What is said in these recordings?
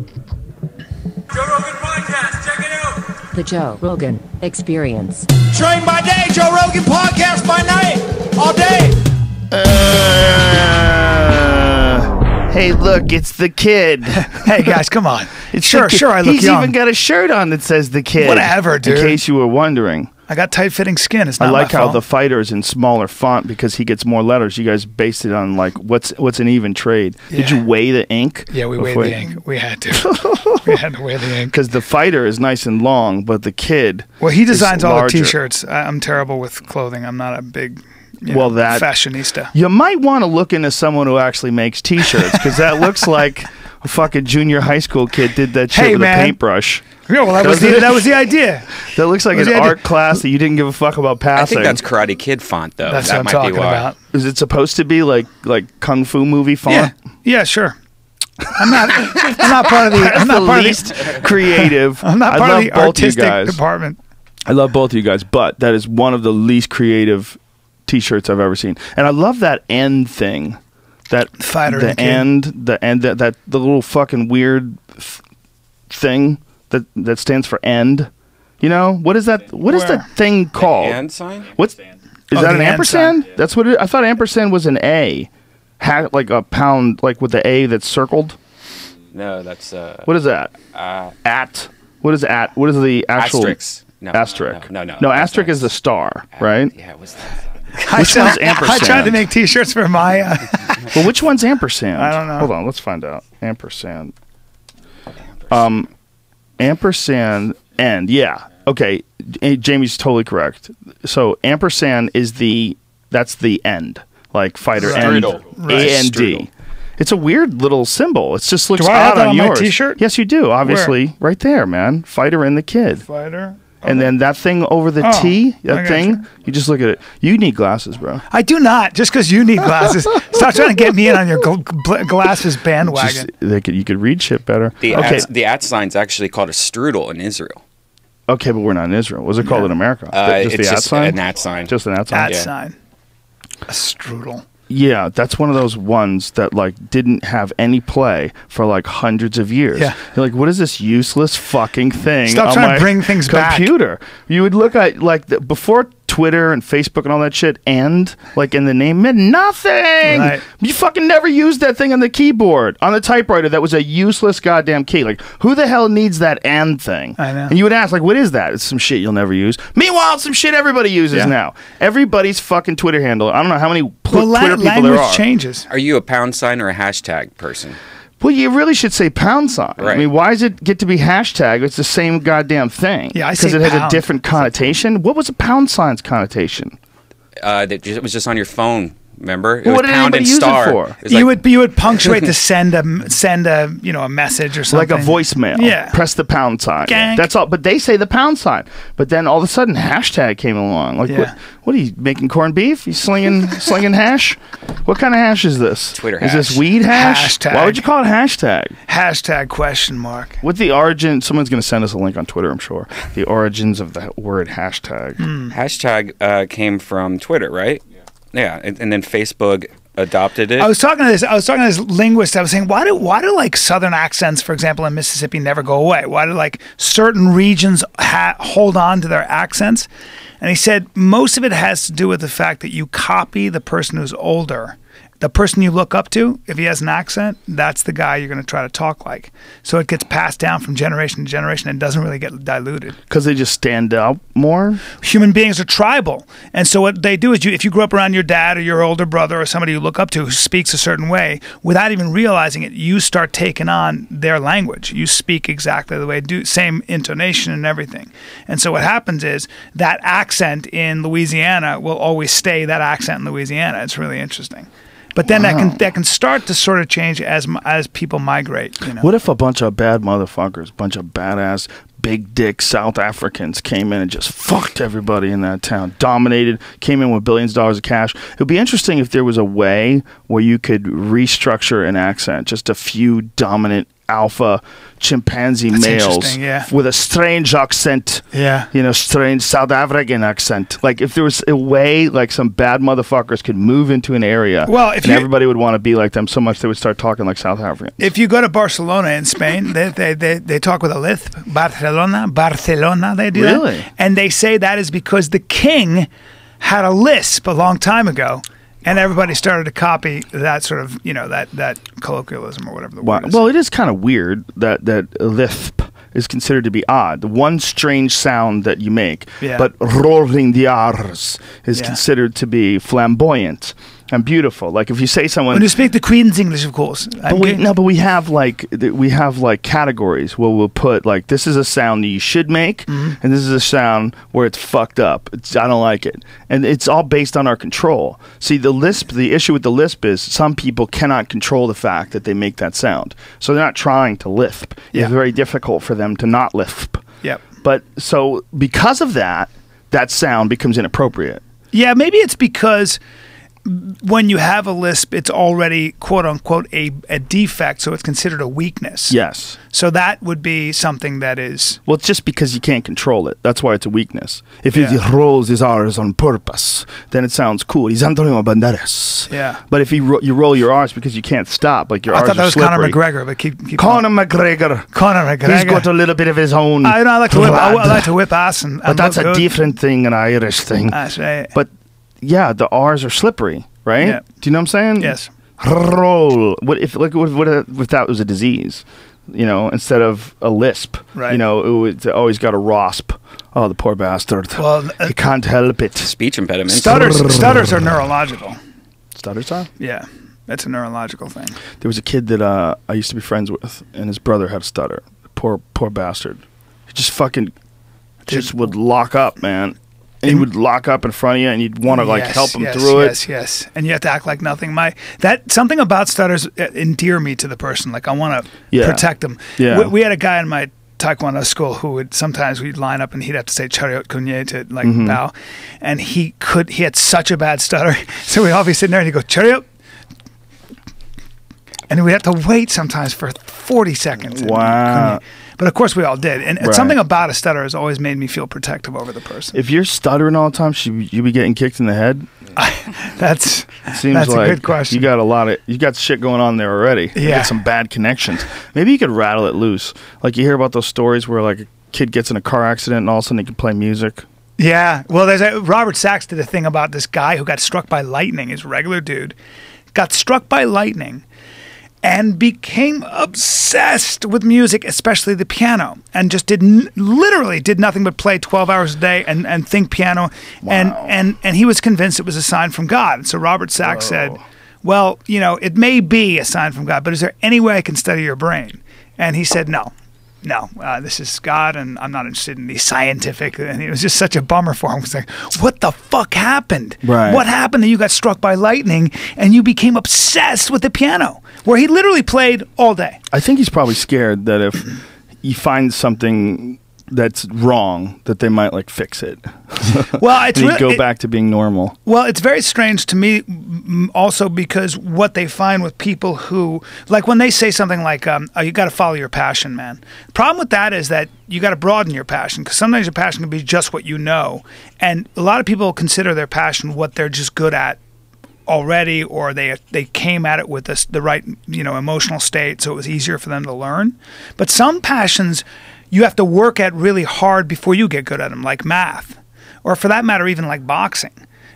Joe Rogan Podcast, check it out. The Joe Rogan Experience. Train by day, Joe Rogan Podcast by night, all day. Hey, look, it's the kid. Hey, guys, come on. It's sure, I look He's young. even got a shirt on that says the kid. Whatever, dude. In case you were wondering. I got tight-fitting skin. It's not I like my how fault. the fighter's in smaller font because he gets more letters. You guys based it on, like, what's an even trade. Yeah. Did you weigh the ink? Yeah, we weighed the ink. We had to. We had to weigh the ink. Because the fighter is nice and long, but the kid Well, he designs is all the larger. T-shirts. I'm terrible with clothing. I'm not a big fashionista. You might want to look into someone who actually makes T-shirts because that looks like a fucking junior high school kid did that shit with a paintbrush. Yeah, well, that was the idea. That looks like an art class that you didn't give a fuck about passing. I think that's Karate Kid font, though. That's that what might I'm talking be why. about. Is it supposed to be like Kung Fu movie font? Yeah, sure. I'm not part of the. I'm not part least of the creative. I'm not part of the both artistic you guys. department. I love both of you guys, but that is one of the least creative T-shirts I've ever seen, and I love that end thing. That fighter, the end, that the little fucking weird thing that stands for end. You know what is that? What is that thing called? The and sign? What's is that an ampersand? Sign. That's what I thought. Ampersand was an A, like a pound, like with the A that's circled. No, that's What is that? At. What is at? What is the actual asterisk? No, asterisk? No. No, asterisk is the star, right? Yeah, it was. Which one's ampersand? I tried to make T-shirts for my. Well, which one's ampersand? I don't know. Hold on, let's find out. Ampersand. Ampersand end. Yeah. Okay. Jamie's totally correct. So ampersand is that's the end, like fighter end. A-N-D. It's a weird little symbol. It just looks Do I have odd that on on my yours. T-shirt? Yes, you do. Obviously, right there, man. Fighter and the kid. Fighter. And then that thing over the T, that thing, you just look at it. You need glasses, bro. I do not. Just because you need glasses, stop trying to get me in on your glasses bandwagon. You could read shit better. The at sign's actually called a strudel in Israel. Okay, but we're not in Israel. What's it called in America? It's the at just sign? an at sign. Just an at sign? At sign. A strudel. Yeah, that's one of those ones that like didn't have any play for like hundreds of years. Yeah. You're like, what is this useless fucking thing? Stop on trying my to bring things back. computer. You would look at like before Twitter and Facebook and all that shit, and like in the name meant nothing. Right. You fucking never used that thing on the keyboard, on the typewriter. That was a useless goddamn key. Like, who the hell needs that and thing? I know. And you would ask, like, what is that? It's some shit you'll never use. Meanwhile, it's some shit everybody uses now. Everybody's fucking Twitter handle. I don't know how many Twitter people there language are. changes. Are you a pound sign or a hashtag person? Well, you really should say pound sign. Right. I mean, why does it get to be hashtag? It's the same goddamn thing. Yeah, I say because it has a pound. different connotation. What was a pound sign's connotation? It was just on your phone. Remember? It Well, was what did pound anybody and use it star. for? It was like, You would punctuate to send a a message or something. Like a voicemail. Yeah. Press the pound sign. Gang. That's all. But they say the pound sign. But then all of a sudden, hashtag came along. Like, Yeah. what are you making corned beef? You slinging hash? What kind of hash is this? Twitter Is hash. this weed hash? Hashtag. Why would you call it hashtag? Hashtag question mark. What's the origin? Someone's going to send us a link on Twitter, I'm sure. The origins of the word hashtag. hashtag came from Twitter, right? Yeah, and then Facebook adopted it. I was talking to this linguist. I was saying, why do like Southern accents, for example, in Mississippi, never go away? Why do like certain regions hold on to their accents? And he said most of it has to do with the fact that you copy the person who's older. The person you look up to, if he has an accent, that's the guy you're going to try to talk like. So it gets passed down from generation to generation and doesn't really get diluted. Because they just stand out more? Human beings are tribal. And so what they do is if you grew up around your dad or your older brother or somebody you look up to who speaks a certain way, without even realizing it, you start taking on their language. You speak exactly the way they do, same intonation and everything. And so what happens is that accent in Louisiana will always stay that accent in Louisiana. It's really interesting. But then that can start to sort of change as people migrate. You know? What if a bunch of bad motherfuckers, bunch of badass, big dick South Africans came in and just fucked everybody in that town, dominated, came in with billions of dollars of cash? It would be interesting if there was a way where you could restructure an accent, just a few dominant alpha chimpanzee That's males interesting, yeah. with a strange accent. Yeah. You know, strange South African accent. Like if there was a way like some bad motherfuckers could move into an area and everybody would want to be like them so much they would start talking like South Africans. If you go to Barcelona in Spain, they talk with a lisp. Barcelona, they do Really? that. And they say that is because the king had a lisp a long time ago. And everybody started to copy that sort of, you know, that colloquialism or whatever the word is. Well, it is kind of weird that lisp is considered to be odd. The one strange sound that you make, but rolling the R's is considered to be flamboyant and beautiful. Like if you say someone, when you speak the Queen's English, of course. But we have like categories where we'll put like this is a sound that you should make, and this is a sound where it's fucked up. I don't like it, and it's all based on our control. See, the issue with the lisp is some people cannot control the fact that they make that sound, so they're not trying to lisp. Yeah. It's very difficult for them to not lisp. Yep. But so because of that, that sound becomes inappropriate. Yeah, maybe it's because when you have a lisp, it's already, quote unquote, a defect, so it's considered a weakness. Yes. So that would be something that is... Well, it's just because you can't control it. That's why it's a weakness. If he rolls his R's on purpose, then it sounds cool. He's Antonio Banderas. Yeah. But if you roll your R's because you can't stop, like your R's I thought that are was slippery. Conor McGregor, but keep Conor McGregor. Conor McGregor. He's got a little bit of his own... I like to whip ass. But that's a different thing, an Irish thing. That's right. But, yeah, the R's are slippery, right? Yeah. Do you know what I'm saying? Yes. Roll. What if that was a disease? You know, instead of a lisp. Right. You know, it's always got a rasp. Oh, the poor bastard. Well, he can't help it. Speech impediments. Stutters are neurological. Stutters are? Yeah. That's a neurological thing. There was a kid that I used to be friends with, and his brother had a stutter. Poor bastard. He just fucking would lock up, man. And he would lock up in front of you, and you'd want to like help him through it. Yes. And you have to act like nothing. Something about stutters endear me to the person. Like I want to protect them. Yeah. We had a guy in my Taekwondo school who would sometimes we'd line up and he'd have to say chariot kunye to like bow, and he had such a bad stutter, so we'd all be sitting there and he'd go chariot, and we'd have to wait sometimes for 40 seconds. Wow. But of course we all did. And something about a stutter has always made me feel protective over the person. If you're stuttering all the time, should you be getting kicked in the head? That's like a good question. You got shit going on there already. You got some bad connections. Maybe you could rattle it loose. Like you hear about those stories where like a kid gets in a car accident and all of a sudden he can play music. Yeah. Well, Robert Sachs did a thing about this guy who got struck by lightning, his regular dude, got struck by lightning and became obsessed with music, especially the piano, and just literally did nothing but play 12 hours a day and think piano. Wow. And he was convinced it was a sign from God. So Robert Sachs said, well, you know, it may be a sign from God, but is there any way I can study your brain? And he said, no, this is God, and I'm not interested in the scientific. And it was just such a bummer for him. It was like, what the fuck happened? Right. What happened that you got struck by lightning and you became obsessed with the piano, where he literally played all day? I think he's probably scared that if you find something that's wrong, that they might like fix it. Well, it's go back to being normal. Well, it's very strange to me also because what they find with people who, like when they say something like, oh, you got to follow your passion, man. The problem with that is that you got to broaden your passion, because sometimes your passion can be just what you know. And a lot of people consider their passion what they're just good at already, or they came at it with the right, you know, emotional state, so it was easier for them to learn. But some passions you have to work at really hard before you get good at them, like math, or for that matter, even like boxing,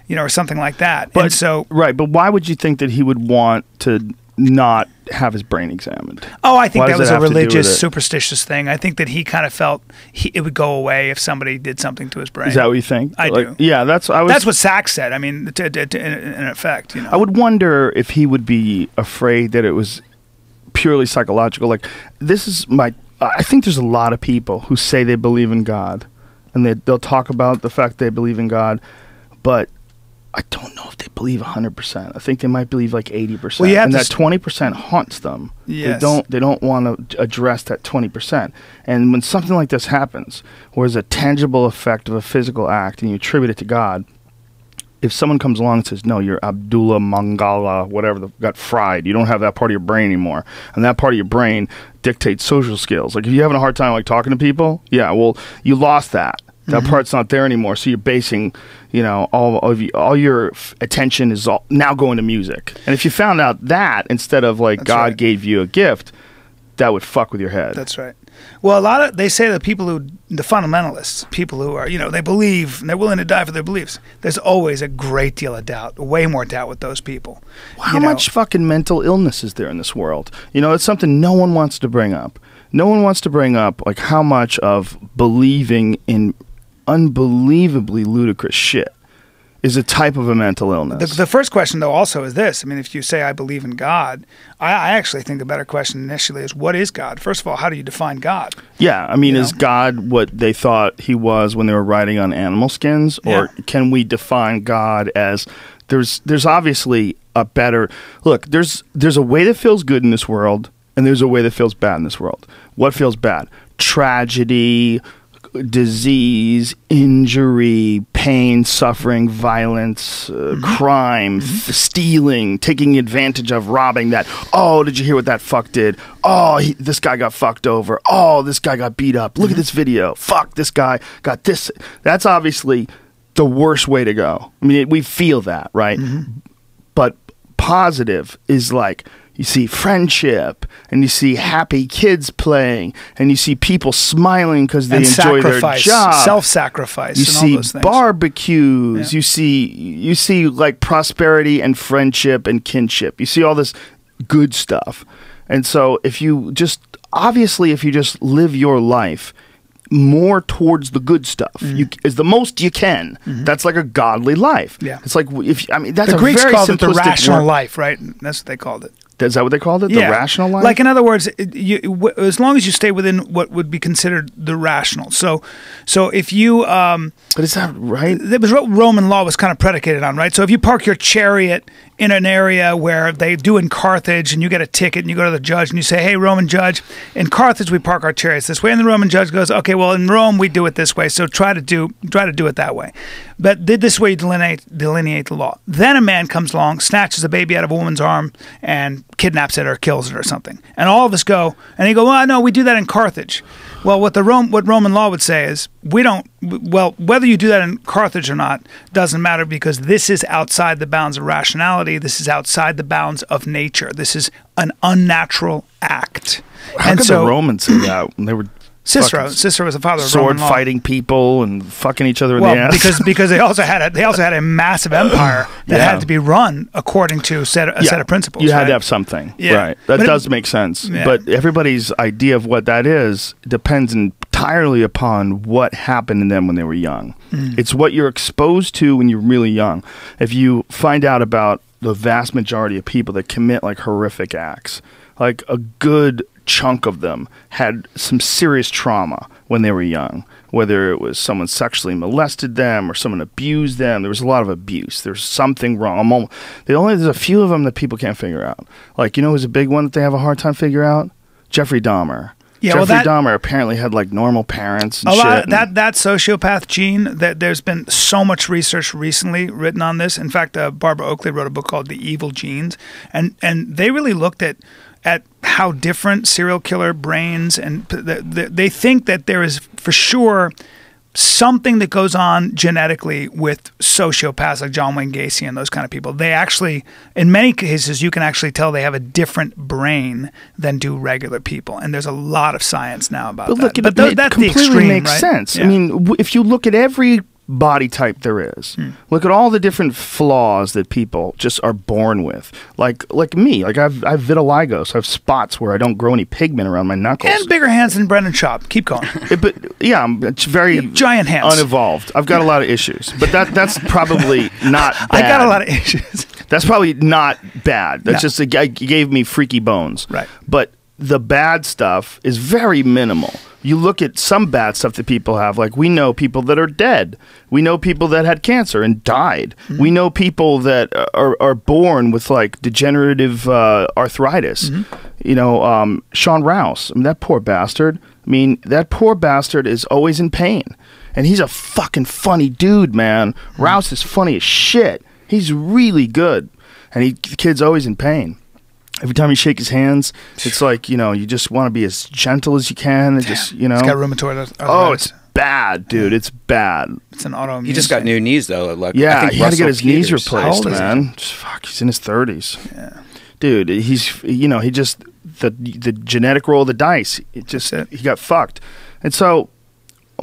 you know, or something like that. But, and so, right, but why would you think that he would want to not have his brain examined? Oh, I think that was a religious, superstitious thing. I think that he kind of felt it would go away if somebody did something to his brain. Is that what you think? I do. Yeah, that's what Sachs said. I mean, in effect, you know. I would wonder if he would be afraid that it was purely psychological. Like, this is I think there's a lot of people who say they believe in God, and they'll talk about the fact they believe in God, but I don't know if they believe 100%. I think they might believe like 80%. Well, and that 20% haunts them. Yes. They don't want to address that 20%. And when something like this happens, where there's a tangible effect of a physical act and you attribute it to God, if someone comes along and says, no, you're Abdullah Mangala, whatever, got fried. You don't have that part of your brain anymore. And that part of your brain dictates social skills. Like if you're having a hard time like talking to people, yeah, well, you lost that. That part's not there anymore. So you're basing, all your attention is now going to music. And if you found out that instead of like God gave you a gift, that would fuck with your head. That's right. Well, they say that the fundamentalists, people who are, they believe and they're willing to die for their beliefs, there's always a great deal of doubt, way more doubt with those people. Well, how much fucking mental illness is there in this world? It's something no one wants to bring up. No one wants to bring up like how much of believing in unbelievably ludicrous shit is a type of a mental illness. The first question, though, also is this. I mean, if you say, I believe in God, I actually think the better question initially is, what is God? First of all, how do you define God? Yeah, I mean, is God what they thought he was when they were writing on animal skins? Or can we define God as, there's obviously a better, look, there's a way that feels good in this world, and there's a way that feels bad in this world. What feels bad? Tragedy, disease, injury, pain, suffering, violence, crime, stealing, taking advantage of, robbing that. Oh, did you hear what that fuck did? Oh, this guy got fucked over. Oh, this guy got beat up. Look at this video. Fuck, this guy got this. That's obviously the worst way to go. I mean, we feel that, right? But positive is like, you see friendship, and you see happy kids playing, and you see people smiling because they enjoy their job. Self-sacrifice. You and see all those things. Barbecues. Yeah. You see like prosperity and friendship and kinship. You see all this good stuff. And so if you just live your life more towards the good stuff, is the most you can. That's like a godly life. Yeah, it's like that's the a Greeks very called it the simplistic rational word. life, right? That's what they called it. Is that what they called it? Yeah. The rational life? Like, in other words, as long as you stay within what would be considered the rational. So if you... but is that right? That was what Roman law was kind of predicated on, right? So if you park your chariot in an area where they do in Carthage, and you get a ticket, and you go to the judge, and you say, hey, Roman judge, in Carthage we park our chariots this way. And the Roman judge goes, okay, well, in Rome we do it this way, so try to do it that way. But this way you delineate the law. Then a man comes along, snatches a baby out of a woman's arm, and kidnaps it or kills it or something. And all of us go, and they go, well, no, we do that in Carthage. Well, what Roman law would say is, whether you do that in Carthage or not doesn't matter, because this is outside the bounds of rationality. This is outside the bounds of nature. This is an unnatural act. How could the Romans say that when they were Cicero was the father of sword Roman law. fighting people and fucking each other in the ass? because they also had a massive empire that had to be run according to a set of principles. You had to have something, right? That does make sense. Yeah. But everybody's idea of what that is depends entirely upon what happened to them when they were young. It's what you're exposed to when you're really young. If you find out about the vast majority of people that commit like horrific acts, like a good chunk of them had some serious trauma when they were young, whether it was someone sexually molested them or someone abused them. There was a lot of abuse. There's something wrong. There's a few of them that people can't figure out. Like, who's a big one that they have a hard time figuring out? Jeffrey Dahmer. Yeah, Jeffrey Dahmer apparently had like normal parents and shit. That sociopath gene, there's been so much research recently written on this. In fact, Barbara Oakley wrote a book called The Evil Genes, and they really looked at how different serial killer brains, and they think that there is for sure something that goes on genetically with sociopaths like John Wayne Gacy and those kind of people. They actually, in many cases, you can actually tell they have a different brain than do regular people. And there's a lot of science now about that. But that completely makes sense. Yeah. I mean, if you look at every body type there is, look at all the different flaws that people just are born with, like me, like I've vitiligo, so I have spots where I don't grow any pigment around my knuckles, and bigger hands than Brendan Schaub. Keep going. But yeah, it's very giant hands, unevolved. I've got a lot of issues, but that's probably not bad. I got a lot of issues. That's probably not bad. That's just gave me freaky bones, right? But the bad stuff is very minimal. You look at some bad stuff that people have, like we know people that are dead. We know people that had cancer and died. We know people that are born with like degenerative arthritis. Sean Rouse, that poor bastard. That poor bastard is always in pain. and he's a fucking funny dude, man. Rouse is funny as shit. He's really good, and the kid's always in pain. Every time you shake his hands, it's like, you know, you just want to be as gentle as you can. And just, you know. He's got rheumatoid arthritis. Oh, it's bad, dude. It's bad. It's an autoimmune. He just got new knees, though. Like, Yeah, I think he had to get Russell his knees Peters. replaced, How old is man. Just, fuck, he's in his 30s. Yeah. Dude, he's, you know, he just, the genetic roll of the dice, it just, he got fucked. And so,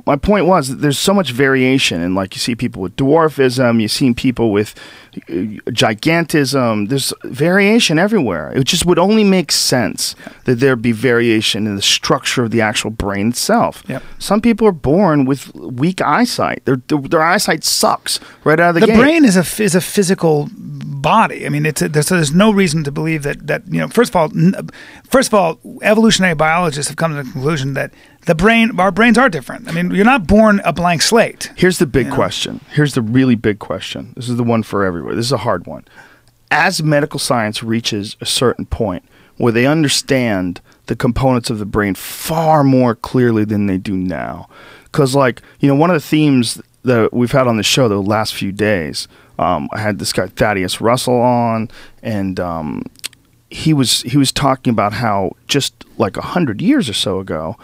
my point was that there's so much variation, and like you see people with dwarfism, you see people with gigantism. There's variation everywhere. It just would only make sense that there be variation in the structure of the actual brain itself. Yep. Some people are born with weak eyesight. Their eyesight sucks right out of the gate. The brain is a physical body. I mean, there's no reason to believe that you know. First of all, evolutionary biologists have come to the conclusion that our brains are different. I mean, you're not born a blank slate. Here's the big question. Here's the really big question. This is the one for everybody. This is a hard one. As medical science reaches a certain point where they understand the components of the brain far more clearly than they do now, because, like, you know, one of the themes that we've had on the show the last few days, I had this guy Thaddeus Russell on, and he was talking about how just like 100 years or so ago,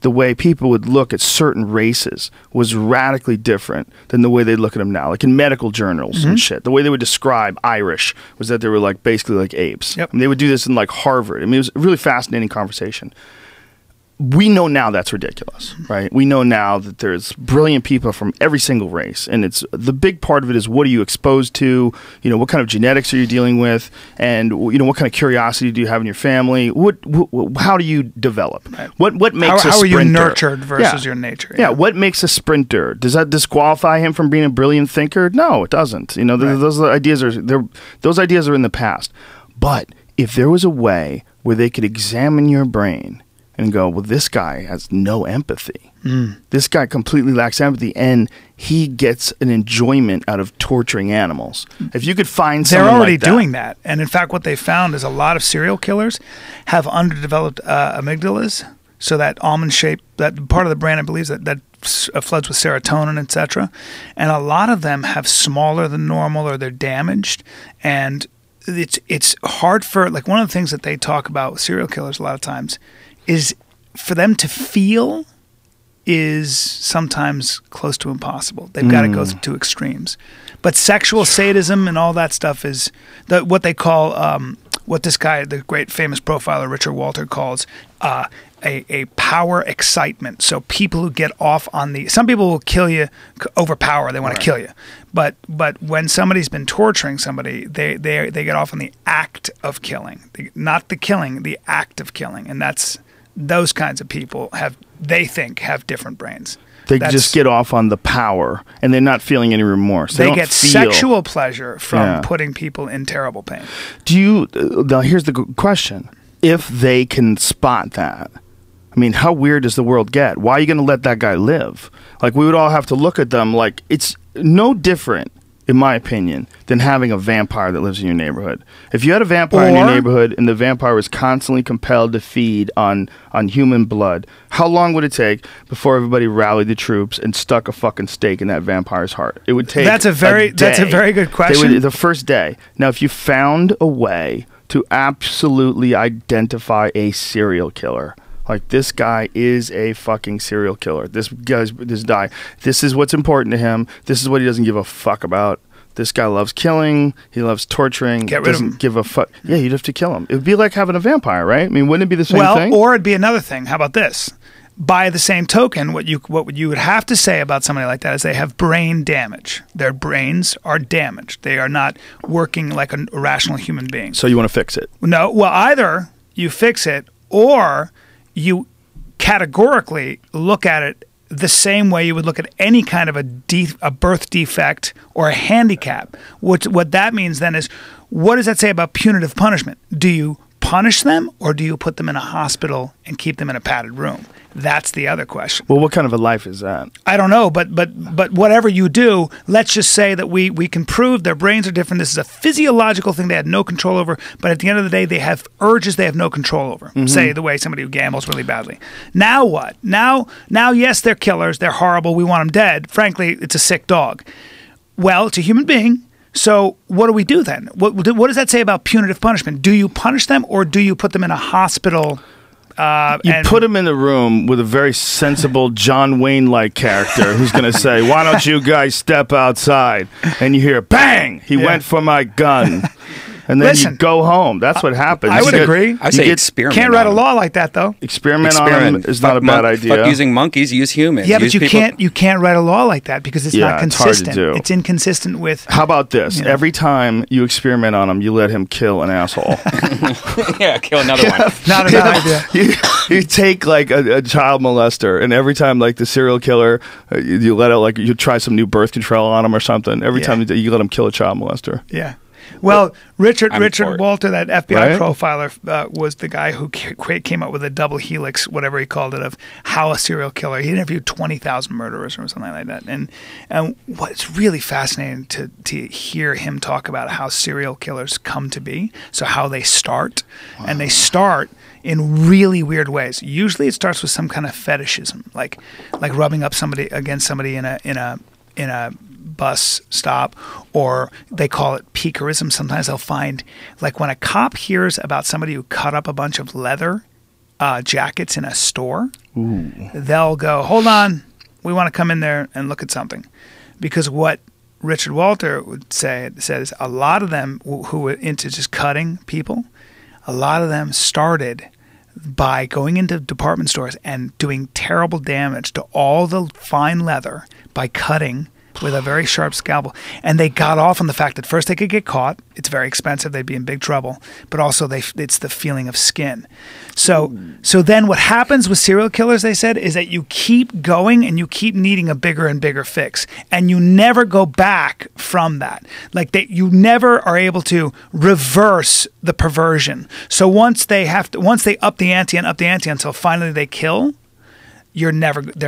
the way people would look at certain races was radically different than the way they look at them now. Like in medical journals and shit, the way they would describe Irish was that they were like basically like apes. Yep. And they would do this in like Harvard. I mean, it was a really fascinating conversation. We know now that's ridiculous, right? We know now that there's brilliant people from every single race, and it's the big part of it is what are you exposed to? You know, what kind of genetics are you dealing with, and you know, what kind of curiosity do you have in your family? How do you develop? Right. What makes a sprinter? How are you nurtured versus your nature? Yeah. What makes a sprinter? Does that disqualify him from being a brilliant thinker? No, it doesn't. You know, those ideas are in the past. But if there was a way where they could examine your brain and go, well, this guy has no empathy. This guy completely lacks empathy, and he gets an enjoyment out of torturing animals. If you could find someone they're already like that, doing that. And in fact, what they found is a lot of serial killers have underdeveloped amygdalas, so that almond-shaped, that part of the brain, I believe, that floods with serotonin, etc. And a lot of them have smaller than normal, or they're damaged. And it's hard for, like, one of the things that they talk about with serial killers a lot of times is for them to feel is sometimes close to impossible. They've got to go to extremes. But sexual sadism and all that stuff is what they call, what this guy, the great famous profiler Richard Walter, calls a power excitement. So people who get off on some people will kill you over power. They want to kill you. But when somebody's been torturing somebody, they get off on the act of killing. Not the killing, the act of killing. And those kinds of people have different brains. They just get off on the power, and they're not feeling any remorse. They get sexual pleasure from putting people in terrible pain. Now here's the question. If they can spot that, I mean, how weird does the world get? Why are you going to let that guy live? Like, we would all have to look at them like it's no different, in my opinion, than having a vampire that lives in your neighborhood. If you had a vampire in your neighborhood and the vampire was constantly compelled to feed on human blood, how long would it take before everybody rallied the troops and stuck a fucking stake in that vampire's heart? It would take That's a very good question. The first day. Now, if you found a way to absolutely identify a serial killer, like, this guy is a fucking serial killer. This is what's important to him. This is what he doesn't give a fuck about. This guy loves killing. He loves torturing. Get rid of him. Doesn't give a fuck. Yeah, you'd have to kill him. It would be like having a vampire, right? I mean, wouldn't it be the same thing? Well, or it'd be another thing. How about this? By the same token, what you would have to say about somebody like that is they have brain damage. Their brains are damaged. They are not working like a rational human being. So you want to fix it? No. Well, either you fix it or you categorically look at it the same way you would look at any kind of a birth defect or a handicap. What that means then is, what does that say about punitive punishment? Do you punish them or do you put them in a hospital and keep them in a padded room? That's the other question. Well, what kind of a life is that? I don't know, but whatever you do, let's just say that we can prove their brains are different. This is a physiological thing they had no control over, but at the end of the day, they have urges they have no control over. Say the way somebody who gambles really badly. Now what? Now, yes, they're killers. They're horrible. We want them dead. Frankly, it's a sick dog. Well, it's a human being. So what do we do then? What does that say about punitive punishment? Do you punish them or do you put them in a hospital? You put him in the room with a very sensible John Wayne-like character who's going to say, why don't you guys step outside? And you hear, bang, he went for my gun. And then you go home. That's what happens. I would agree. I say experiment. Can't write a law like that, though. Experiment on him is not a bad idea. Fuck using monkeys, use humans. Yeah, but you can't write a law like that because it's not consistent. It's hard to do. It's inconsistent with... How about this? Every time you experiment on him, you let him kill an asshole. Yeah, kill another one. Not a bad idea. You take like a child molester, and every time like the serial killer, you let out like you try some new birth control on him or something. Every time you let him kill a child molester. Yeah. Well, Richard for Walter, that FBI profiler, was the guy who came up with a double helix, whatever he called it, of how a serial killer. He interviewed 20,000 murderers or something like that. And what's really fascinating to hear him talk about how serial killers come to be, so how they start. Wow. And they start in really weird ways. Usually it starts with some kind of fetishism, like rubbing up against somebody in a bus stop, or they call it peakerism. Sometimes they'll find, like when a cop hears about somebody who cut up a bunch of leather jackets in a store, they'll go, hold on, we want to come in there and look at something. Because what Richard Walter would say is a lot of them who were into just cutting people, a lot of them started by going into department stores and doing terrible damage to all the fine leather by cutting with a very sharp scalpel. And they got off on the fact that first they could get caught. It's very expensive. They'd be in big trouble. But also it's the feeling of skin. So then what happens with serial killers, they said, is that you keep going and you keep needing a bigger and bigger fix. And you never go back from that. You never are able to reverse the perversion. So once they up the ante until finally they kill, they're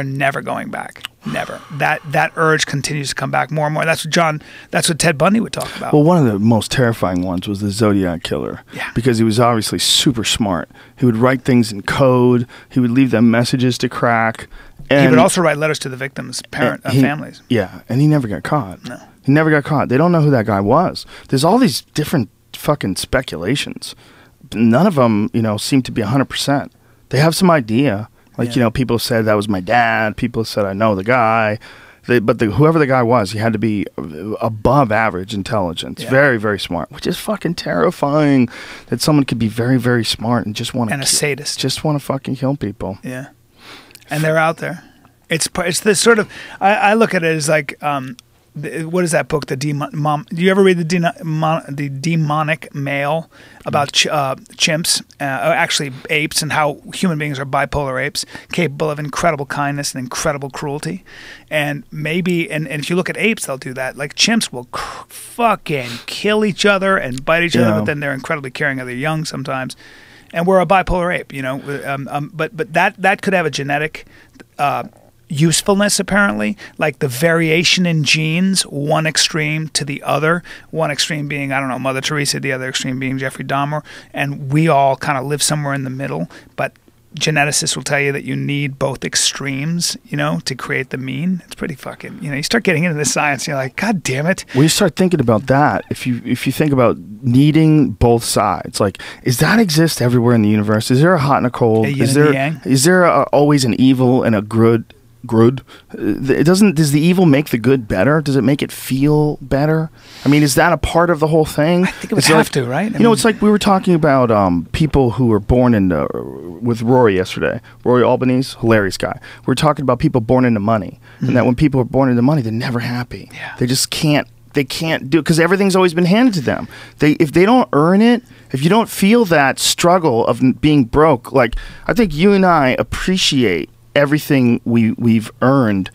never going back. Never. That urge continues to come back more and more. That's what Ted Bundy would talk about. Well, one of the most terrifying ones was the Zodiac Killer. Yeah. Because he was obviously super smart. He would write things in code. He would leave them messages to crack. And he would also write letters to the victims' families. Yeah, and he never got caught. No. He never got caught. They don't know who that guy was. There's all these different fucking speculations. None of them, seem to be 100%. They have some idea. People said that was my dad. People said I know the guy. Whoever the guy was, he had to be above average intelligence. Yeah. Very, very smart, which is fucking terrifying that someone could be very, very smart and just want to... And a sadist. Just want to fucking kill people. Yeah. And they're out there. It's this sort of... I look at it as like... what is that book? Do you ever read the Demonic Male about chimps, actually apes, and how human beings are bipolar apes, capable of incredible kindness and incredible cruelty? And maybe, and if you look at apes, they'll do that. Like chimps will fucking kill each other and bite each other, but then they're incredibly caring of their young sometimes. And we're a bipolar ape, but that could have a genetic usefulness, apparently, like the variation in genes, one extreme to the other, one extreme being, I don't know, Mother Teresa, the other extreme being Jeffrey Dahmer, and we all kind of live somewhere in the middle, but geneticists will tell you that you need both extremes, to create the mean. It's pretty fucking, you start getting into the science, and you're like, God damn it. Well, you start thinking about that, if you think about needing both sides, like, is that exist everywhere in the universe? Is there a hot and a cold? Is there always an evil and a good? Does the evil make the good better? Does it make it feel better? I mean, is that a part of the whole thing? I think it would have to, right? It's like we were talking about people who were born with Rory yesterday. Rory Albanese, hilarious guy. We were talking about people born into money, and that when people are born into money, they're never happy. Yeah. They just can't. They can't do it because everything's always been handed to them. If they don't earn it, if you don't feel that struggle of being broke, like I think you and I appreciate everything we've earned,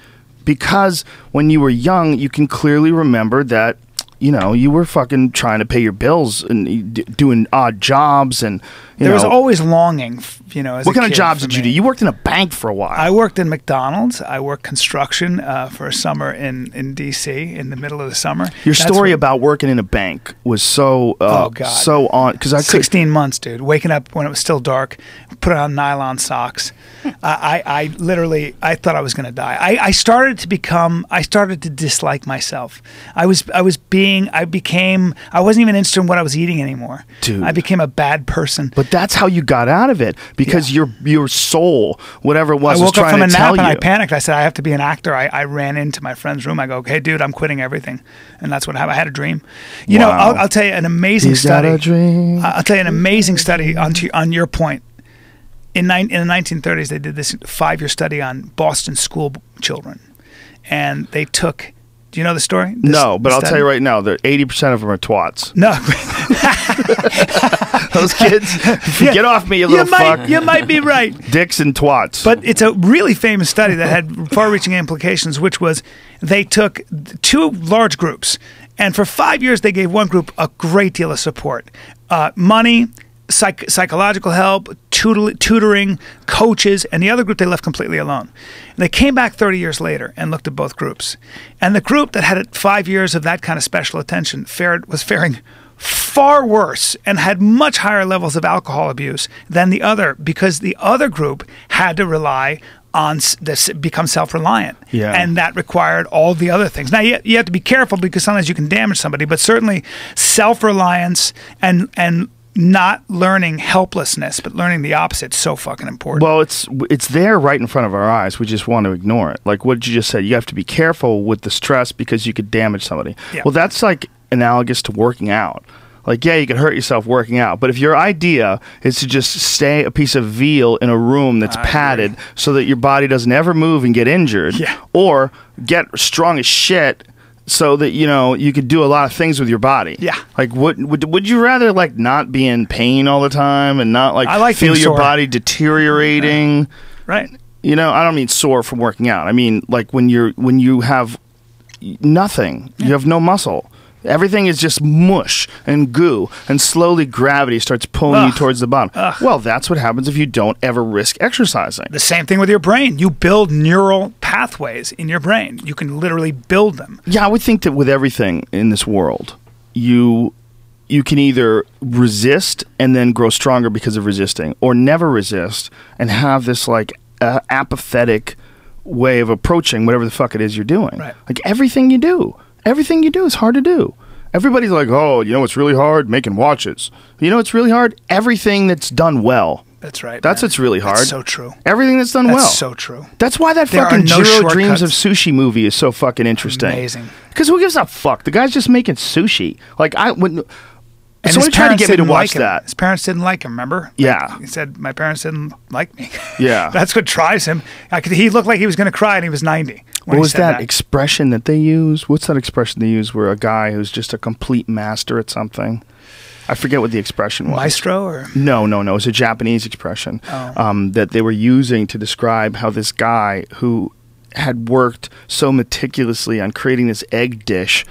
because when you were young, you can clearly remember that you were fucking trying to pay your bills and doing odd jobs, and There was always longing, as What a kind of kid jobs for did you me. do? You worked in a bank for a while. I worked in McDonald's. I worked construction for a summer in D.C. in the middle of the summer. Your That's story what- about working in a bank was so Oh, God. so on because I could 16 months, dude. Waking up when it was still dark, put on nylon socks. I literally, I thought I was going to die. I started to dislike myself. I wasn't even interested in what I was eating anymore. Dude. I became a bad person. But that's how you got out of it because your soul, whatever it was, I was woke up trying from a to nap tell and you. I panicked. I said, I have to be an actor. I ran into my friend's room. I go, hey, dude, I'm quitting everything. And that's what happened. I had a dream. You know, Wow. I'll tell you an amazing Is that study. a dream? I'll tell you an amazing study on your point. In the 1930s, they did this 5-year study on Boston school children. And they took, do you know the story? No, but I'll tell you right now, 80% of them are twats. No. Those kids, get off me, you little fuck. You might be right. Dicks and twats. But it's a really famous study that had far-reaching implications, which was they took 2 large groups, and for 5 years they gave one group a great deal of support, money, psychological help, tutoring, coaches, and the other group they left completely alone. And they came back 30 years later and looked at both groups, and the group that had 5 years of that kind of special attention was faring far worse and had much higher levels of alcohol abuse than the other, because the other group had to rely on this, become self-reliant. Yeah. And that required all the other things. Now, you have to be careful because sometimes you can damage somebody, but certainly self-reliance and not learning helplessness, but learning the opposite is so fucking important. Well, it's there right in front of our eyes. We just want to ignore it. Like what you just said, you have to be careful with the stress because you could damage somebody. Yeah. Well, that's like analogous to working out. Like, yeah, you could hurt yourself working out, but if your idea is to just stay a piece of veal in a room that's padded so that your body doesn't ever move and get injured, or get strong as shit so that you could do a lot of things with your body. Yeah. Like, would you rather like not be in pain all the time and not I like feel being your sore. body deteriorating? Right. I don't mean sore from working out. I mean like when you have nothing, you have no muscle. Everything is just mush and goo, and slowly gravity starts pulling you towards the bottom. Well, that's what happens if you don't ever risk exercising. The same thing with your brain. You build neural pathways in your brain. You can literally build them. Yeah, I would think that with everything in this world, you can either resist and then grow stronger because of resisting, or never resist and have this like apathetic way of approaching whatever the fuck it is you're doing. Right. Like everything you do is hard to do. Everybody's like, oh, it's really hard making watches. It's really hard? Everything that's done well. That's right. That's man. what's really hard. That's so true. Everything that's done well. That's so true. That's why that There are fucking no Jiro Dreams shortcuts. of Sushi movie is so fucking interesting. Amazing. Because who gives a fuck? The guy's just making sushi. Like And somebody his tried to parents get me to didn't watch like him. that. His parents didn't like him, remember? Yeah. He said, my parents didn't like me. Yeah. That's what drives him. He looked like he was going to cry and he was 90. What was that expression that they use? What's that expression they use where a guy who's just a complete master at something? I forget what the expression was. Maestro or? No. It was a Japanese expression Oh. that they were using to describe how this guy who had worked so meticulously on creating this egg dish.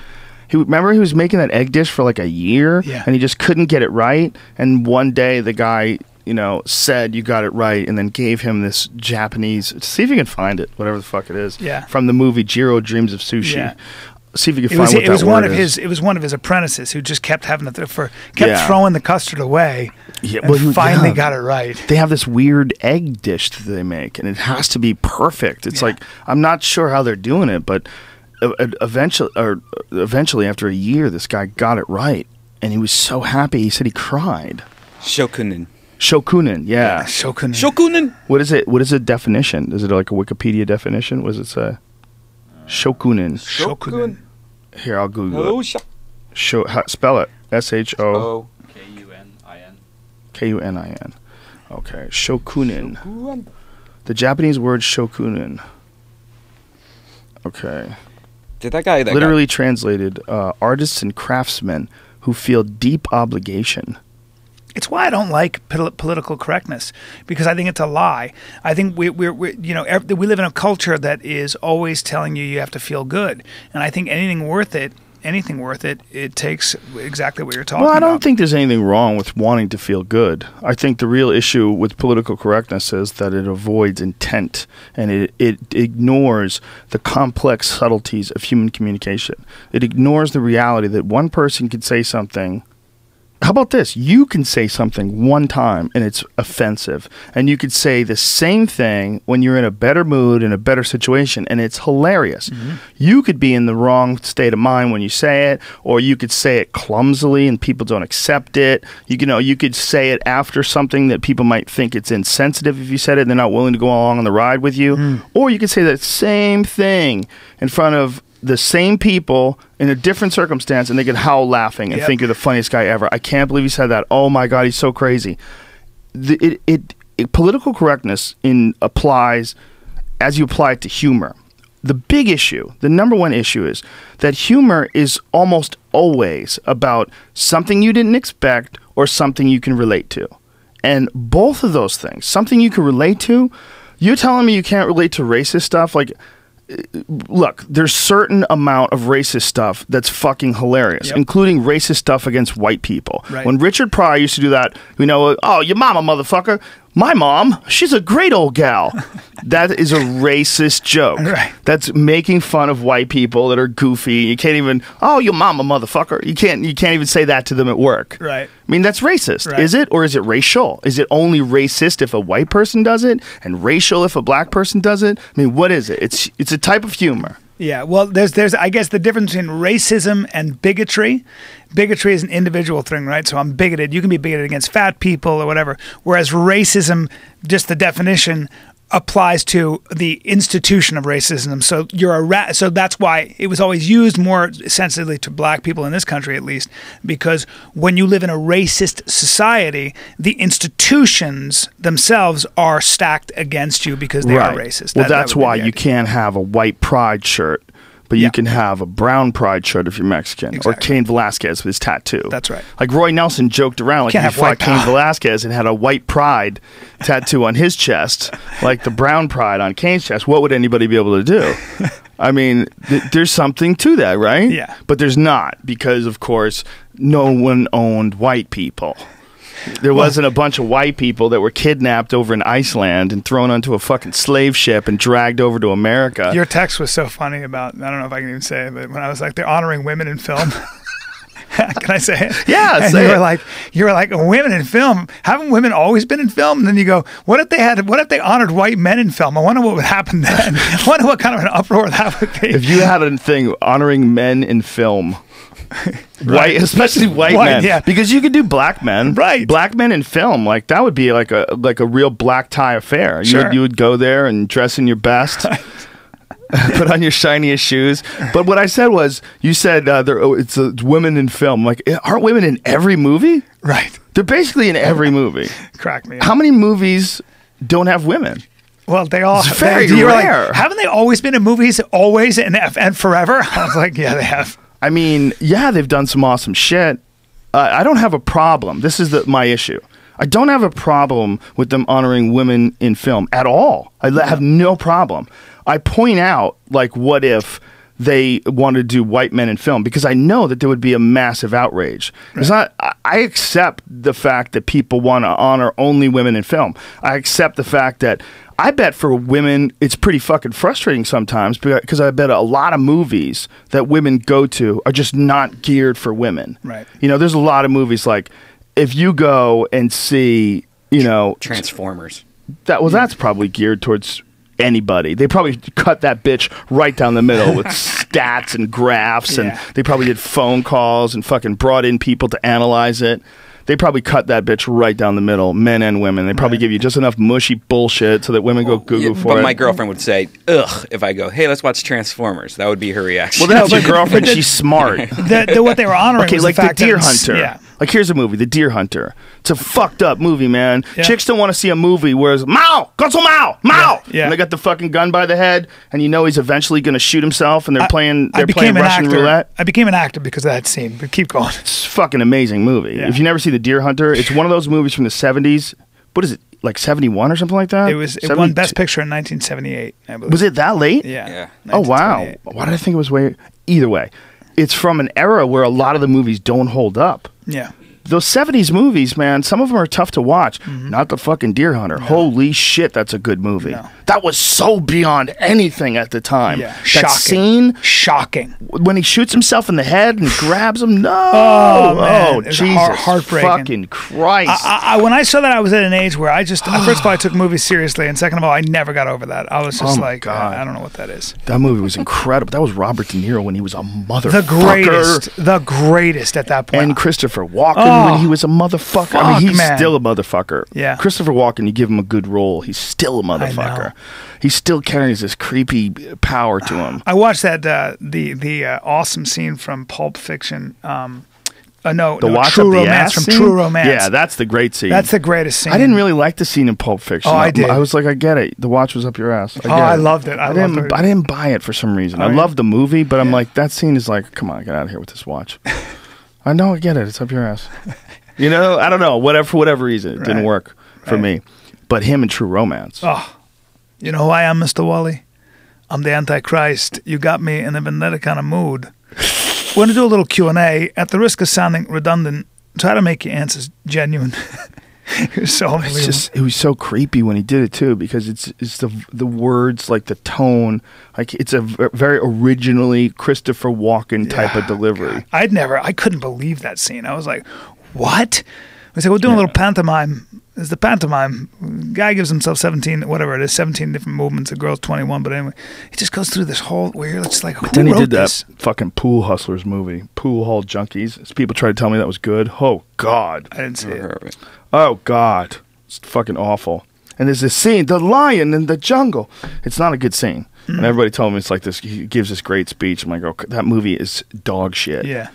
Remember he was making that egg dish for like a year, Yeah. and he just couldn't get it right. And one day the guy, said you got it right, and then gave him this Japanese. See if you can find it, whatever the fuck it is. Yeah. From the movie Jiro Dreams of Sushi. Yeah. See if you can It find was, what it that was word one of is. his. It was one of his apprentices who just kept having Yeah. throwing the custard away. Yeah, and well, he- finally yeah. got it right. They have this weird egg dish that they make, and it has to be perfect. It's Yeah. like I'm not sure how they're doing it, but eventually, after a year, this guy got it right, and he was so happy. He said he cried. Shokunin. Shokunin, yeah. Shokunin. Shokunin. What is it? What is the definition? Is it like a Wikipedia definition? What does it say? Shokunin. Shokunin. Here, I'll Google Oh, it. Spell it. SHO oh. KUNIN. Okay, Shokunin. The Japanese word shokunin. Okay. Did that guy that Literally translated, artists and craftsmen who feel deep obligation. It's why I don't like political correctness, because I think it's a lie. I think we live in a culture that is always telling you have to feel good, and I think anything worth it anything worth it, it takes exactly what you're talking Well, I about. don't think there's anything wrong with wanting to feel good. I think the real issue with political correctness is that it avoids intent and it ignores the complex subtleties of human communication. It ignores the reality that one person could say something. How about this? You can say something one time and it's offensive. And you could say the same thing when you're in a better mood, in a better situation, and it's hilarious. You could be in the wrong state of mind when you say it, or you could say it clumsily and people don't accept it. You could say it after something that people might think it's insensitive if you said it and they're not willing to go along on the ride with you. Or you could say that same thing in front of the same people in a different circumstance and they could howl laughing and think you're the funniest guy ever. I can't believe he said that. Oh my God, he's so crazy. Political correctness applies as you apply it to humor. The big issue, the number one issue is that humor is almost always about something you didn't expect or something you can relate to. And both of those things, something you can relate to, you're telling me you can't relate to racist stuff? Like, look, there's certain amount of racist stuff that's fucking hilarious, including racist stuff against white people. Right. When Richard Pryor used to do that, oh, your mama, motherfucker. My mom, she's a great old gal. That is a racist joke. Right. That's making fun of white people that are goofy. You can't even, oh, your mama, motherfucker. You can't even say that to them at work. Right. I mean, that's racist. Right. Is it? Or is it racial? Is it only racist if a white person does it and racial if a black person does it? I mean, what is it? It's a type of humor. Yeah, well, there's I guess the difference between racism and bigotry. Bigotry is an individual thing, right? So I'm bigoted. You can be bigoted against fat people or whatever. Whereas racism, just the definition, applies to the institution of racism. So so that's why it was always used more sensitively to black people in this country, at least, because when you live in a racist society, the institutions themselves are stacked against you because they are racist. Well, that's why you can't have a white pride shirt, but you can have a brown pride shirt if you're Mexican, or Cain Velasquez with his tattoo. That's right. Like Roy Nelson joked around like he fought Cain Velasquez and had a white pride tattoo on his chest, like the brown pride on Cain's chest. What would anybody be able to do? I mean, there's something to that, right? Yeah. But there's not, because, of course, no one owned white people. There wasn't a bunch of white people that were kidnapped over in Iceland and thrown onto a fucking slave ship and dragged over to America. Your text was so funny about, I don't know if I can even say it, but when I was like, they're honoring women in film. Can I say it? Yeah, and say you were like, women in film. Haven't women always been in film? And then you go, what if they honored white men in film? I wonder what would happen then. I wonder what kind of an uproar that would be. If you had a thing honoring men in film. White, especially white men, yeah, because you could do black men, right? Black men in film, like that would be like a real black tie affair. Sure. You would go there and dress in your best, put on your shiniest shoes. But what I said was, you said it's women in film. Like, aren't women in every movie? Right. They're basically in every movie. Crack me up. How many movies don't have women? Well, they all it's very rare. Like, haven't they always been in movies, always and forever? I was like, yeah, they have. I mean, yeah, they've done some awesome shit. I don't have a problem. This is my issue. I don't have a problem with them honoring women in film at all. I have no problem. I point out, like, what if they wanted to do white men in film? Because I know that there would be a massive outrage. Right. It's not. I accept the fact that people want to honor only women in film. I accept the fact that I bet for women it's pretty fucking frustrating sometimes, because I bet a lot of movies that women go to are just not geared for women. Right. You know, there's a lot of movies, like if you go and see, Transformers. That's probably geared towards anybody. They probably cut that bitch right down the middle with stats and graphs, and they probably did phone calls and fucking brought in people to analyze it. They probably cut that bitch right down the middle, men and women. They probably give you just enough mushy bullshit so that women go Google for it. But my girlfriend would say, ugh, if I go, hey, let's watch Transformers. That would be her reaction. Well, that's your girlfriend. She's smart. What they were honoring was like the fact The Deer that Hunter. Yeah. Like, here's a movie, The Deer Hunter. It's a fucked up movie, man. Yeah. Chicks don't want to see a movie where it's Mao, Gonzo Mao, Mao. Yeah. And they got the fucking gun by the head, and he's eventually going to shoot himself, and they're playing Russian roulette. I became an actor because of that scene, but keep going. It's a fucking amazing movie. Yeah. If you never see The Deer Hunter, it's one of those movies from the 70s. What is it, like 71 or something like that? It won Best Picture in 1978, I believe. Was it that late? Yeah. Oh, wow. Why did I think it was way... Either way. it's from an era where a lot of the movies don't hold up. Yeah. Those 70s movies, man, some of them are tough to watch. Not the fucking Deer Hunter. No. Holy shit, that's a good movie. No. That was so beyond anything at the time. Yeah. That Shocking. scene. Shocking. When he shoots himself in the head and grabs him. No. Oh, man. Oh, Jesus. Heartbreaking. Fucking Christ. When I saw that, I was at an age where I just, first of all, I took movies seriously. And second of all, I never got over that. I was just I don't know what that is. That movie was incredible. That was Robert De Niro when he was a motherfucker. The greatest at that point. And Christopher Walken when he was a motherfucker. I mean, he's still a motherfucker. Yeah. Christopher Walken, you give him a good role, he's still a motherfucker. He still carries this creepy power to him. I watched that the awesome scene from Pulp Fiction. True Romance from True Romance. Yeah, that's the great scene. That's the greatest scene. I didn't really like the scene in Pulp Fiction. Oh, I did. I was like, I get it. The watch was up your ass. I loved it. I didn't buy it for some reason. I loved the movie, but I'm like, that scene is like, come on, get out of here with this watch. I know, I get it. It's up your ass. You know, I don't know. For whatever reason, it didn't work for me. But him in True Romance. Oh, you know who I am, Mr. Wally? I'm the Antichrist. You got me in a vendetta kind of mood. We're going to do a little Q&A. At the risk of sounding redundant, try to make your answers genuine. It was so unbelievable. It was so creepy when he did it too, because it's the words, like the tone, like it's a very originally Christopher Walken type of delivery. God. I couldn't believe that scene. I was like, what? I said, we're doing a little pantomime. It's the pantomime. Guy gives himself 17 different movements. The girl's 21, but anyway, he just goes through this whole weird. It's like, who then he wrote did this? That fucking Pool Hustlers movie, Pool Hall Junkies. People tried to tell me that was good. Oh God, I didn't see it. Oh God, it's fucking awful. And there's this scene, the lion in the jungle. It's not a good scene. And everybody told me it's like this. He gives this great speech. I'm like, oh, that movie is dog shit. Yeah.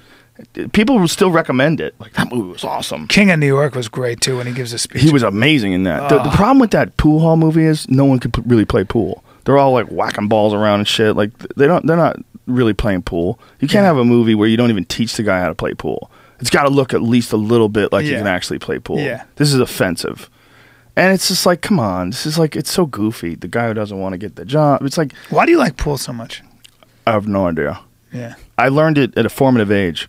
People will still recommend it. Like, that movie was awesome. King of New York was great too when he gives a speech. He was amazing in that. The problem with that pool hall movie is no one could really play pool. They're all like whacking balls around and shit. Like they're not really playing pool. You can't have a movie where you don't even teach the guy how to play pool. It's got to look at least a little bit like you can actually play pool. Yeah. This is offensive. And it's just like, come on. This is like, it's so goofy. The guy who doesn't want to get the job. It's like, why do you like pool so much? I have no idea. Yeah. I learned it at a formative age.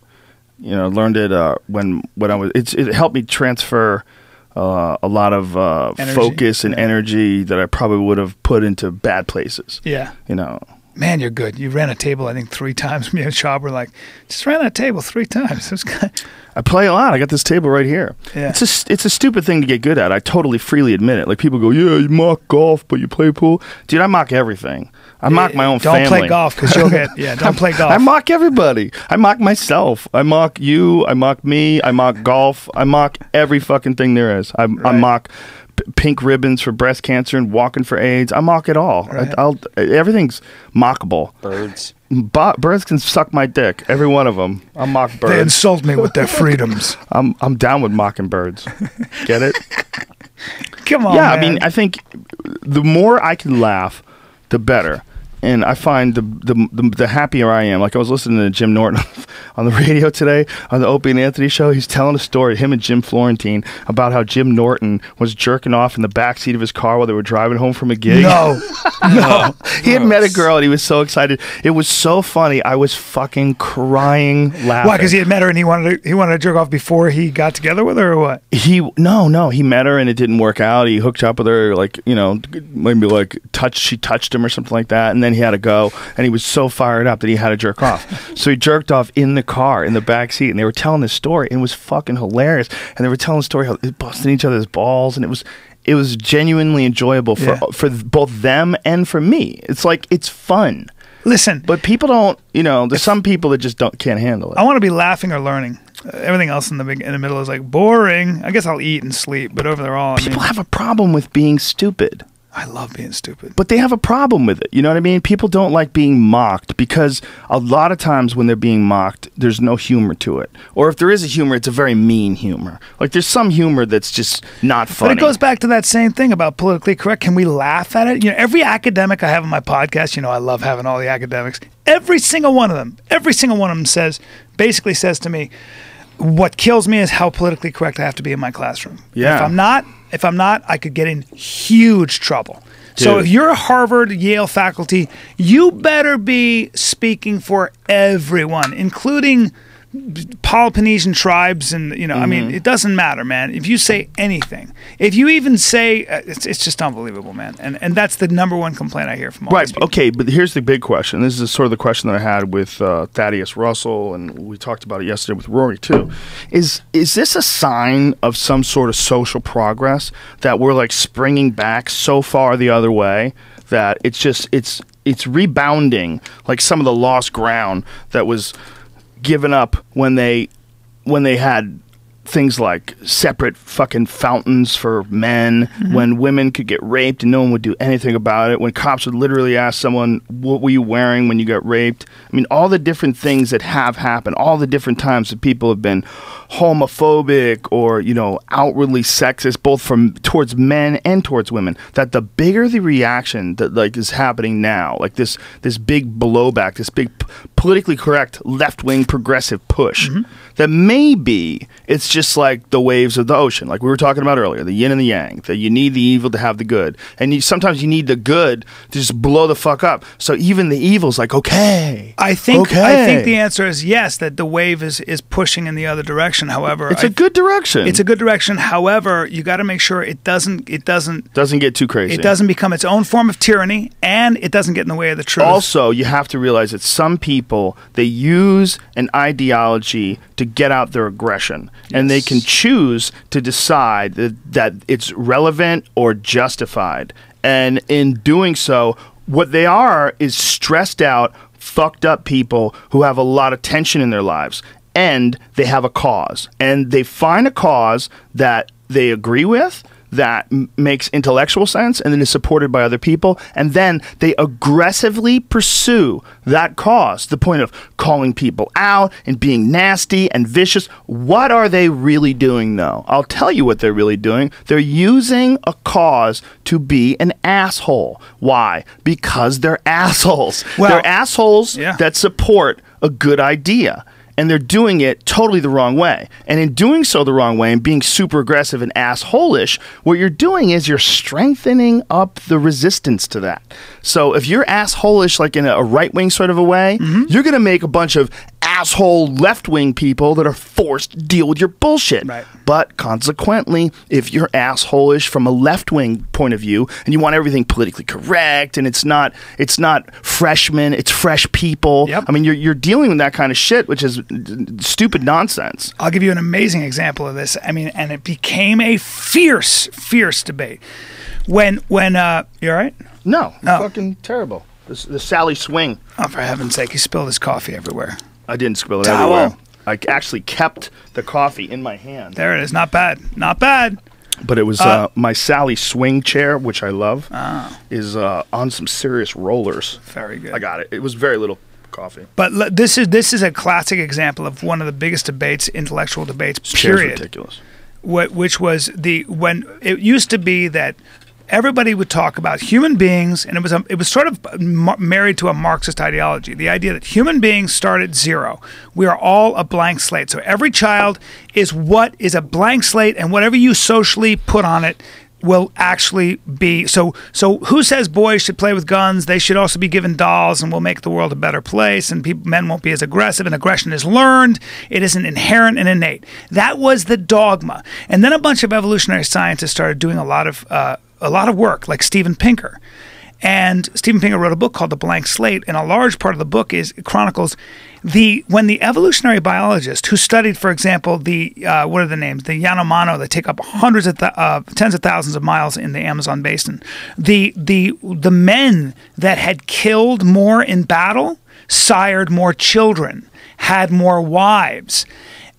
You know, learned it when I was. It helped me transfer a lot of focus and energy that I probably would have put into bad places. Yeah. You know. Man, you're good. You ran a table, I think, 3 times. Me and Schaub were like, just ran that table 3 times. It was good. I play a lot. I got this table right here. Yeah. It's a stupid thing to get good at. I totally freely admit it. Like people go, yeah, you mock golf, but you play pool. Dude, I mock everything. I mock my own family. Don't play golf because you'll get, don't play golf. I mock everybody. I mock myself. I mock you. I mock me. I mock golf. I mock every fucking thing there is. I mock pink ribbons for breast cancer and walking for AIDS. I mock it all. Right. Everything's mockable. Birds. Birds can suck my dick. Every one of them. I mock birds. They insult me with their freedoms. I'm down with mocking birds. Get it? Come on, yeah, man. I mean, I think the more I can laugh, the better. And I find the happier I am. Like I was listening to Jim Norton on the radio today on the Opie and Anthony show. He's telling a story, him and Jim Florentine, about how Jim Norton was jerking off in the backseat of his car while they were driving home from a gig. No. He had met a girl and he was so excited. It was so funny. I was fucking crying laughing. Why? Because he had met her and he wanted to jerk off before he got together with her, or what? No. He met her and it didn't work out. He hooked up with her, like, you know, maybe like she touched him or something like that, and then he had to go, and he was so fired up that he had to jerk off. So he jerked off in the car, in the back seat, and they were telling this story, and it was fucking hilarious. And they were telling the story how they busted each other's balls, and it was genuinely enjoyable for both them and for me. It's like, it's fun. Listen, but people don't, you know, there's some people that just can't handle it. I want to be laughing or learning. Everything else in the middle is like boring. I guess I'll eat and sleep, but overall, people have a problem with being stupid. I love being stupid. But they have a problem with it. You know what I mean? People don't like being mocked because a lot of times when they're being mocked, there's no humor to it. Or if there is a humor, it's a very mean humor. Like there's some humor that's just not funny. But it goes back to that same thing about politically correct. Can we laugh at it? You know, every academic I have on my podcast, you know, I love having all the academics. Every single one of them basically says to me, what kills me is how politically correct I have to be in my classroom. Yeah. If I'm not, I could get in huge trouble. So Dude. if you're a Harvard, Yale faculty, you better be speaking for everyone, including Peloponnesian tribes, and I mean, it doesn't matter, man. If you say anything, if you even say, it's just unbelievable, man. And that's the number one complaint I hear from all these people. Okay, but here's the big question. This is sort of the question that I had with Thaddeus Russell, and we talked about it yesterday with Rory too. Is this a sign of some sort of social progress that we're like springing back so far the other way that it's rebounding like some of the lost ground that was given up when they had things like separate fucking fountains for men, when women could get raped and no one would do anything about it, when cops would literally ask someone, what were you wearing when you got raped? I mean, all the different things that have happened, all the different times that people have been homophobic or, outwardly sexist, both towards men and towards women, that the bigger the reaction that like is happening now, like this big blowback, this big politically correct left-wing progressive push, that maybe it's just like the waves of the ocean, like we were talking about earlier, the yin and the yang, that you need the evil to have the good, and sometimes you need the good to just blow the fuck up. So even the evil's like, okay. I think the answer is yes, that the wave is pushing in the other direction. However, it's a good direction. It's a good direction. However, you got to make sure it doesn't get too crazy. It doesn't become its own form of tyranny, and it doesn't get in the way of the truth. Also, you have to realize that some people, they use an ideology to get out their aggression, and they can choose to decide that it's relevant or justified. And in doing so, what they are is stressed out, fucked up people who have a lot of tension in their lives, and they have a cause, and they find a cause that they agree with, that makes intellectual sense, and then is supported by other people, and then they aggressively pursue that cause to the point of calling people out and being nasty and vicious. What are they really doing, though? I'll tell you what they're really doing. They're using a cause to be an asshole. Why? Because they're assholes. Well, they're assholes that support a good idea. And they're doing it totally the wrong way. And in doing so the wrong way and being super aggressive and asshole-ish, what you're doing is you're strengthening up the resistance to that. So if you're asshole-ish like in a right-wing sort of a way, you're going to make a bunch of asshole left-wing people that are forced to deal with your bullshit. Right. But consequently, if you're asshole-ish from a left-wing point of view and you want everything politically correct and it's not freshmen, it's fresh people. Yep. I mean, you're dealing with that kind of shit, which is stupid nonsense. I'll give you an amazing example of this. I mean, and it became a fierce debate. When you all right? No, fucking terrible. The Sally Swing. Oh, for heaven's sake, you spilled his coffee everywhere. I didn't spill it Towel. everywhere. I actually kept the coffee in my hand. There it is. Not bad. Not bad. But it was my Sally Swing chair, which I love, is on some serious rollers. Very good. I got it. It was very little coffee. But this is a classic example of one of the biggest debates, intellectual debates, Chair's period. ridiculous. Which was when it used to be that everybody would talk about human beings, and it was sort of married to a Marxist ideology, the idea that human beings start at zero. We are all a blank slate. So every child is a blank slate, and whatever you socially put on it will actually be so who says boys should play with guns? They should also be given dolls, and we'll make the world a better place, and men won't be as aggressive, and aggression is learned. It isn't inherent and innate. That was the dogma. And then a bunch of evolutionary scientists started doing a lot of work, like Steven Pinker. And Steven Pinker wrote a book called The Blank Slate, and a large part of the book chronicles when the evolutionary biologist who studied, for example, the what are the names? The Yanomamo that take up tens of thousands of miles in the Amazon basin. The men that had killed more in battle sired more children, had more wives,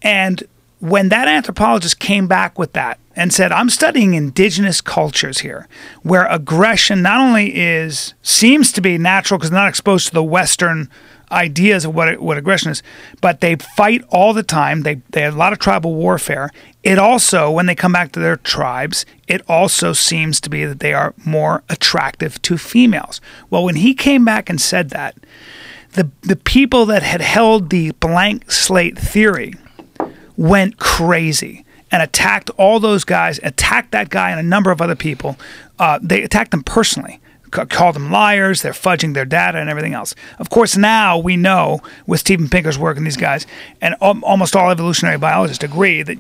and when that anthropologist came back with that and said, I'm studying indigenous cultures here, where aggression not only seems to be natural because they're not exposed to the Western ideas of what aggression is, but they fight all the time. They have a lot of tribal warfare. It also, when they come back to their tribes, it also seems to be that they are more attractive to females. Well, when he came back and said that, the people that had held the blank slate theory went crazy and attacked all those guys, attacked that guy and a number of other people. They attacked them personally. called them liars. They're fudging their data and everything else. Of course, now we know with Steven Pinker's work and these guys, and almost all evolutionary biologists agree that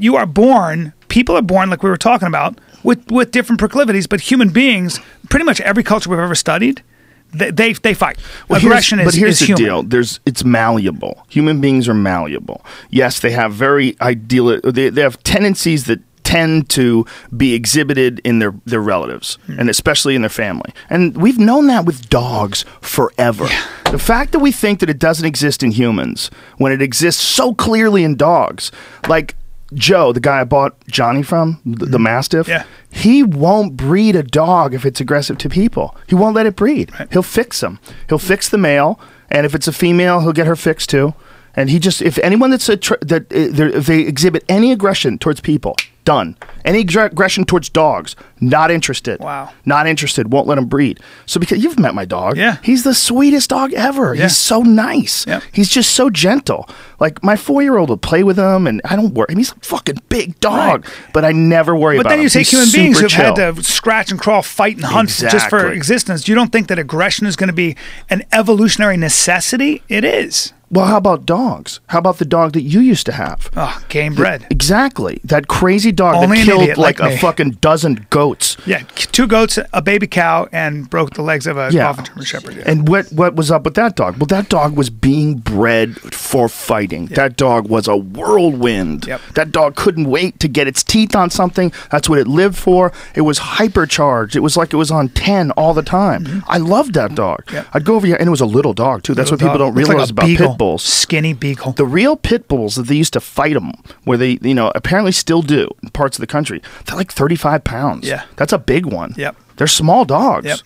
people are born, like we were talking about, with different proclivities, but human beings, pretty much every culture we've ever studied, they fight. Aggression is human. But here's the deal. It's malleable. Human beings are malleable. Yes, they have very they have tendencies that tend to be exhibited in their relatives, and especially in their family. And we've known that with dogs forever. Yeah. The fact that we think that it doesn't exist in humans when it exists so clearly in dogs, like Joe, the guy I bought Johnny from, the Mastiff, he won't breed a dog if it's aggressive to people. He won't let it breed. Right. He'll fix them. He'll fix the male, and if it's a female, he'll get her fixed too. And if anyone if they exhibit any aggression towards people, done. Any aggression towards dogs, not interested. Wow. Not interested. Won't let him breed. So because you've met my dog. Yeah. He's the sweetest dog ever. Yeah. He's so nice. Yeah. He's just so gentle. Like my 4-year-old will play with him, and I don't worry. I mean, he's a fucking big dog, but I never worry about him. But then you take human beings who've chill. had to scratch and crawl, fight and hunt just for existence. You don't think that aggression is going to be an evolutionary necessity? It is. Well, how about dogs? How about the dog that you used to have? Oh, game bred. Exactly. That crazy dog Only that killed like a fucking dozen goats. Yeah, 2 goats, a baby cow, and broke the legs of a Golden German Shepherd. Yeah. And what was up with that dog? Well, that dog was being bred for fighting. Yep. That dog was a whirlwind. Yep. That dog couldn't wait to get its teeth on something. That's what it lived for. It was hypercharged. It was like it was on 10 all the time. Mm-hmm. I loved that dog. Yep. I'd go over here, and it was a little dog, too. That's what people don't realize about pit bulls. Skinny beagle. The real pit bulls that they used to fight them, where they, apparently still do in parts of the country, they're like 35 pounds. Yeah. That's a big one. Yep. They're small dogs. Yep.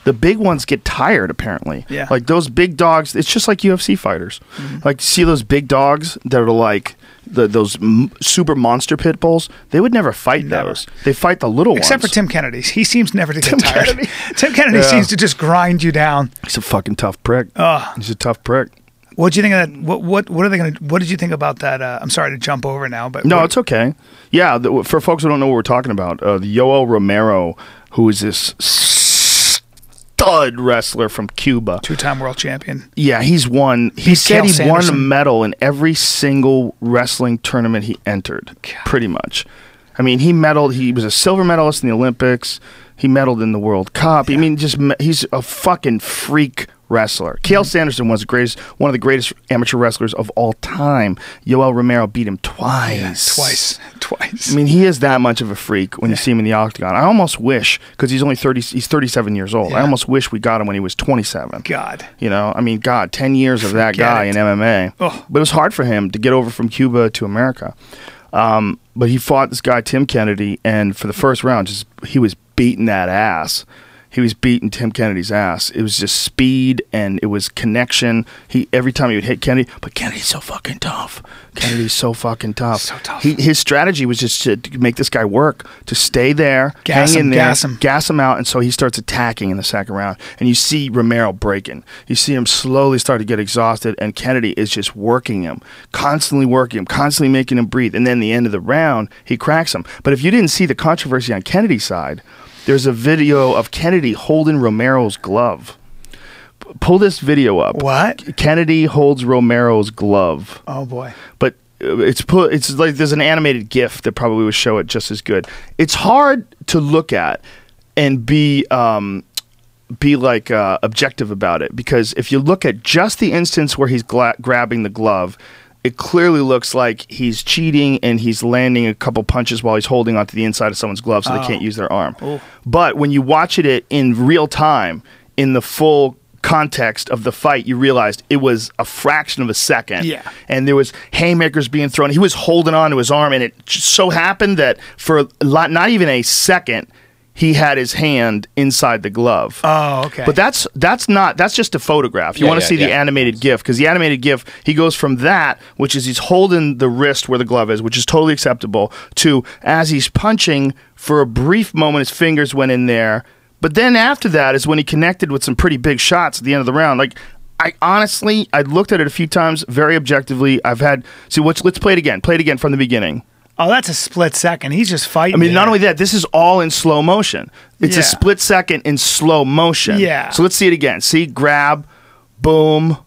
The big ones get tired, apparently. Yeah. Like those big dogs, it's just like UFC fighters. Mm-hmm. Like, see those big dogs that are like those super monster pit bulls? They would never fight those. They fight the little ones. Except for Tim Kennedy. He seems never to get tired. Tim Kennedy seems to just grind you down. He's a fucking tough prick. He's a tough prick. What do you think of that? What are they going to? What did you think about that? I'm sorry to jump over now, but no, it's okay. Yeah, for folks who don't know what we're talking about, the Yoel Romero, who is this stud wrestler from Cuba, 2-time world champion. Yeah, he's won. He said he won a medal in every single wrestling tournament he entered. God. Pretty much. I mean, he medaled. He was a silver medalist in the Olympics. He medaled in the World Cup. Yeah. I mean, he's a fucking freak wrestler. Cael Sanderson was one of the greatest amateur wrestlers of all time. Yoel Romero beat him twice. Yeah, twice. I mean, he is that much of a freak when you see him in the octagon. I almost wish, because he's only 37 years old. I almost wish we got him when he was 27. God. I mean, God, 10 years of that guy in MMA. Oh. But it was hard for him to get over from Cuba to America. But he fought this guy, Tim Kennedy, and for the first round, he was beating that ass. He was beating Tim Kennedy's ass. It was just speed, and it was connection. Every time he would hit Kennedy, but Kennedy's so fucking tough. Kennedy's so fucking tough. So tough. His strategy was just to make this guy work, to stay there, hang in there, gas him out, and so he starts attacking in the second round. And you see Romero breaking. You see him slowly start to get exhausted, and Kennedy is just working him, constantly working him, constantly making him breathe. And then the end of the round, he cracks him. But if you didn't see the controversy on Kennedy's side, there's a video of Kennedy holding Romero's glove. Pull this video up. What? Kennedy holds Romero's glove. Oh boy! But it's like there's an animated GIF that probably would show it just as good. It's hard to look at and be objective about it, because if you look at just the instance where he's grabbing the glove, it clearly looks like he's cheating and he's landing a couple punches while he's holding onto the inside of someone's glove so they can't use their arm. Ooh. But when you watch it in real time, in the full context of the fight, you realized it was a fraction of a second. Yeah. And there was haymakers being thrown. He was holding on to his arm, and it just so happened that for not even a second, he had his hand inside the glove. Oh, okay. But that's just a photograph. You want to see the animated GIF, because the animated GIF, he goes from that, which is he's holding the wrist where the glove is, which is totally acceptable, to as he's punching, for a brief moment his fingers went in there. But then after that is when he connected with some pretty big shots at the end of the round. Like, I honestly looked at it a few times very objectively. Let's play it again. Play it again from the beginning. Oh, that's a split second. He's just fighting. I mean, there. not only that, this is all in slow motion. It's Yeah. a split second in slow motion. Yeah. So let's see it again. See, grab, boom.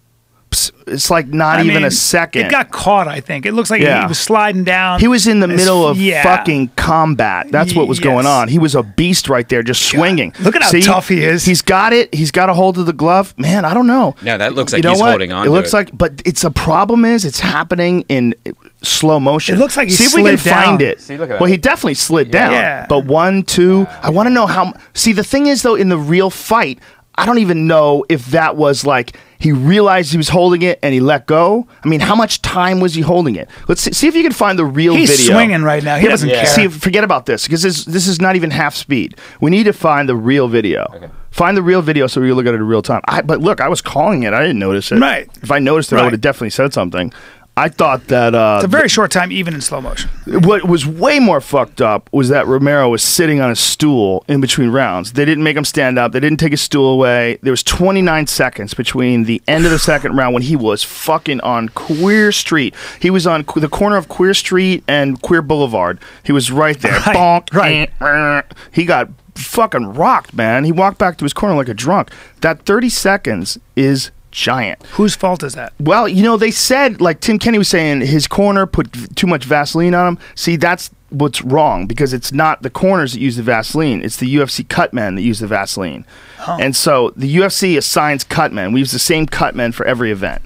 It's like not I even mean, a second. It got caught, I think. It looks like he was sliding down. He was in the It's- middle of yeah. fucking combat. That's what was going on. He was a beast right there, just swinging. Look at how tough he is. He's got it. He's got a hold of the glove. Man, I don't know. Yeah, that looks like You know he's what? holding on It to looks it. like, but it's a problem is it's happening in slow motion. It looks like he See if we can slid down. find it. See, look at well, that. he definitely slid down. Yeah. But 1, 2. I want to know how. See, the thing is though, in the real fight, I don't even know if that was like he realized he was holding it and he let go. I mean, how much time was he holding it? Let's see if you can find the real He's video. swinging right now. He doesn't care. See, forget about this because this is not even half speed. We need to find the real video. Okay. Find the real video so we can look at it in real time. But look, I was calling it. I didn't notice it. Right. If I noticed it, I Right. would have definitely said something. I thought that It's a very short time, even in slow motion. what was way more fucked up was that Romero was sitting on a stool in between rounds. They didn't make him stand up. They didn't take his stool away. There was 29 seconds between the end of the second round when he was fucking on Queer Street. He was on the corner of Queer Street and Queer Boulevard. He was right there. Right, Bonk. right. He got fucking rocked, man. He walked back to his corner like a drunk. That 30 seconds is giant. Whose fault is that? Well, you know, they said, like Tim Kenny was saying, his corner put too much Vaseline on him. See, that's what's wrong because it's not the corners that use the Vaseline. It's the UFC cutmen that use the Vaseline. Oh. And so the UFC assigns cutmen. We use the same cutmen for every event.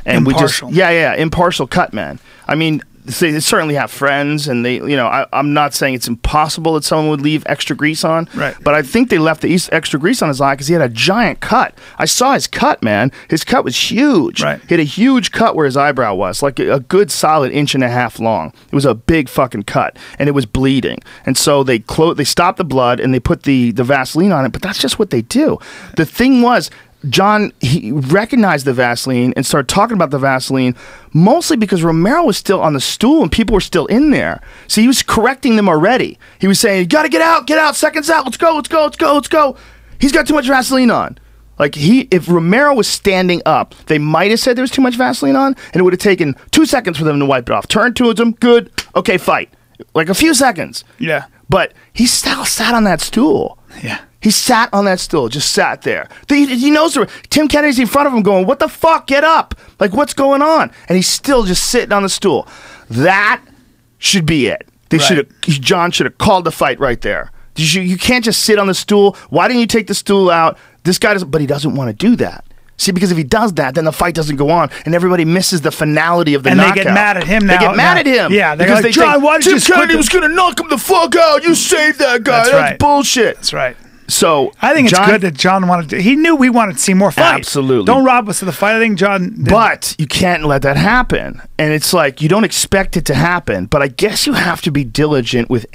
And Impartial. we just, impartial cutmen. I mean, they certainly have friends, and they, you know, I'm not saying it's impossible that someone would leave extra grease on, Right. but I think they left the extra grease on his eye because he had a giant cut. I saw his cut, man. His cut was huge. Right. He had a huge cut where his eyebrow was, like a good solid 1.5 inches long. It was a big fucking cut, and it was bleeding. And so they stopped the blood and they put the Vaseline on it. But that's just what they do. The thing was, John, he recognized the Vaseline and started talking about the Vaseline mostly because Romero was still on the stool and people were still in there. So he was correcting them already. He was saying, you got to get out, seconds out, let's go. He's got too much Vaseline on. Like, if Romero was standing up, they might have said there was too much Vaseline on, and it would have taken 2 seconds for them to wipe it off. Turn towards him, good, okay, fight. Like a few seconds. Yeah. But he still sat on that stool. Yeah. He sat on that stool, just sat there. He knows Tim Kennedy's in front of him going, what the fuck, get up. Like, what's going on? And he's still just sitting on the stool. That should be it. John should have called the fight right there. You can't just sit on the stool. Why didn't you take the stool out? This guy doesn't, but he doesn't want to do that. See, because if he does that, then the fight doesn't go on, and everybody misses the finality of the knockout. And they get mad at him now. They get mad at him. Yeah, because like, they John, think, why did you Tim Kennedy was going to knock him the fuck out. You saved that guy. That's right. bullshit. That's right. So I think it's good that John wanted to. He knew we wanted to see more fight. Absolutely. Don't rob us of the fight. I think John did. But you can't let that happen. And it's like you don't expect it to happen. But I guess you have to be diligent with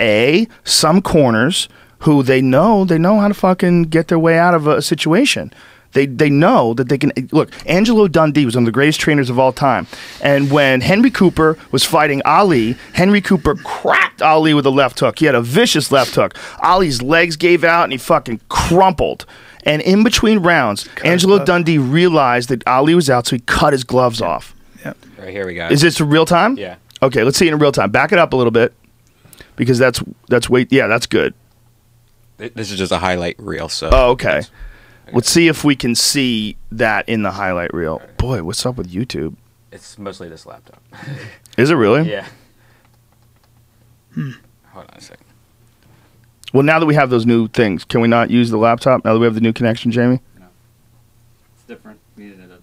some corners who they know how to fucking get their way out of a situation. They know that they can. Look, Angelo Dundee was one of the greatest trainers of all time. And when Henry Cooper was fighting Ali, Henry Cooper cracked Ali with a left hook. He had a vicious left hook. Ali's legs gave out and he fucking crumpled. And in between rounds, Angelo Dundee realized that Ali was out, so he cut his gloves off. Yep. Right here we go. Is this real time? Yeah. Okay, let's see it in real time. Back it up a little bit because that's that's good. This is just a highlight reel, so. Oh, okay. Let's see if we can see that in the highlight reel. Boy, what's up with YouTube? It's mostly this laptop. Is it really? Yeah. Hold on a second. Well, now that we have those new things, can we not use the laptop now that we have the new connection, Jamie? No. It's different. We needed it.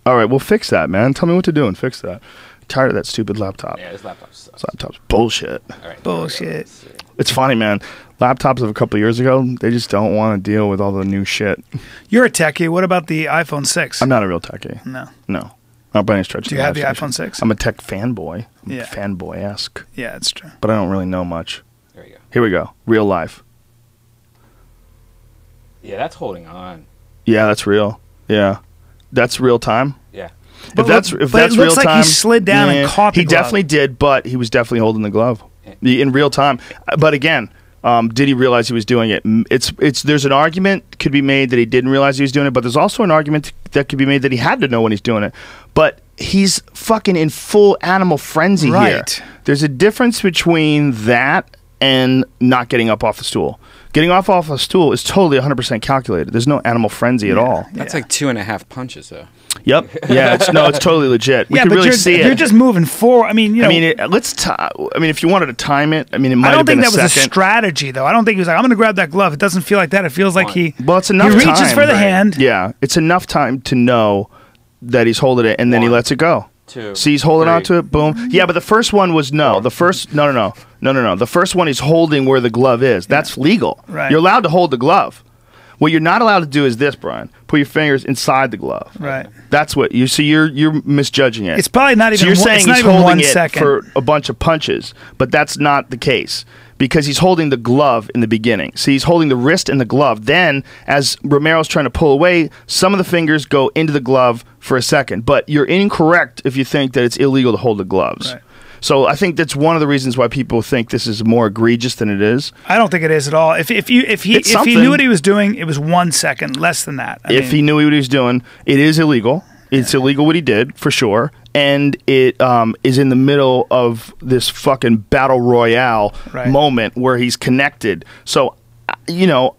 All right, well, fix that, man. Tell me what to do and fix that. I'm tired of that stupid laptop. Yeah, this laptop sucks. This laptop's bullshit. All right, Bullshit. It's funny, man. Laptops of a couple years ago, they just don't want to deal with all the new shit. You're a techie. What about the iPhone 6? I'm not a real techie. No. No. Not by any stretch. Do you have the iPhone 6? I'm a tech fanboy. I'm Yeah. fanboy-esque. Yeah, that's true. But I don't really know much. There you go. Here we go. Real life. Yeah, that's holding on. Yeah, that's real. Yeah. That's real time. Yeah. But if it that's looks real like he time, slid down and caught the He glove. definitely did, but he was definitely holding the glove in real time. But again, did he realize he was doing it? There's an argument could be made that he didn't realize he was doing it, but there's also an argument that could be made that he had to know when he's doing it. But he's fucking in full animal frenzy here. Right. There's a difference between that and not getting up off the stool. Getting off a stool is totally 100% calculated. There's no animal frenzy at all. That's like 2.5 punches, though. Yep. Yeah. It's totally legit. We yeah, can but really see it. You're just moving forward. I mean, you know. I mean, if you wanted to time it, I mean, it might have been a second. I don't think that was a strategy, though. I don't think he was like, I'm going to grab that glove. It doesn't feel like that. It feels like it's enough he reaches time, for the hand. Yeah. It's enough time to know that he's holding it, and then he lets it go. 2. See, he's holding on to it. Boom. Yeah, but the first one was no. The first no. The first one he's holding where the glove is. That's legal. Right. You're allowed to hold the glove. What you're not allowed to do is this, Brian. Put your fingers inside the glove. Right. That's what you see. You're misjudging it. It's probably not even. So you're saying it's not he's even holding 1 it second. for a bunch of punches, but that's not the case because he's holding the glove in the beginning. See, he's holding the wrist in the glove. Then, as Romero's trying to pull away, some of the fingers go into the glove for a second. But you're incorrect if you think that it's illegal to hold the gloves. Right. So I think that's one of the reasons why people think this is more egregious than it is. I don't think it is at all. If he knew what he was doing, it was 1 second, less than that. If he knew what he was doing, it is illegal. It's illegal what he did, for sure. And it is in the middle of this fucking battle royale moment where he's connected. So, you know,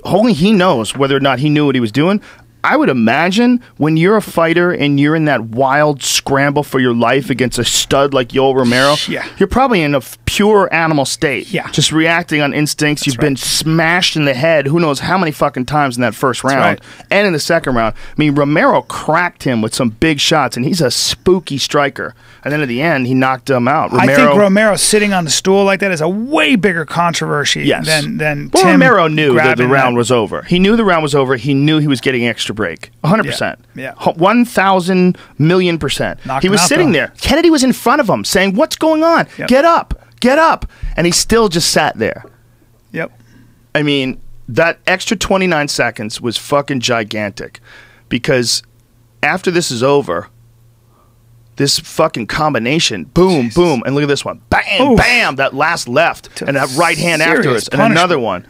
only he knows whether or not he knew what he was doing. I would imagine when you're a fighter and you're in that wild scramble for your life against a stud like Yoel Romero, you're probably in a pure animal state. Yeah. Just reacting on instincts. You've been smashed in the head who knows how many fucking times in that first round and in the second round. I mean, Romero cracked him with some big shots, and he's a spooky striker. And then at the end, he knocked him out. I think Romero sitting on the stool like that is a way bigger controversy than Tim. Romero knew that the round was over. He knew the round was over. He knew he was getting extra break. 100%. Yeah. 1,000 million %. Knocked he him was out, sitting though. there. Kennedy was in front of him saying, "What's going on? Get up. Get up." And he still just sat there. Yep. I mean, that extra 29 seconds was fucking gigantic because after this is over, this fucking combination, boom, boom, and look at this one. Bam, bam, that last left and that right hand afterwards and another one.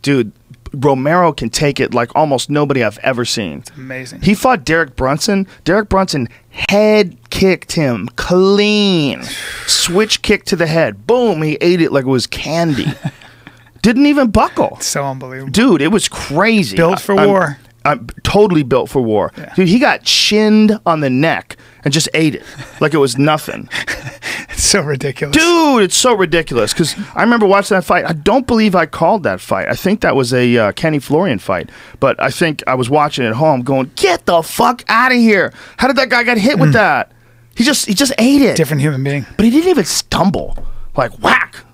Dude, Romero can take it like almost nobody I've ever seen. It's amazing. He fought Derek Brunson. Derek Brunson head kicked him clean. Switch kick to the head. Boom, he ate it like it was candy. Didn't even buckle. So unbelievable. Dude, it was crazy. Built for war. I'm totally built for war. Yeah. Dude, he got chinned on the neck and just ate it like it was nothing. It's so ridiculous. Dude, it's so ridiculous because I remember watching that fight. I don't believe I called that fight. I think that was a Kenny Florian fight. But I think I was watching it at home going, get the fuck out of here. How did that guy get hit with that? He just ate it. Different human being. But he didn't even stumble. Like, whack.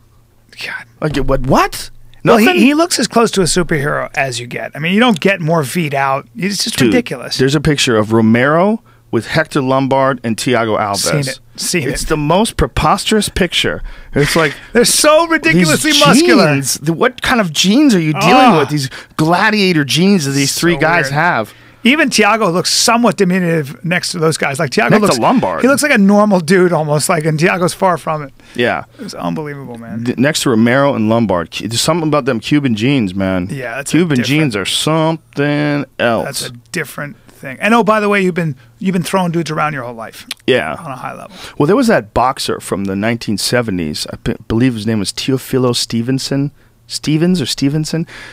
God. Like, what? Well, he looks as close to a superhero as you get. I mean, you don't get more feet out. It's just ridiculous. There's a picture of Romero with Hector Lombard and Thiago Alves. Seen it. It's the most preposterous picture. It's like they're so ridiculously these muscular. Genes, what kind of genes are you dealing with? These gladiator genes that these three guys have. Even Thiago looks somewhat diminutive next to those guys. Like Thiago looks Lombard. He looks like a normal dude almost, like, and Thiago's far from it. Yeah, it was unbelievable, man. Next to Romero and Lombard, there's something about them Cuban genes, man. Yeah, that's Cuban genes are something else. That's a different thing. And oh, by the way, you've been throwing dudes around your whole life. Yeah, on a high level. Well, there was that boxer from the 1970s. I believe his name was Teofilo Stevenson,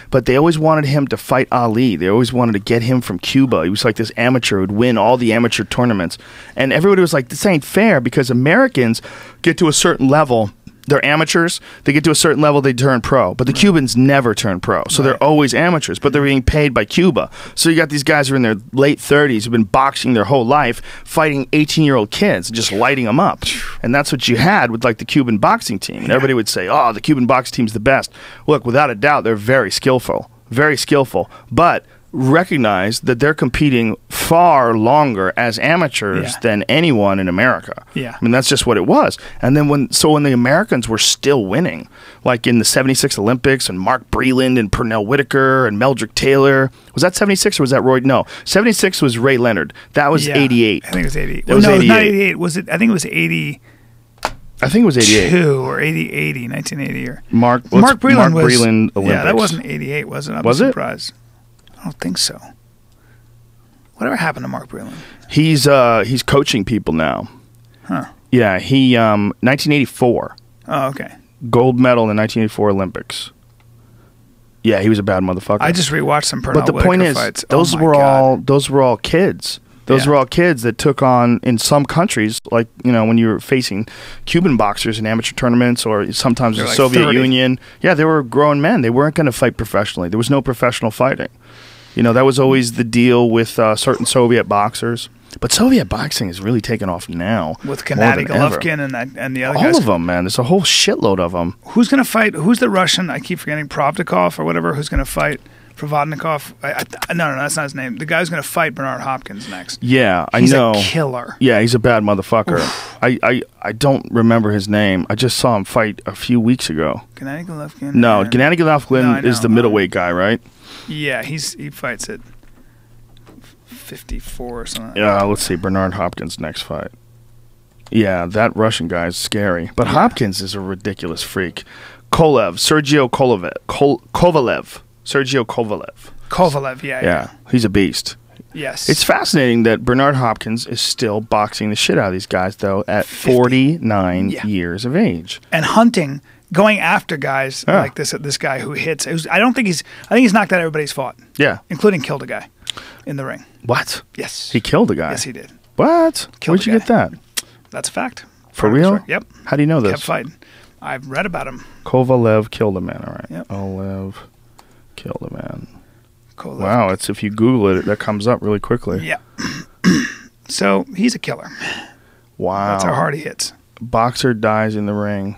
but they always wanted him to fight Ali. They always wanted to get him from Cuba. He was like this amateur who would win all the amateur tournaments. And everybody was like, this ain't fair because Americans get to a certain level. They're amateurs. They get to a certain level, they turn pro. But the Cubans never turn pro. So they're always amateurs, but they're being paid by Cuba. So you got these guys who are in their late 30s who've been boxing their whole life, fighting 18-year-old kids and just lighting them up. And that's what you had with like the Cuban boxing team. And everybody would say, oh, the Cuban boxing team's the best. Look, without a doubt, they're very skillful. Very skillful. But recognize that they're competing far longer as amateurs than anyone in America. Yeah. I mean, that's just what it was. And then when the Americans were still winning, like in the 76 Olympics and Mark Breland and Pernell Whitaker and Meldrick Taylor. Was that 76 or was that Roy? No. 76 was Ray Leonard. That was 88. I think it was 88. It was 88. Not 88. Was it? I think it was 80. I think it was 88. Or 80, 1980. Or Mark Breland was, Breland Olympics. Yeah, that wasn't 88, was it? I was surprised. I don't think so. Whatever happened to Mark Breland? He's coaching people now. Huh. Yeah, he 1984 Oh, okay. gold medal in the 1984 Olympics. Yeah, he was a bad motherfucker. I just rewatched some Pernell But the point Whitaker is, fights. those Oh my were God. all kids. Those Yeah. were all kids that took on, in some countries, like, you know, when you were facing Cuban boxers in amateur tournaments or sometimes They're the like Soviet 30. Union. Yeah, they were grown men. They weren't going to fight professionally. There was no professional fighting. You know, that was always the deal with certain Soviet boxers. But Soviet boxing is really taken off now. With more Gennady than ever. Golovkin and the other All guys. of them, man. There's a whole shitload of them. Who's going to fight? Who's the Russian? I keep forgetting Provnikov or whatever. Who's going to fight Provodnikov? No, that's not his name. The guy who's going to fight Bernard Hopkins next. Yeah, He's I know. a killer. Yeah, he's a bad motherfucker. I don't remember his name. I just saw him fight a few weeks ago. Gennady Golovkin. No, and- Gennady Golovkin No, I is know. the middleweight guy, right? Yeah, he fights at 54 or something. Yeah, let's see. Bernard Hopkins' next fight. Yeah, that Russian guy is scary. But Hopkins is a ridiculous freak. Sergio Kovalev. Sergio Kovalev. Kovalev, Yeah, he's a beast. Yes. It's fascinating that Bernard Hopkins is still boxing the shit out of these guys, though, at 49 Yeah. years of age. and hunting, going after guys Yeah. like this guy who hits. I think he's knocked out everybody's fought, Yeah. including killed a guy in the ring. What? Yes. He killed a guy? Yes, he did. What? Killed Where'd a you guy. get that? That's a fact. For Part of the real? story. Yep. How do you know this? Kept fighting. I've read about him. Kovalev killed a man. All right. Yep. Kovalev killed a man. Kovalev. Wow, it's if you Google it, that comes up really quickly. Yeah. So he's a killer. Wow. That's how hard he hits. Boxer dies in the ring.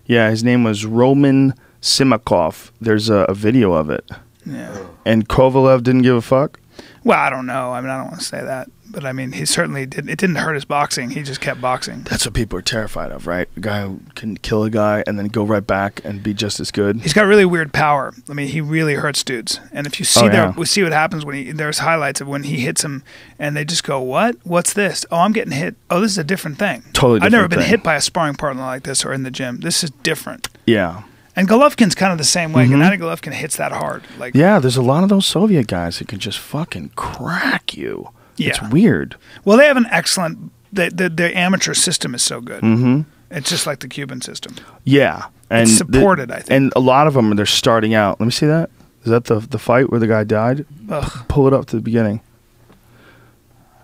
Yeah, his name was Roman Simakov. There's a video of it. Yeah. And Kovalev didn't give a fuck? Well, I don't know. I mean, I don't want to say that, but I mean, he certainly did. It didn't hurt his boxing. He just kept boxing. That's what people are terrified of, right? A guy who can kill a guy and then go right back and be just as good. He's got really weird power. I mean, he really hurts dudes. And if you see we see what happens when there's highlights of when he hits him, and they just go, "What? What's this? Oh, I'm getting hit. Oh, this is a different thing. Totally I've never different been thing. hit by a sparring partner like this or in the gym. This is different." Yeah. And Golovkin's kind of the same way. Gennady Golovkin hits that hard. Like, Yeah, there's a lot of those Soviet guys that can just fucking crack you. It's Yeah. weird. well, they have an excellent. Their amateur system is so good. Mm-hmm. It's just like the Cuban system. Yeah. And It's supported, I think. And a lot of them, they're starting out. Let me see that. Is that the fight where the guy died? Ugh, Pull it up to the beginning.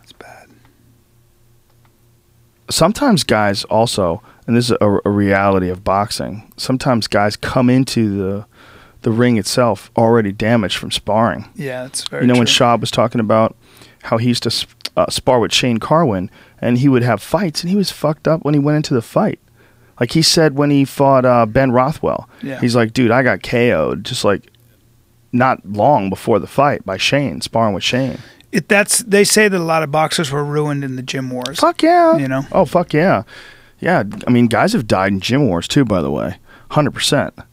it's bad. Sometimes guys also, and this is a reality of boxing, sometimes guys come into the ring itself already damaged from sparring. Yeah, it's very. You know, when true. Schaub was talking about how he used to spar with Shane Carwin, and he would have fights, and he was fucked up when he went into the fight. Like he said when he fought Ben Rothwell. Yeah. He's like, dude, I got KO'd just like not long before the fight by Shane, sparring with Shane. They say that a lot of boxers were ruined in the gym wars. Fuck yeah. You know? Oh, fuck yeah. Yeah, I mean, guys have died in gym wars too, by the way. 100%.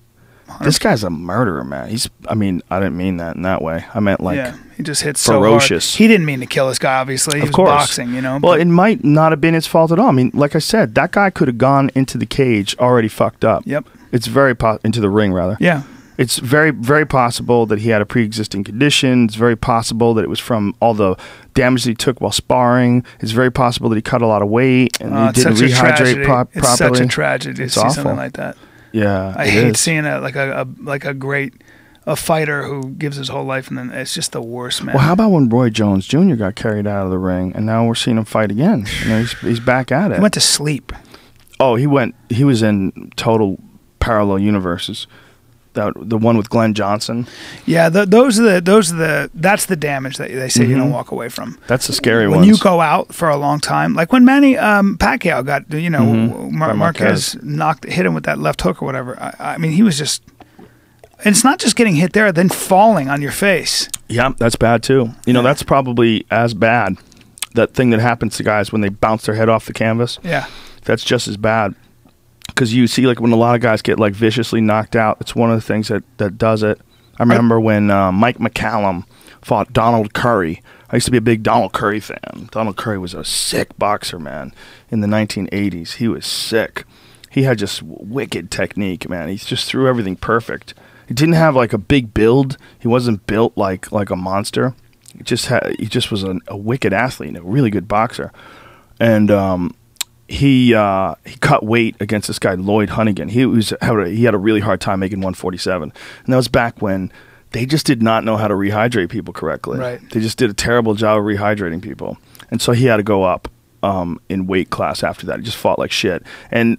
This guy's a murderer, man. I didn't mean that in that way. I meant like yeah, he just hits ferocious. so hard. He didn't mean to kill this guy, obviously. He Of was course. boxing, you know. Well, but- it might not have been his fault at all. I mean, like I said, that guy could have gone into the cage already fucked up. Yep. It's very into the ring rather. yeah. It's very, very possible that he had a pre-existing condition. It's very possible that it was from all the damage that he took while sparring. It's very possible that he cut a lot of weight and he It's didn't such a rehydrate tragedy. properly. It's such a tragedy to It's see awful. something like that. Yeah, I it hate is. seeing a great fighter who gives his whole life, and then it's just the worst, man. Well, how about when Roy Jones Jr. got carried out of the ring, and now we're seeing him fight again? You know, he's back at it. He went to sleep. Oh, he was in total parallel universes. The one with Glenn Johnson. Yeah, those are the that's the damage that they say you don't walk away from. That's the scary When ones. you go out for a long time, like when Manny Pacquiao got, you know, By Marquez hit him with that left hook or whatever. I mean, he was just. And it's not just getting hit there, then falling on your face. Yeah, that's bad too. You know, that's probably as bad. That thing that happens to guys when they bounce their head off the canvas. Yeah. That's just as bad. Because you see, like, when a lot of guys get, like, viciously knocked out, it's one of the things that does it. I remember when Mike McCallum fought Donald Curry. I used to be a big Donald Curry fan. Donald Curry was a sick boxer, man, in the 1980s. He was sick. He had just wicked technique, man. He just threw everything perfect. He didn't have, like, a big build. He wasn't built like a monster. He just was a wicked athlete and a really good boxer. And he cut weight against this guy Lloyd Hunnigan. He had a really hard time making 147, and that was back when they just did not know how to rehydrate people correctly. Right. They just did a terrible job of rehydrating people, and so he had to go up in weight class after that. He just fought like shit, and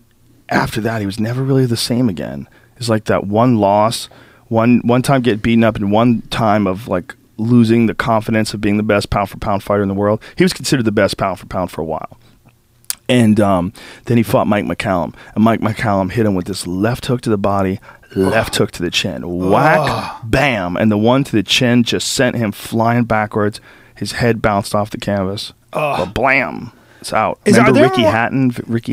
after that, he was never really the same again. It's like that one loss, one time get beaten up, and one time of like losing the confidence of being the best pound for pound fighter in the world. He was considered the best pound for pound for a while. And then he fought Mike McCallum, and Mike McCallum hit him with this left hook to the body, left hook to the chin, whack, bam, and the one to the chin just sent him flying backwards. His head bounced off the canvas, blam, it's out. Remember Ricky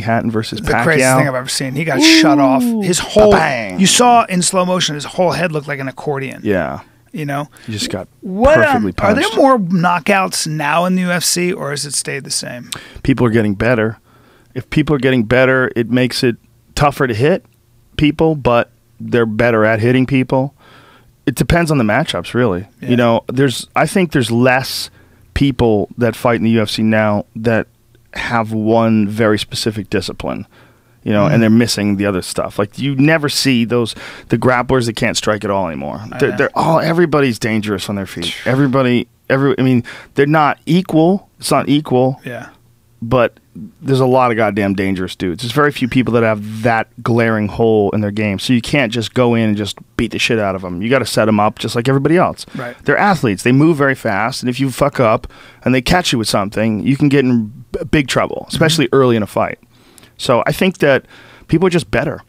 Hatton versus Pacquiao? The craziest thing I've ever seen. He got shut off. His whole, you saw in slow motion, his whole head looked like an accordion. Yeah. You know, he just got perfectly punched. Are there more knockouts now in the UFC, or has it stayed the same? People are getting better. If people are getting better, it makes it tougher to hit people, but they're better at hitting people. It depends on the matchups, really. Yeah. You know, I think there's less people that fight in the UFC now that have one very specific discipline. You know, and they're missing the other stuff. Like you never see the grapplers that can't strike at all anymore. Everybody's dangerous on their feet. I mean, they're not equal. It's not equal. Yeah. But there's a lot of goddamn dangerous dudes. There's very few people that have that glaring hole in their game. So you can't just go in and just beat the shit out of them. You got to set them up just like everybody else. Right. They're athletes. They move very fast, and if you fuck up and they catch you with something, you can get in big trouble, especially early in a fight. So I think that people are just better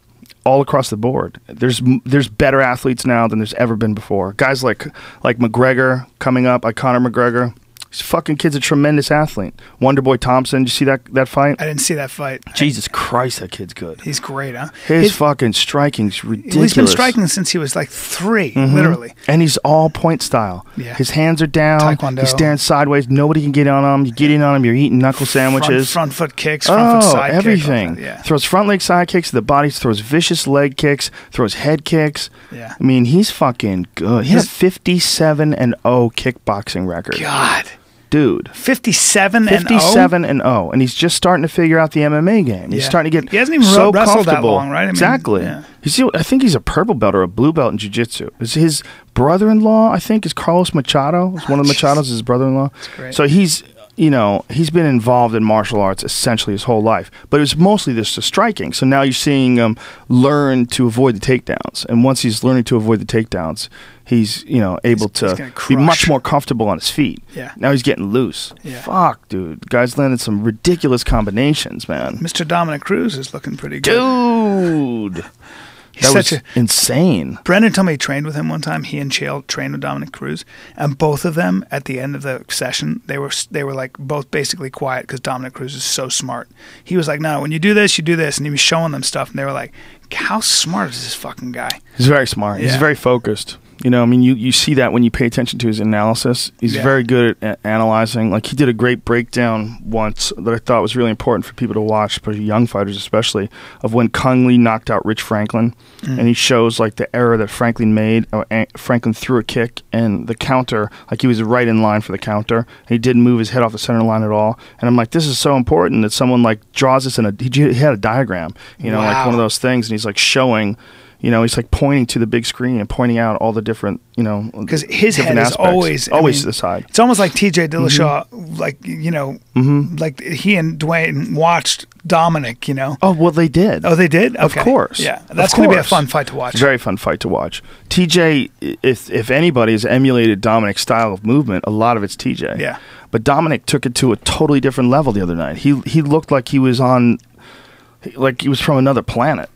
all across the board. There's better athletes now than there's ever been before. Guys like McGregor coming up, like Conor McGregor. This fucking kid's a tremendous athlete. Wonderboy Thompson, did you see that fight? I didn't see that fight. Jesus Christ, that kid's good. He's great, huh? His fucking striking's ridiculous. He's been striking since he was like 3, literally. And he's all point style. Yeah. His hands are down. Taekwondo. He's staring sideways. Nobody can get on him. You get in on him, you're eating knuckle sandwiches. Front foot kicks, front foot side everything. Kick. Yeah. Throws front leg side kicks to the body, throws vicious leg kicks, throws head kicks. Yeah. I mean, he's fucking good. He has a 57-0 kickboxing record. God. Dude, 57 and 0, and he's just starting to figure out the MMA game. He's starting to get he hasn't even so wrestled that comfortable. long, right? I mean, exactly. Yeah. You see, I think he's a purple belt or a blue belt in jiu-jitsu. His brother-in-law, I think, is Carlos Machado. One of the Machados is his brother-in-law. So he's been involved in martial arts essentially his whole life, but it was mostly just the striking. So now you're seeing him learn to avoid the takedowns, and once he's learning to avoid the takedowns, he's able to be much more comfortable on his feet. Yeah. Now he's getting loose. Yeah. Fuck, dude. The guy's landed some ridiculous combinations, man. Mr. Dominic Cruz is looking pretty good. Dude. That was insane. Brendan told me he trained with him one time. He and Chael trained with Dominic Cruz, and both of them at the end of the session, they were like both basically quiet because Dominic Cruz is so smart. He was like, "No, when you do this, and he was showing them stuff, and they were like, "How smart is this fucking guy?" He's very smart. Yeah. He's very focused. You know, I mean, you see that when you pay attention to his analysis. He's very good at analyzing. Like, he did a great breakdown once that I thought was really important for people to watch, for young fighters especially, of when Kung Lee knocked out Rich Franklin. And he shows, like, the error that Franklin made. Franklin threw a kick, and the counter, like, he was right in line for the counter. And he didn't move his head off the center line at all. And I'm like, this is so important that someone, like, draws this in he had a diagram, like one of those things, and he's, like, showing... he's like pointing to the big screen and pointing out all the different, because his head is always to the side. It's almost like TJ Dillashaw, like like he and Dwayne watched Dominic. Oh well, they did. Oh, they did. Okay. Of course. Yeah, that's going to be a fun fight to watch. It's a very fun fight to watch. TJ, if anybody has emulated Dominic's style of movement, a lot of it's TJ. Yeah. But Dominic took it to a totally different level the other night. He looked like he was from another planet.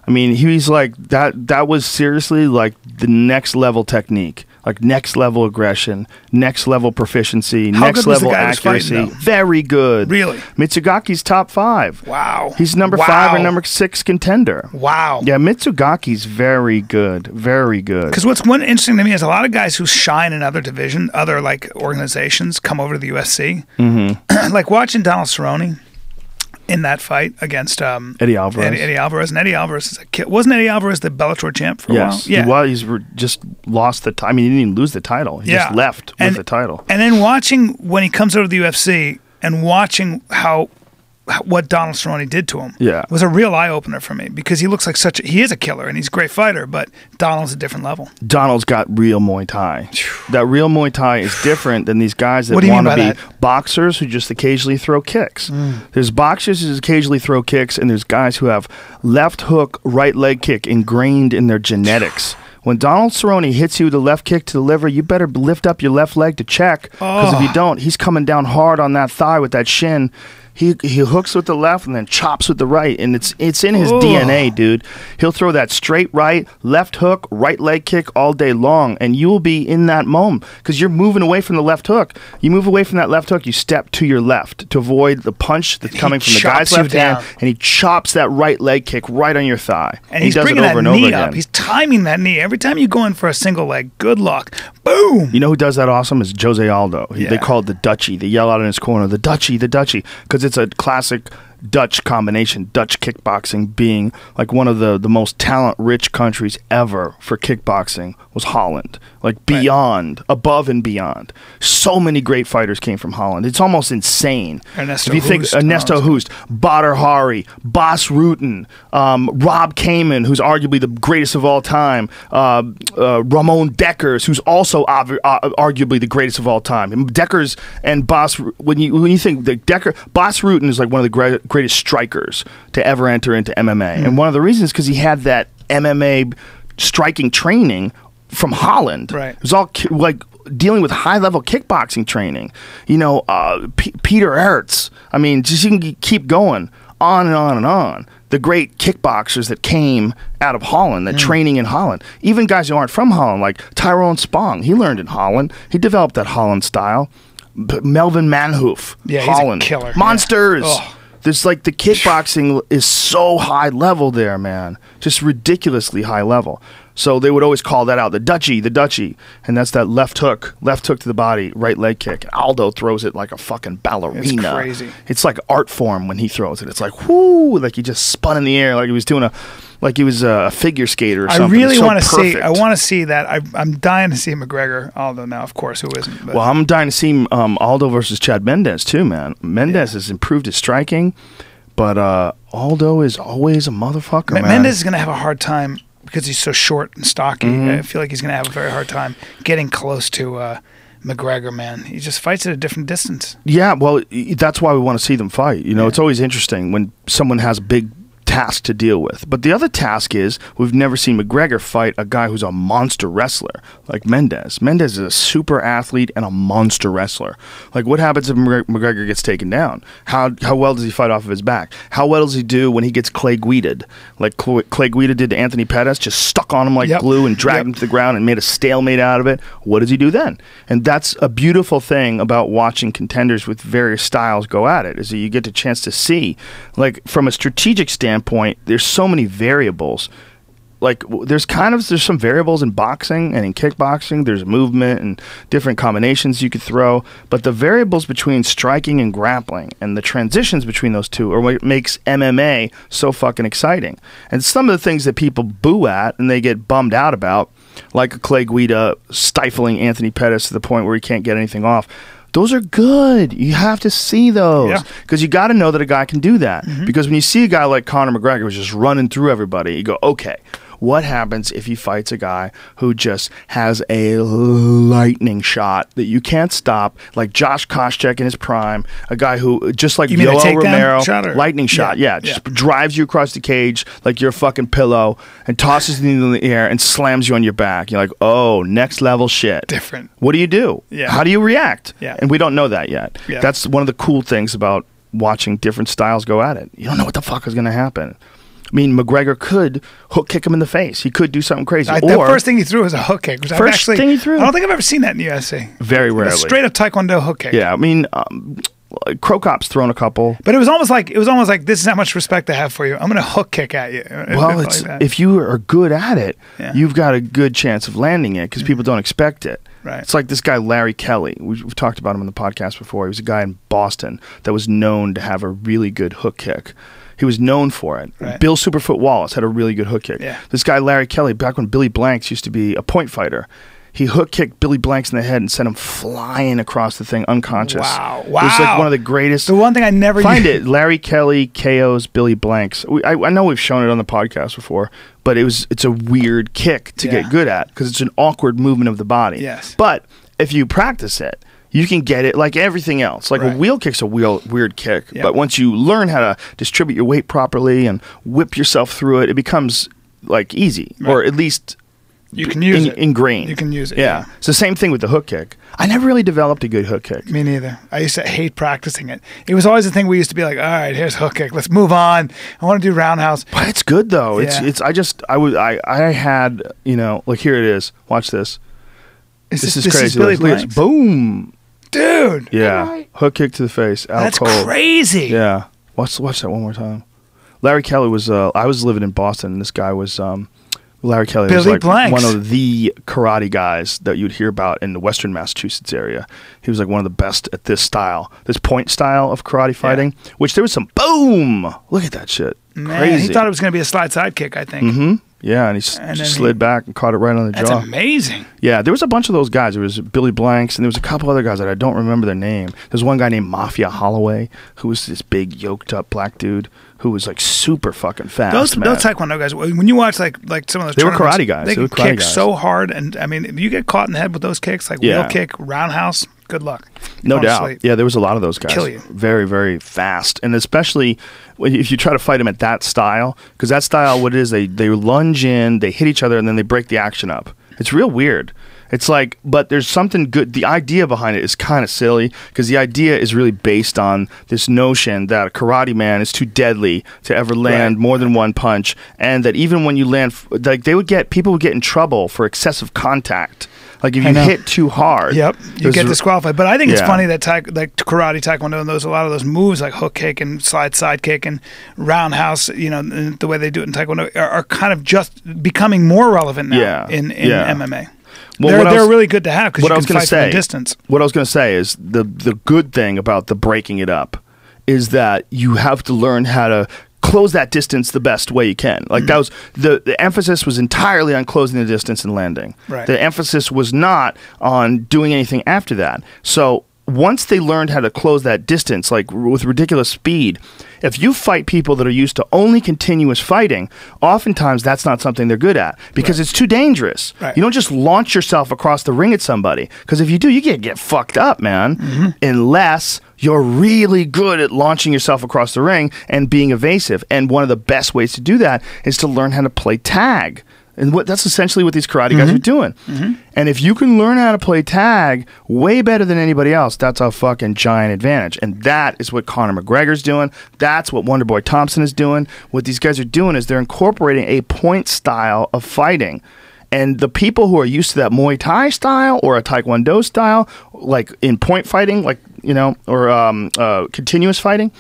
I mean, he was like, that was seriously like the next level technique, like next level aggression, next level proficiency, next level accuracy. Very good. Really? Mitsugaki's top 5. Wow. He's number 5 or number 6 contender. Wow. Yeah, Mitsugaki's very good. Very good. Because what's one interesting to me is a lot of guys who shine in other like organizations come over to the UFC. Like watching Donald Cerrone. in that fight against Eddie Alvarez. Eddie Alvarez. And Eddie Alvarez is a kid. Wasn't Eddie Alvarez the Bellator champ for a while? Yeah. Well, he's just lost the title. I mean, he didn't even lose the title. He just left with the title. And then watching when he comes out of the UFC and watching what Donald Cerrone did to him was a real eye-opener for me, because he looks like he is a killer and he's a great fighter, but Donald's a different level. Donald's got real Muay Thai. That real Muay Thai is different than these guys that want to be boxers who just occasionally throw kicks. There's boxers who occasionally throw kicks, and there's guys who have left hook, right leg kick ingrained in their genetics. When Donald Cerrone hits you with a left kick to the liver, you better lift up your left leg to check, because if you don't, he's coming down hard on that thigh with that shin. He hooks with the left and then chops with the right, and it's in his DNA, dude. He'll throw that straight right, left hook, right leg kick all day long, and you will be in that moment because you're moving away from the left hook. You move away from that left hook, you step to your left to avoid the punch that's coming from the guy's left hand, and he chops that right leg kick right on your thigh. And he's bringing that knee up. He's timing that knee. Every time you go in for a single leg, good luck. Boom! You know who does that awesome is Jose Aldo. They call it the Dutchie. They yell out in his corner, the Dutchie, because it's a classic Dutch combination. Dutch kickboxing being like one of the most talent-rich countries ever for kickboxing was Holland. Like beyond, above and beyond. So many great fighters came from Holland. It's almost insane. Ernesto if you think Ernesto Hoost, Badr Hari, Bas Rutten, Rob Kamen, who's arguably the greatest of all time, Ramon Dekkers, who's also arguably the greatest of all time. And Dekkers and Bas, when you think the Bas Rutten is like one of the greatest strikers to ever enter into MMA, and one of the reasons because he had that MMA striking training from Holland. Right. It was all like dealing with high-level kickboxing training. You know, Peter Aerts. I mean, just you can keep going on and on and on. The great kickboxers that came out of Holland, that training in Holland. Even guys who aren't from Holland, like Tyrone Spong. He learned in Holland. He developed that Holland style. Melvin Manhoef. Yeah, Holland. He's a killer. Monsters. Yeah. Oh. There's like the kickboxing is so high level there, man. Just ridiculously high level. So they would always call that out, the Dutchie. And that's that left hook to the body, right leg kick. Aldo throws it like a fucking ballerina. It's crazy. It's like art form when he throws it. It's like, whoo, like he just spun in the air like he was doing a figure skater or something. I really want to see that. I'm dying to see McGregor Aldo now, of course, who isn't. But. Well, I'm dying to see Aldo versus Chad Mendes too, man. Mendes has improved his striking, but Aldo is always a motherfucker, man. Mendes is going to have a hard time because he's so short and stocky. I feel like he's going to have a very hard time getting close to McGregor, man. He just fights at a different distance. Yeah, well, that's why we want to see them fight. You know, it's always interesting when someone has a big task to deal with. But the other task is we've never seen McGregor fight a guy who's a monster wrestler like Mendes. Mendes is a super athlete and a monster wrestler. Like, what happens if McGregor gets taken down? How well does he fight off of his back? How well does he do when he gets Clay Guida'd? Like Clay Guida did to Anthony Pettis, just stuck on him like glue and dragged him to the ground and made a stalemate out of it. What does he do then? And that's a beautiful thing about watching contenders with various styles go at it, is that you get a chance to see, like, from a strategic standpoint, there's so many variables. Like, there's some variables in boxing and in kickboxing. There's movement and different combinations you could throw, but the variables between striking and grappling and the transitions between those two are what makes MMA so fucking exciting. And some of the things that people boo at and they get bummed out about, like a Clay Guida stifling Anthony Pettis to the point where he can't get anything off, those are good. You have to see those because you got to know that a guy can do that. Because when you see a guy like Conor McGregor who's just running through everybody, you go, okay, what happens if he fights a guy who just has a lightning shot that you can't stop, like Josh Koscheck in his prime, a guy who, just like Yoel Romero, lightning shot, just drives you across the cage like you're a fucking pillow and tosses you in the air and slams you on your back. You're like, oh, next level shit. Different. What do you do? How do you react? And we don't know that yet. That's one of the cool things about watching different styles go at it. You don't know what the fuck is going to happen. I mean, McGregor could hook kick him in the face. He could do something crazy. The first thing he threw was a hook kick. Which thing he threw? I don't think I've ever seen that in the UFC. Very rarely. A straight up Taekwondo hook kick. Yeah, I mean, Crow Cop's thrown a couple. But it was almost like this is how much respect I have for you. I'm going to hook kick at you. Well, if you are good at it, Yeah. you've got a good chance of landing it because people don't expect it. Right. It's like this guy Larry Kelly. We've talked about him on the podcast before. He was a guy in Boston that was known to have a really good hook kick. He was known for it. Right. Bill Superfoot Wallace had a really good hook kick. Yeah. This guy Larry Kelly, back when Billy Blanks used to be a point fighter, he hook kicked Billy Blanks in the head and sent him flying across the thing unconscious. Wow. It was like one of the greatest. The one thing I never Find it. Larry Kelly KOs Billy Blanks. I know we've shown it on the podcast before, but it's a weird kick to Yeah. get good at because it's an awkward movement of the body. Yes. But if you practice it, you can get it like everything else. Like Right. a wheel kick's a weird kick, Yeah. but once you learn how to distribute your weight properly and whip yourself through it, it becomes like easy, or at least You can use it. ingrained. You can use it. Yeah. It's the same thing with the hook kick. I never really developed a good hook kick. Me neither. I used to hate practicing it. It was always the thing we used to be like, all right, here's hook kick. Let's move on. I want to do roundhouse. But it's good though. Yeah. I had, like here it is. Watch this. This is crazy. Billy Look at this. Blanks? Boom. Dude. Yeah. Hook kick to the face. Out That's cold. crazy. Yeah. Watch that one more time. Larry Kelly was I was living in Boston and this guy was Larry Kelly was Billy like Blanks. one of the karate guys that you'd hear about in the Western Massachusetts area. He was like one of the best at this style, this point style of karate fighting, which there was some boom. Look at that shit. Man, Crazy. he thought it was going to be a slide side kick, I think. Mm-hmm. Yeah, and he And then slid back and caught it right on the That's jaw. amazing. Yeah, there was a bunch of those guys. There was Billy Blanks, and there was a couple other guys that I don't remember their name. There's one guy named Mafia Holloway, who was this big, yoked-up black dude who was like super fucking fast. Those Taekwondo guys, when you watch like some of those They were tournaments, karate guys. They They were can karate kick guys. so hard, and I mean, if you get caught in the head with those kicks, like Yeah. wheel kick, roundhouse, good luck. No Fall doubt. asleep. Yeah, there was a lot of those guys. Kill you. Very, very fast. And especially if you try to fight them at that style, because that style, what it is, they lunge in, they hit each other, and then they break the action up. It's real weird. It's like, but there's something good. The idea behind it is kind of silly because the idea is really based on this notion that a karate man is too deadly to ever land more than one punch, and that even when you land, like people would get in trouble for excessive contact. Like if you hit too hard, Yep, you get disqualified. But I think it's Yeah. funny that like karate, taekwondo, and a lot of those moves like hook kick and slide side kick and roundhouse, and the way they do it in taekwondo are kind of just becoming more relevant now in MMA. Well, they're really good to have because you can fight from a distance. What I was going to say is the good thing about the breaking it up is that you have to learn how to close that distance the best way you can. Like that was the emphasis was entirely on closing the distance and landing. Right. The emphasis was not on doing anything after that. So once they learned how to close that distance, like with ridiculous speed, if you fight people that are used to only continuous fighting, oftentimes that's not something they're good at because it's too dangerous. Right. You don't just launch yourself across the ring at somebody because if you do, you get fucked up, man. Unless you're really good at launching yourself across the ring and being evasive. And one of the best ways to do that is to learn how to play tag. And that's essentially what these karate guys are doing. And if you can learn how to play tag way better than anybody else, that's a fucking giant advantage. And that is what Conor McGregor's doing. That's what Wonderboy Thompson is doing. What these guys are doing is they're incorporating a point style of fighting. And the people who are used to that Muay Thai style or a Taekwondo style, like in point fighting, like or continuous fighting,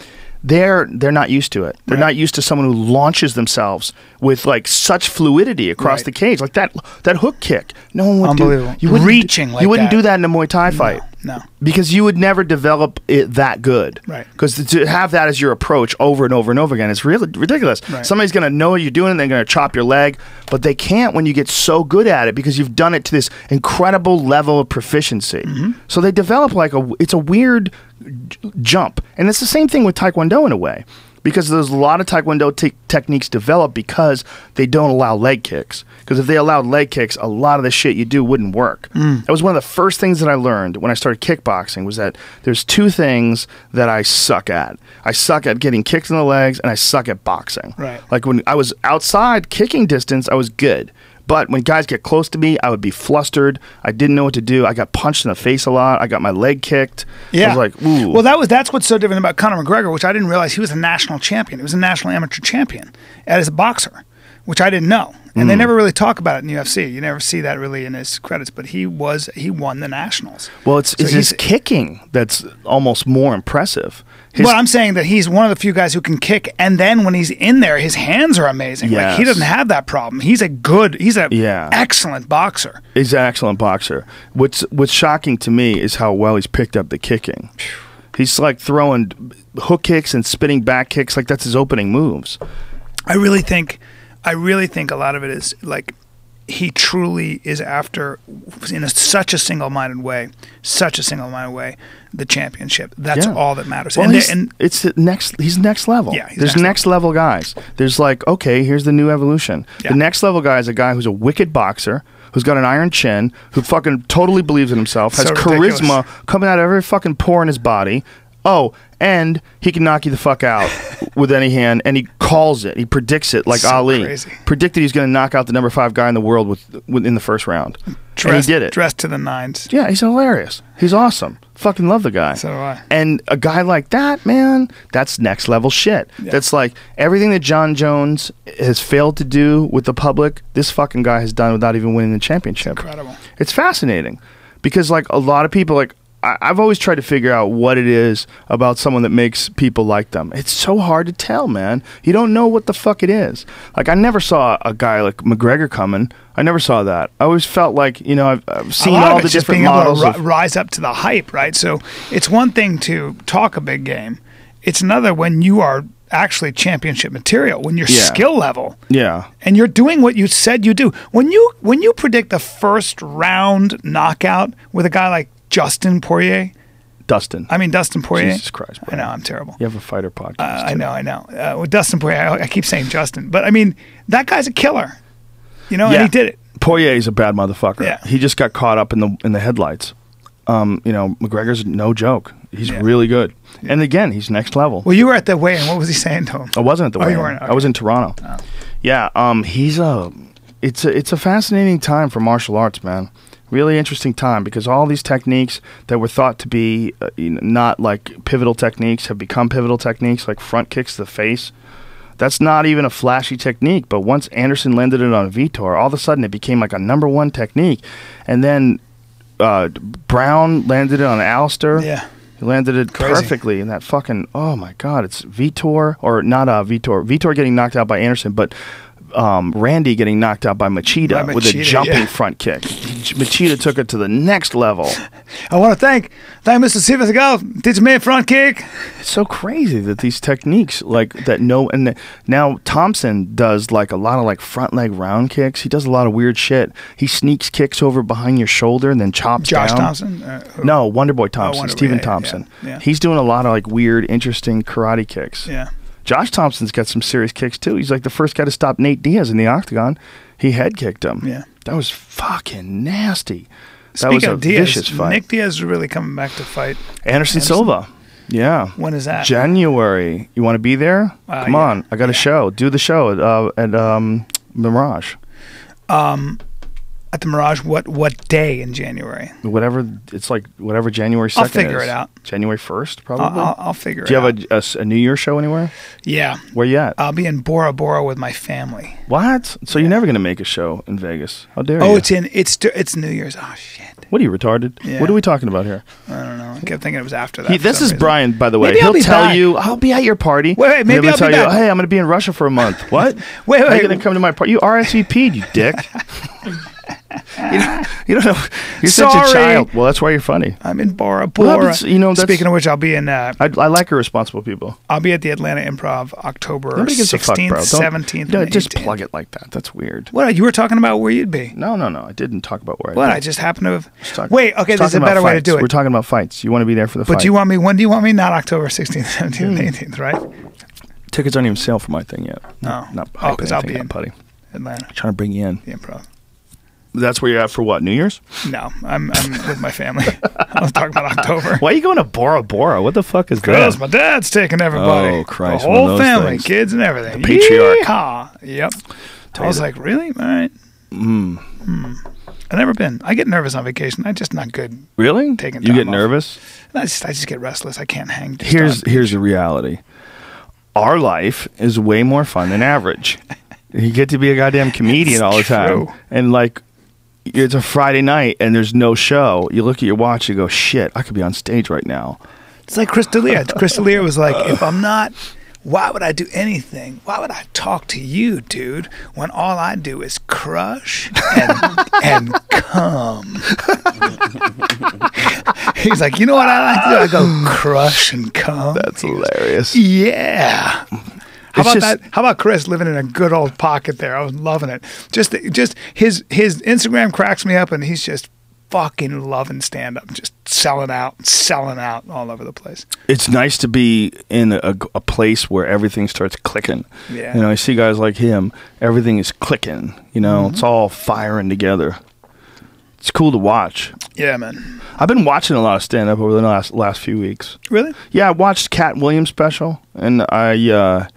they're not used to it. They're not used to someone who launches themselves with like such fluidity across the cage, like that hook kick. No one would Unbelievable. do. You wouldn't, Reaching like you wouldn't that. do that in a Muay Thai fight. No. Because you would never develop it that good. Right. Because to have that as your approach over and over and over again is really ridiculous. Right. Somebody's going to know what you're doing and they're going to chop your leg, but they can't when you get so good at it because you've done it to this incredible level of proficiency. So they develop it's a weird jump. And it's the same thing with Taekwondo in a way. Because there's a lot of Taekwondo techniques developed because they don't allow leg kicks. Because if they allowed leg kicks, a lot of the shit you do wouldn't work. That was one of the first things that I learned when I started kickboxing was that there's two things that I suck at. I suck at getting kicked in the legs and I suck at boxing. Right. Like when I was outside kicking distance, I was good. But when guys get close to me, I would be flustered. I didn't know what to do. I got punched in the face a lot. I got my leg kicked. Yeah. I was like, ooh. Well, that's what's so different about Conor McGregor, which I didn't realize he was a national champion. He was a national amateur champion as a boxer, which I didn't know. And they never really talk about it in UFC. You never see that really in his credits, but he won the Nationals. Well, it's his kicking that's almost more impressive. Well, I'm saying that he's one of the few guys who can kick, and then when he's in there, his hands are amazing. Yes. Like, he doesn't have that problem. He's an excellent boxer. He's an excellent boxer. What's shocking to me is how well he's picked up the kicking. He's like throwing hook kicks and spinning back kicks like that's his opening moves. I really think a lot of it is like he truly is after, in such a single-minded way, the championship. That's all that matters. Well, he's next level. Yeah, there's next level guys. There's like, okay, here's the new evolution. Yeah. The next level guy is a guy who's a wicked boxer, who's got an iron chin, who fucking totally believes in himself, has charisma coming out of every fucking pore in his body. Oh, and he can knock you the fuck out with any hand, and he calls it. He predicts it like Ali. Crazy. Predicted he's going to knock out the number 5 guy in the world within the first round. And he did it. Dressed to the nines. Yeah, he's hilarious. He's awesome. Fucking love the guy. So do I. And a guy like that, man, that's next level shit. Yeah. That's like everything that John Jones has failed to do with the public, this fucking guy has done without even winning the championship. Incredible. It's fascinating because like a lot of people, like I've always tried to figure out what it is about someone that makes people like them. It's so hard to tell, man. You don't know what the fuck it is. Like I never saw a guy like McGregor coming. I never saw that. I always felt like, you know, I've seen all the different models. Just being able to rise up to the hype, right? So it's one thing to talk a big game. It's another when you are actually championship material, when you're skill level. Yeah. And you're doing what you said you do. When you predict the first round knockout with a guy like Dustin Poirier. Dustin Poirier. Jesus Christ, bro. I know, I'm terrible. You have a fighter podcast. I know. With Dustin Poirier, I keep saying Justin. But, I mean, that guy's a killer. You know, and he did it. Poirier's a bad motherfucker. Yeah. He just got caught up in the headlights. You know, McGregor's no joke. He's really good. Yeah. And, again, he's next level. Well, you were at the weigh-in. What was he saying to him? I wasn't at the weigh-in. You weren't? Okay. I was in Toronto. Oh. Yeah, it's a fascinating time for martial arts, man. Really interesting time because all these techniques that were thought to be not like pivotal techniques have become pivotal techniques, like front kicks to the face. That's not even a flashy technique, but once Anderson landed it on Vitor, all of a sudden it became like a #1 technique. And then Brown landed it on Alistair. Yeah. He landed it perfectly in that fucking, oh my God, it's Vitor, or not Vitor. Vitor getting knocked out by Anderson, but Randy getting knocked out by Machida with a jumping front kick. Machida took it to the next level. I want to thank Mr. Sivasagal. Teach me a front kick. It's so crazy that these techniques like that. Now Thompson does like a lot of like front leg round kicks. He does a lot of weird shit. He sneaks kicks over behind your shoulder and then chops down. Josh Thompson? No, Wonderboy Thompson. Stephen Thompson. Yeah. He's doing a lot of like weird, interesting karate kicks. Yeah. Josh Thompson's got some serious kicks, too. He's like the first guy to stop Nate Diaz in the octagon. He head kicked him. Yeah. That was fucking nasty. Speaking was a of Diaz, vicious fight. Nick Diaz is really coming back to fight Anderson Silva. Yeah. When is that? January. You want to be there? Come on. I got a show. Do the show at Mirage. At the Mirage, what day in January? Whatever, it's like whatever January 2nd I'll figure it out. January 1st, probably? I'll figure it out. Do you have a New Year's show anywhere? Yeah. Where you at? I'll be in Bora Bora with my family. What? So you're never going to make a show in Vegas? How dare you? Oh, it's New Year's. Oh, shit. What are you, retarded? Yeah. What are we talking about here? I don't know. I kept thinking it was after that. This is reason. Brian, by the way. Maybe He'll tell back. you, I'll be at your party. Wait, maybe I'll tell be you, back. hey, I'm going to be in Russia for a month. What? wait. How are you going to come to my party? You RSVP'd, you dick. You don't know. You're such a child. Well, that's why you're funny. I'm in Bora Bora. Well, speaking of which, I'll be in. I like irresponsible people. I'll be at the Atlanta Improv October 16th, 17th. No, just plug it like that. That's weird. What, you were talking about where you'd be? No. I didn't talk about where I'd be. What? I just happened to have. Wait, okay, there's a better way to do it. We're talking about fights. You want to be there for the fight. But when do you want me? Not October 16th, 17th, 18th, right? Tickets aren't even sale for my thing yet. No. Not because I'll be in Putty. Atlanta. I'm trying to bring you in. The Improv. That's where you're at for what, New Year's? No, I'm with my family. I was talking about October. Why are you going to Bora Bora? What the fuck is that? Because my dad's taking everybody. Oh, Christ. The whole family, kids and everything. The patriarch. Yeehaw. Yep. I was like, really? All right. I've never been. I get nervous on vacation. I'm just not good. Really? Taking you time get off. nervous? I just get restless. I can't hang. Here's the reality. Our life is way more fun than average. You get to be a goddamn comedian all the time. true. And like, it's a Friday night and there's no show. You look at your watch, you go, shit, I could be on stage right now. It's like Chris D'Elia. Chris D'Elia was like, if I'm not, why would I do anything? Why would I talk to you, dude, when all I do is crush and come? He's like, you know what I like to do? I go crush and come. That's hilarious. Yeah. How It's about just- that? How about Chris living in a good old pocket there? I was loving it. Just his Instagram cracks me up, and he's just fucking loving stand up, just selling out all over the place. It's nice to be in a place where everything starts clicking. Yeah. You know, I see guys like him, everything is clicking. You know, it's all firing together. It's cool to watch. Yeah, man. I've been watching a lot of stand up over the last few weeks. Really? Yeah, I watched Cat Williams' special, and I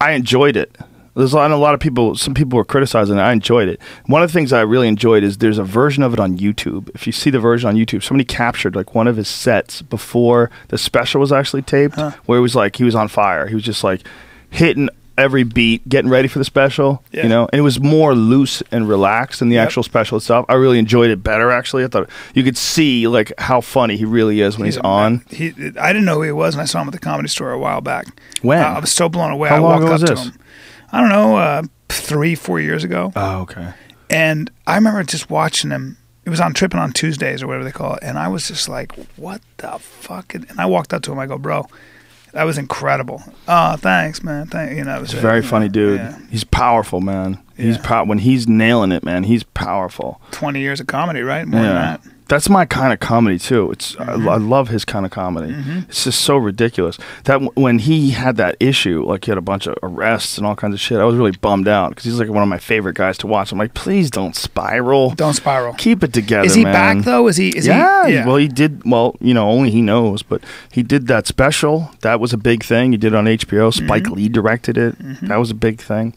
enjoyed it. There's a lot of people. Some people were criticizing it. I enjoyed it. One of the things I really enjoyed is there's a version of it on YouTube. If you see the version on YouTube, somebody captured like one of his sets before the special was actually taped, where it was like he was on fire. He was just like hitting every beat, getting ready for the special. Yeah. You know, and it was more loose and relaxed than the actual special itself. I really enjoyed it better. Actually, I thought you could see like how funny he really is when he's on. I didn't know who he was, and I saw him at the Comedy Store a while back. When? I was so blown away. How I long walked ago up was to this? him. I don't know, 3-4 years ago. Oh, okay. And I remember just watching him. It was on Tripping on Tuesdays or whatever they call it. And I was just like, what the fuck? And I walked up to him. I go, bro, that was incredible. Oh, thanks, man. You know, it was He's a very funny dude. Yeah. He's powerful, man. He's Yeah. when he's nailing it, man. He's powerful. 20 years of comedy, right? More than that. That's my kind of comedy too. I love his kind of comedy. It's just so ridiculous that when he had that issue, like he had a bunch of arrests and all kinds of shit, I was really bummed out because he's like one of my favorite guys to watch. I'm like, please don't spiral. Don't spiral. Keep it together. Is he man. back though? Is he? Yeah. Well, he did. Well, you know, only he knows. But he did that special. That was a big thing. He did it on HBO. Spike Lee directed it. That was a big thing.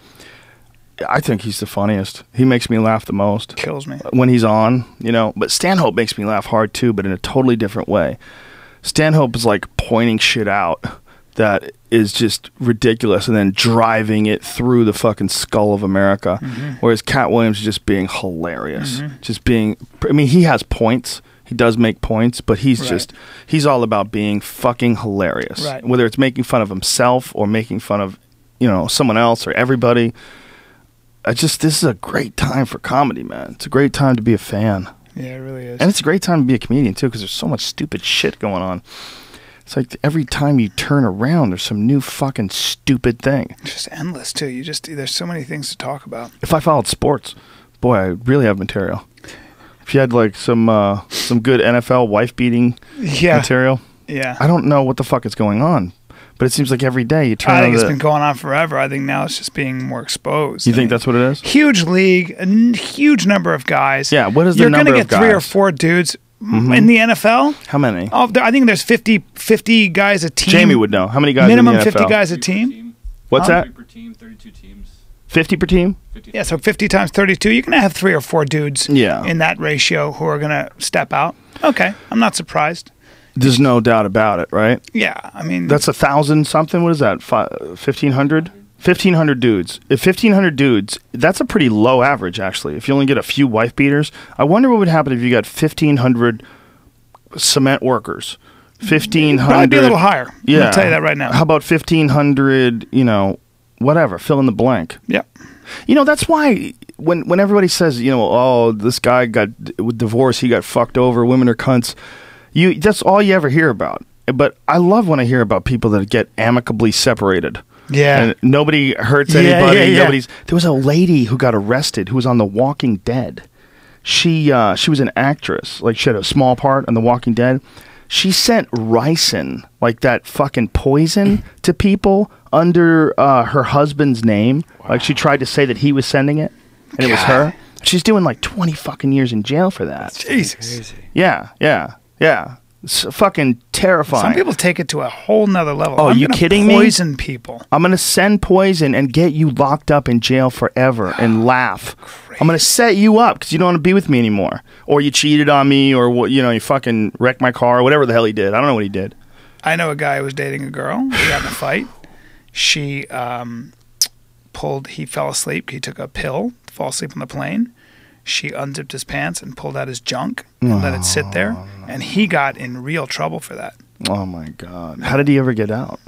I think he's the funniest. He makes me laugh the most. Kills me. When he's on, you know. But Stanhope makes me laugh hard too, but in a totally different way. Stanhope is like pointing shit out that is just ridiculous and then driving it through the fucking skull of America. Whereas Cat Williams is just being hilarious. Just being, I mean, he has points. He does make points, but he's just, he's all about being fucking hilarious. Right. Whether it's making fun of himself or making fun of, you know, someone else or everybody. This is a great time for comedy, man. It's a great time to be a fan. Yeah, it really is. And it's a great time to be a comedian, too, because there's so much stupid shit going on. It's like every time you turn around, there's some new fucking stupid thing. It's just endless too. There's so many things to talk about. If I followed sports, boy, I really have material. If you had like some good NFL wife-beating material, I don't know what the fuck is going on. But it seems like every day you turn on I think it's been going on forever. I think now it's just being more exposed. You think that's what it is? Huge league, a huge number of guys. Yeah, what is the number of You're going to get 3 or guys? 4 dudes in the NFL. How many? Oh, I think there's 50 guys a team. Jamie would know. How many guys Minimum in the NFL? 50 guys a team. What's that? 30 per team, 32 teams. 50 per team? 50. Yeah, so 50 times 32. You're going to have 3 or 4 dudes Yeah. in that ratio who are going to step out. Okay, I'm not surprised. There's no doubt about it, right? Yeah, I mean... That's 1,000 something. What is that? 1,500? 1,500 dudes. If 1,500 dudes, that's a pretty low average, actually. If you only get a few wife beaters, I wonder what would happen if you got 1,500 cement workers. 1,500. Probably be a little higher. Yeah. I'll tell you that right now. How about 1,500? You know, whatever. Fill in the blank. Yeah. You know, that's why when everybody says, you know, oh, this guy got divorced, he got fucked over, women are cunts. That's all you ever hear about. But I love when I hear about people that get amicably separated. Yeah. And nobody hurts anybody. There was a lady who got arrested who was on The Walking Dead. She was an actress. Like, she had a small part on The Walking Dead. She sent ricin, like that fucking poison, to people under her husband's name. Wow. Like, she tried to say that he was sending it, and it was her. She's doing like 20 fucking years in jail for that. Jesus. Yeah. It's fucking terrifying. Some people take it to a whole nother level. Oh, you kidding me? Poison people. I'm going to send poison and get you locked up in jail forever and laugh. Crazy. I'm going to set you up because you don't want to be with me anymore. Or you cheated on me, or you fucking wrecked my car, or whatever the hell he did. I don't know what he did. I know a guy who was dating a girl. They got in a fight. She he fell asleep. He took a pill to fall asleep on the plane. She unzipped his pants and pulled out his junk and let it sit there. And he got in real trouble for that. Oh, my God. How did he ever get out?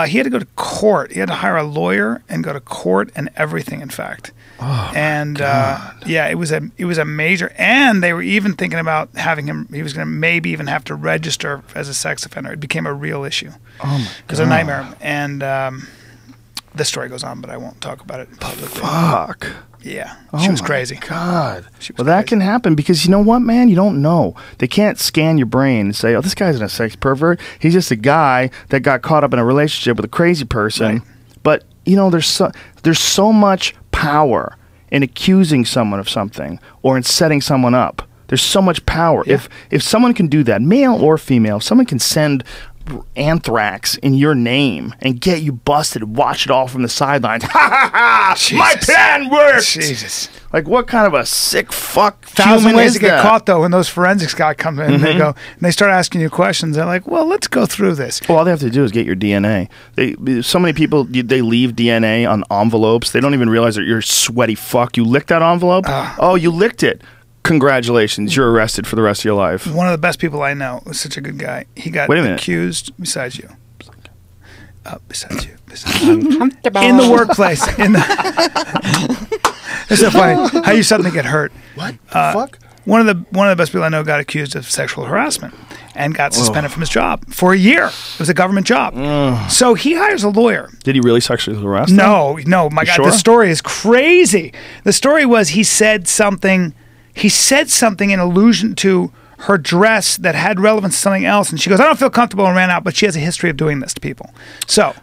He had to go to court. He had to hire a lawyer and go to court and everything, in fact. Oh, and yeah, it was a major. And they were even thinking about having him. He was going to maybe even have to register as a sex offender. It became a real issue. Oh my God! It was a nightmare. And the story goes on, but I won't talk about it publicly. Fuck. Yeah, Oh she was my crazy. God. She was Well, that crazy. can happen because you know what, man? You don't know. They can't scan your brain and say, "Oh, this guy's not a sex pervert. He's just a guy that got caught up in a relationship with a crazy person." Right. But you know, there's so much power in accusing someone of something or in setting someone up. There's so much power. Yeah. If someone can do that, male or female, if someone can send anthrax in your name and get you busted, watch it all from the sidelines. Ha ha ha! My plan worked. Jesus. Like, what kind of a sick fuck Thousand human ways is to get that? caught though when those forensics guy come in. They go and they start asking you questions. They're like, "Well, let's go through this." Well, all they have to do is get your DNA. So many people, they leave DNA on envelopes. They don't even realize that you're a sweaty fuck. You licked that envelope? Oh, you licked it. Congratulations. You're arrested for the rest of your life. One of the best people I know was such a good guy. He got Wait a minute. accused besides you. Besides you. In the workplace. It's so funny how you suddenly get hurt. What? Fuck? One of the best people I know got accused of sexual harassment and got suspended from his job for a year. It was a government job. So he hires a lawyer. Did he really sexually harass them? No, my God, sure? the story is crazy. The story was he said something in allusion to her dress that had relevance to something else, and she goes, "I don't feel comfortable," and ran out, but she has a history of doing this to people. So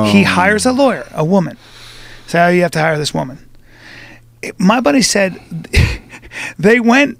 he hires a lawyer, a woman. So you have to hire this woman. My buddy said they went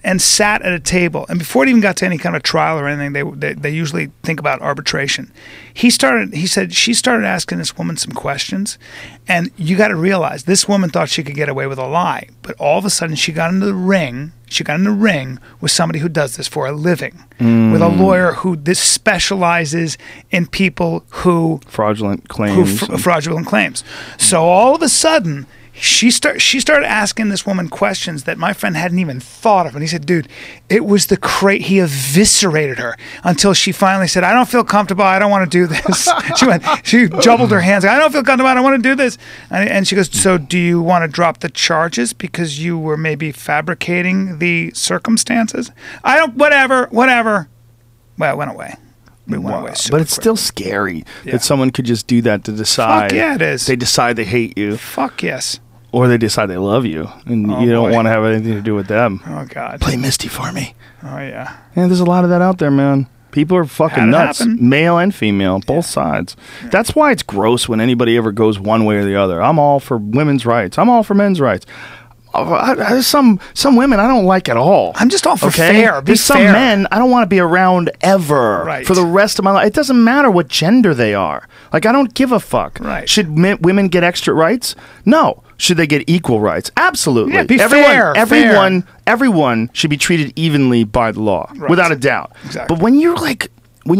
and sat at a table, and before it even got to any kind of trial or anything, they usually think about arbitration. He said she started asking this woman some questions, and you got to realize this woman thought she could get away with a lie, but all of a sudden she got into the ring. She got in the ring with somebody who does this for a living, with a lawyer who this specializes in people who Fraudulent claims. fraudulent claims. So all of a sudden, she started asking this woman questions that my friend hadn't even thought of. And he said, dude, it was he eviscerated her until she finally said, "I don't feel comfortable. I don't want to do this." She jubbled her hands. "I don't feel comfortable. I don't want to do this." And she goes, "So do you want to drop the charges because you were maybe fabricating the circumstances?" Whatever. Well, it went away. It went away super But it's quick. still scary Yeah. that someone could just do that to decide. Fuck yeah, it is. They decide they hate you, Fuck yes. or they decide they love you, and Oh, you don't boy. want to have anything to do with them. Oh, God. Play Misty for me. Oh, yeah. And there's a lot of that out there, man. People are fucking Had it nuts, happen. male and female, both sides. That's why it's gross when anybody ever goes one way or the other. I'm all for women's rights. I'm all for men's rights. Some women I don't like at all. I'm just all for fair. Be There's some fair. men I don't want to be around ever Right. for the rest of my life. It doesn't matter what gender they are. Like, I don't give a fuck. Right. Should women get extra rights? No. Should they get equal rights? Absolutely. Yeah, be everyone, fair. Everyone should be treated evenly by the law, Right. without a doubt. Exactly. But when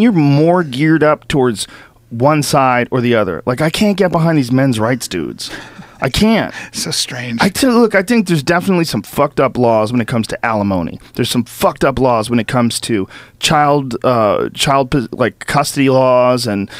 you're more geared up towards one side or the other, like, I can't get behind these men's rights dudes. I can't. So strange. I think there's definitely some fucked up laws when it comes to alimony. There's some fucked up laws when it comes to child like custody laws, and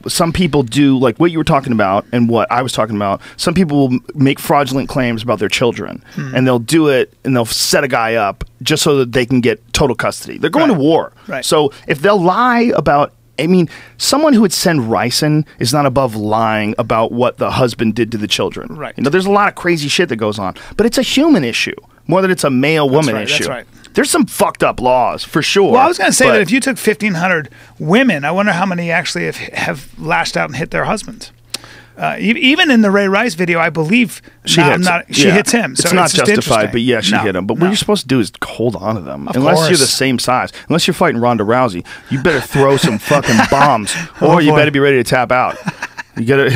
some people do like what you were talking about and what I was talking about. Some people will make fraudulent claims about their children, and they'll do it and they'll set a guy up just so that they can get total custody. They're going to war, Right. So if they'll lie about. I mean, someone who would send ricin is not above lying about what the husband did to the children. Right. There's a lot of crazy shit that goes on, but it's a human issue more than it's a male-woman right, issue. that's right. There's some fucked up laws for sure. Well, I was going to say but- that if you took 1,500 women, I wonder how many actually have lashed out and hit their husbands. Even in the Ray Rice video, I believe she hits him. So it's not just justified, interesting. but yeah, she No, hit him. But no. what you're supposed to do is hold on to them. Of Unless you're course. the same size. Unless you're fighting Ronda Rousey, you better throw some fucking bombs, or you boy. better be ready to tap out. You gotta.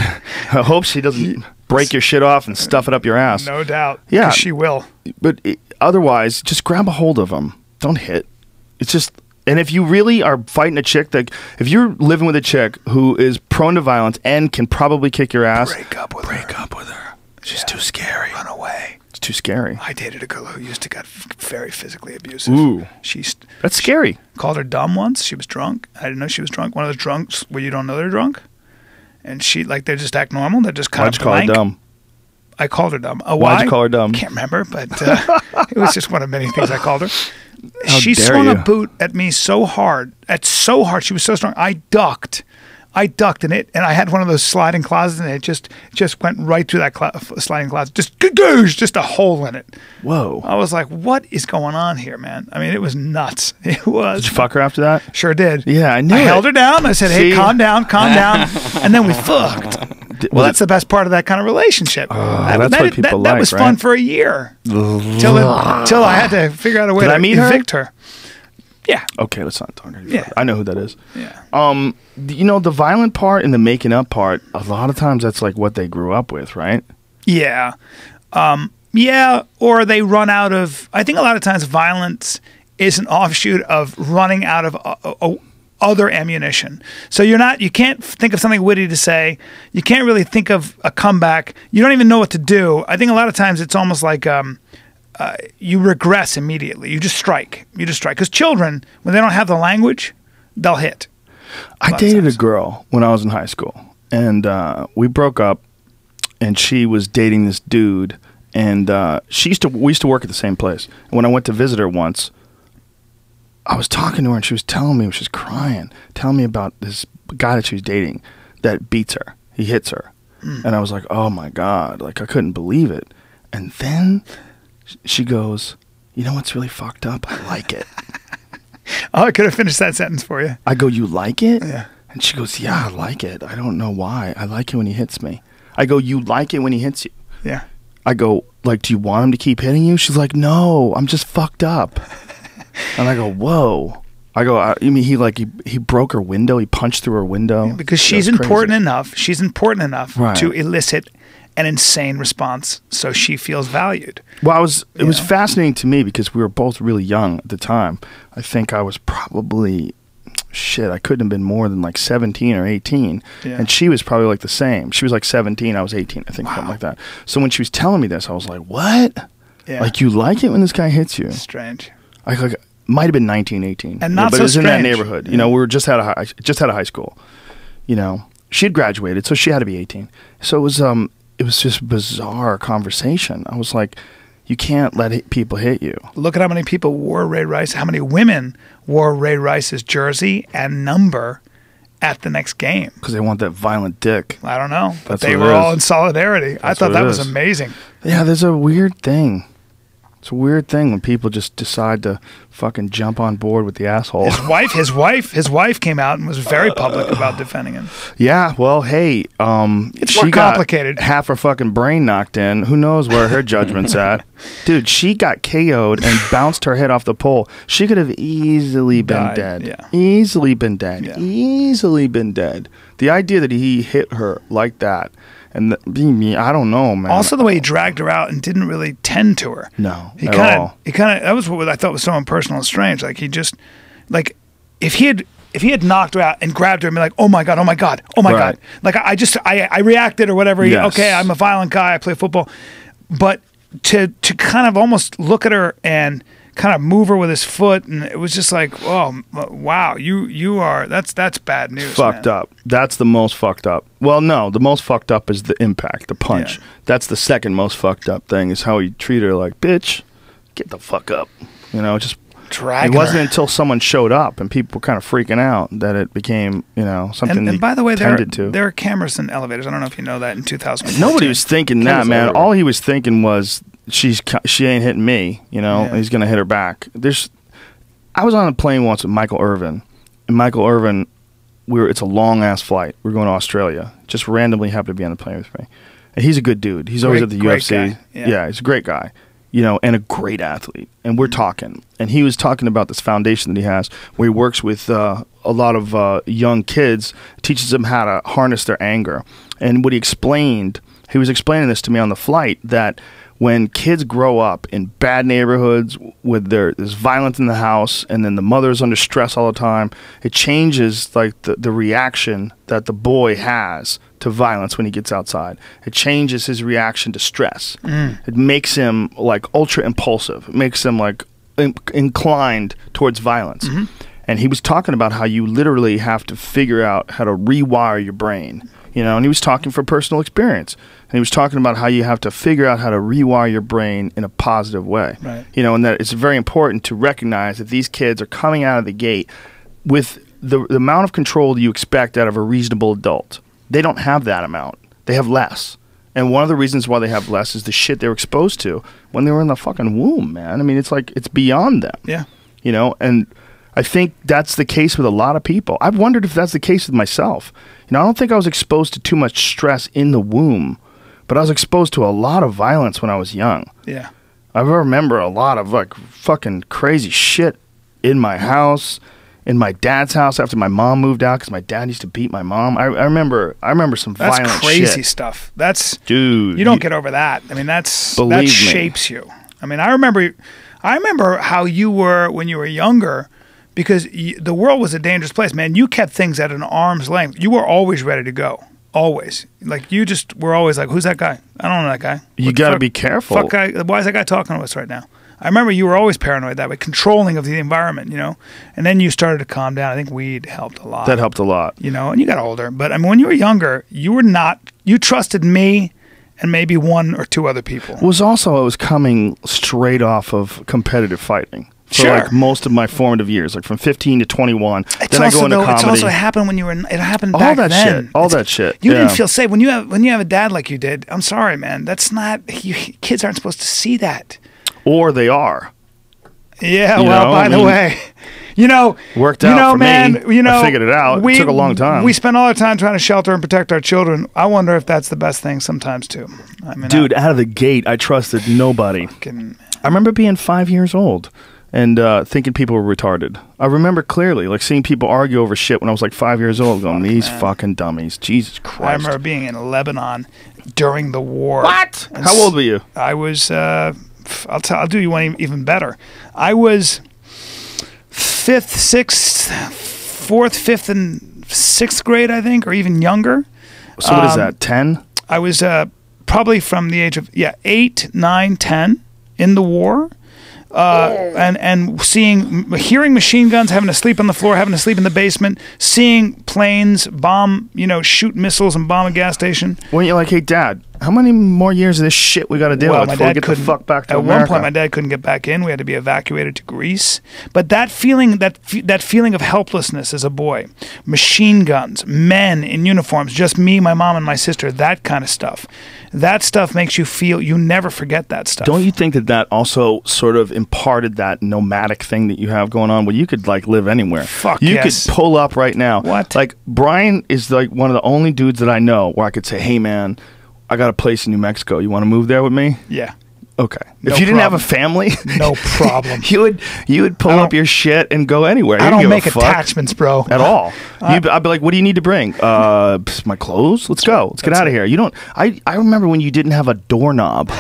I hope she doesn't break your shit off and stuff it up your ass. No doubt. Yeah. 'Cause she will. But otherwise, just grab a hold of them. Don't hit. It's just And if you really are fighting a chick if you're living with a chick who is prone to violence and can probably kick your ass, break up with her. She's too scary. Run away. It's too scary. I dated a girl who used to get very physically abusive. Ooh. That's scary. Called her dumb once. She was drunk. I didn't know she was drunk. One of those drunks where you don't know they're drunk. And they just act normal. They're just kind Why'd of you call her dumb? I called her dumb. Why'd you call her dumb? Can't remember, but it was just one of many things I called her. How She dare swung you. a boot at me so hard. She was so strong. I ducked in it, and I had one of those sliding closets, and it just went right through that sliding closet. Just a hole in it. Whoa. I was like, what is going on here, man? I mean, it was nuts. It was. Did you fuck her after that? Sure did. Yeah, I knew I it. held her down. I said, hey, See? calm down. And then we fucked. Well, that's the best part of that kind of relationship. That's what people that like, was right? fun for a year. Till I had to figure out a way Did to I meet her? evict her. Yeah. Okay, let's not talk anymore. Yeah. I know who that is. Yeah. You know, the violent part and the making up part, a lot of times that's like what they grew up with, right? Yeah. Yeah, or they run out of... I think a lot of times violence is an offshoot of running out of other ammunition. So you can't think of something witty to say. You can't really think of a comeback. You don't even know what to do. I think a lot of times it's almost like you regress immediately. You just strike. Because children, when they don't have the language, they'll hit. I dated a girl when I was in high school, and we broke up, and she was dating this dude, and we used to work at the same place. And when I went to visit her once, I was talking to her, and she was telling me, she was crying, telling me about this guy that she was dating that beats her. He hits her. And I was like, oh my God, like I couldn't believe it. And then she goes, you know what's really fucked up? I like it. Oh, I could have finished that sentence for you. I go, you like it? Yeah. And she goes, yeah, I like it. I don't know why. I like it when he hits me. I go, you like it when he hits you? Yeah. I go, like, do you want him to keep hitting you? She's like, no, I'm just fucked up. And I go, whoa. I go, you mean he broke her window? He punched through her window? Because she's That's important crazy. enough. She's important enough Right. to elicit an insane response, so she feels valued. Well, it was fascinating to me because we were both really young at the time. I think I was probably, I couldn't have been more than like 17 or 18. Yeah. And she was probably like the same. She was like 17, I was 18, I think, something like that. So when she was telling me this, I was like, what? Yeah. Like, you like it when this guy hits you? Strange. Like might have been 19, 18. And not but so it was in that strange. neighborhood. You know, we were just out of high school. You know, she had graduated, so she had to be 18. So it was just a bizarre conversation. I was like, you can't let people hit you. Look at how many people wore Ray Rice, how many women wore Ray Rice's jersey and number at the next game. Because they want that violent dick. I don't know, but That's they what it were all is. in solidarity. I That's thought what that it was is. amazing. Yeah, there's a weird thing. It's a weird thing when people just decide to fucking jump on board with the asshole. His wife came out and was very public about defending him. Yeah, well, hey, It's she more got complicated. half her fucking brain knocked in. Who knows where her judgment's at? Dude, she got KO'd and bounced her head off the pole. She could have easily been Died, dead. yeah. Easily been dead. Yeah. Easily been dead. The idea that he hit her like that, and I don't know, man. Also, the way he dragged her out and didn't really tend to her. No, He at kind all. of that was what I thought was so impersonal and strange. Like he just if he had knocked her out and grabbed her and been like, oh my God, Right. God. Like I reacted or whatever. Yes. Okay, I'm a violent guy. I play football. But to kind of almost look at her and kind of move her with his foot, and it was just like, oh wow, you are that's bad news. Fucked man. up. That's the most fucked up. Well, no, the most fucked up is the impact, the punch. Yeah. That's the second most fucked up thing is how he treated her like, bitch, get the fuck up. You know, just Dragging it wasn't her. until someone showed up and people were kind of freaking out that it became, you know, something And by the way, there tended to. are cameras in elevators. I don't know if you know that in 2000. Nobody was thinking that, Cameras man. everywhere. All he was thinking was she ain't hitting me, you know. Yeah. He's gonna hit her back. I was on a plane once with Michael Irvin, and Michael Irvin, it's a long ass flight. We're going to Australia. Just randomly happened to be on the plane with me, and he's a good dude. He's always at the Great UFC. guy. Yeah. He's a great guy, you know, and a great athlete. And we're talking, and he was talking about this foundation that he has, where he works with a lot of young kids, teaches them how to harness their anger. And what he was explaining this to me on the flight, that when kids grow up in bad neighborhoods with there's violence in the house, and then the mother's under stress all the time, it changes like the reaction that the boy has to violence when he gets outside. It changes his reaction to stress. It makes him like ultra impulsive. It makes him like inclined towards violence. And he was talking about how you literally have to figure out how to rewire your brain. You know, and he was talking from personal experience. And he was talking about how you have to figure out how to rewire your brain in a positive way. Right. You know, and that it's very important to recognize that these kids are coming out of the gate with the amount of control that you expect out of a reasonable adult. They don't have that amount. They have less. And one of the reasons why they have less is the shit they were exposed to when they were in the fucking womb, man. I mean, it's like, it's beyond them. Yeah. You know, and I think that's the case with a lot of people. I've wondered if that's the case with myself. You know, I don't think I was exposed to too much stress in the womb, but I was exposed to a lot of violence when I was young. Yeah. I remember a lot of like fucking crazy shit in my house, in my dad's house after my mom moved out because my dad used to beat my mom. I remember some violent shit. That's crazy stuff. That's, dude. You don't get over that. I mean, that me. shapes you. I mean, I remember how you were when you were younger, because the world was a dangerous place, man. You kept things at an arm's length. You were always ready to go. Always. Like, you just were always like, who's that guy? I don't know that guy. You got to be careful. Fuck guy. Why is that guy talking to us right now? I remember you were always paranoid that way, controlling of the environment, you know? And then you started to calm down. I think weed helped a lot. That helped a lot. You know, and you got older. But I mean, when you were younger, you trusted me and maybe one or two other people. I was coming straight off of competitive fighting. For Sure. like most of my formative years, like from 15 to 21. It's then also, I go into comedy. It's also happened when you were. It happened all back that then. shit. All that shit. You yeah. didn't feel safe when you have a dad like you did. I'm sorry, man. That's not. Kids aren't supposed to see that. Or they are. Yeah. You Well, know, by the way, you know, worked out for man, me. You know, I figured it out. It took a long time. We spend all our time trying to shelter and protect our children. I wonder if that's the best thing sometimes too. I mean, dude, out of the gate, I trusted nobody. I remember being 5 years old and thinking people were retarded. I remember clearly, like, seeing people argue over shit when I was like 5 years old, going, these fucking dummies. Jesus Christ. I remember being in Lebanon during the war. What? How old were you? I was, I'll do you one even better. I was fourth, fifth, and sixth grade, I think, or even younger. So what is that, 10? I was probably from the age of, 8, 9, 10 in the war. And hearing machine guns, having to sleep on the floor, having to sleep in the basement, seeing planes bomb, shoot missiles and bomb a gas station. When you're like, hey, Dad, how many more years of this shit we got to deal with before we get the fuck back to America? At one point, my dad couldn't get back in. We had to be evacuated to Greece. But that feeling, that feeling of helplessness as a boy, machine guns, men in uniforms, just me, my mom, and my sister, that kind of stuff. That stuff makes you feel, you never forget that stuff. Don't you think that also sort of imparted that nomadic thing that you have going on where you could like live anywhere? Fuck you yes. could pull up right now. What? Like, Bryan is like one of the only dudes that I know where I could say, hey man, I got a place in New Mexico. You want to move there with me? Yeah. Okay. No if you didn't have a problem. family, no problem. you would pull up your shit and go anywhere. I don't make attachments, bro. At all. I'd be like, what do you need to bring? My clothes? Let's go. Let's get out of here. You don't. I remember when you didn't have a doorknob.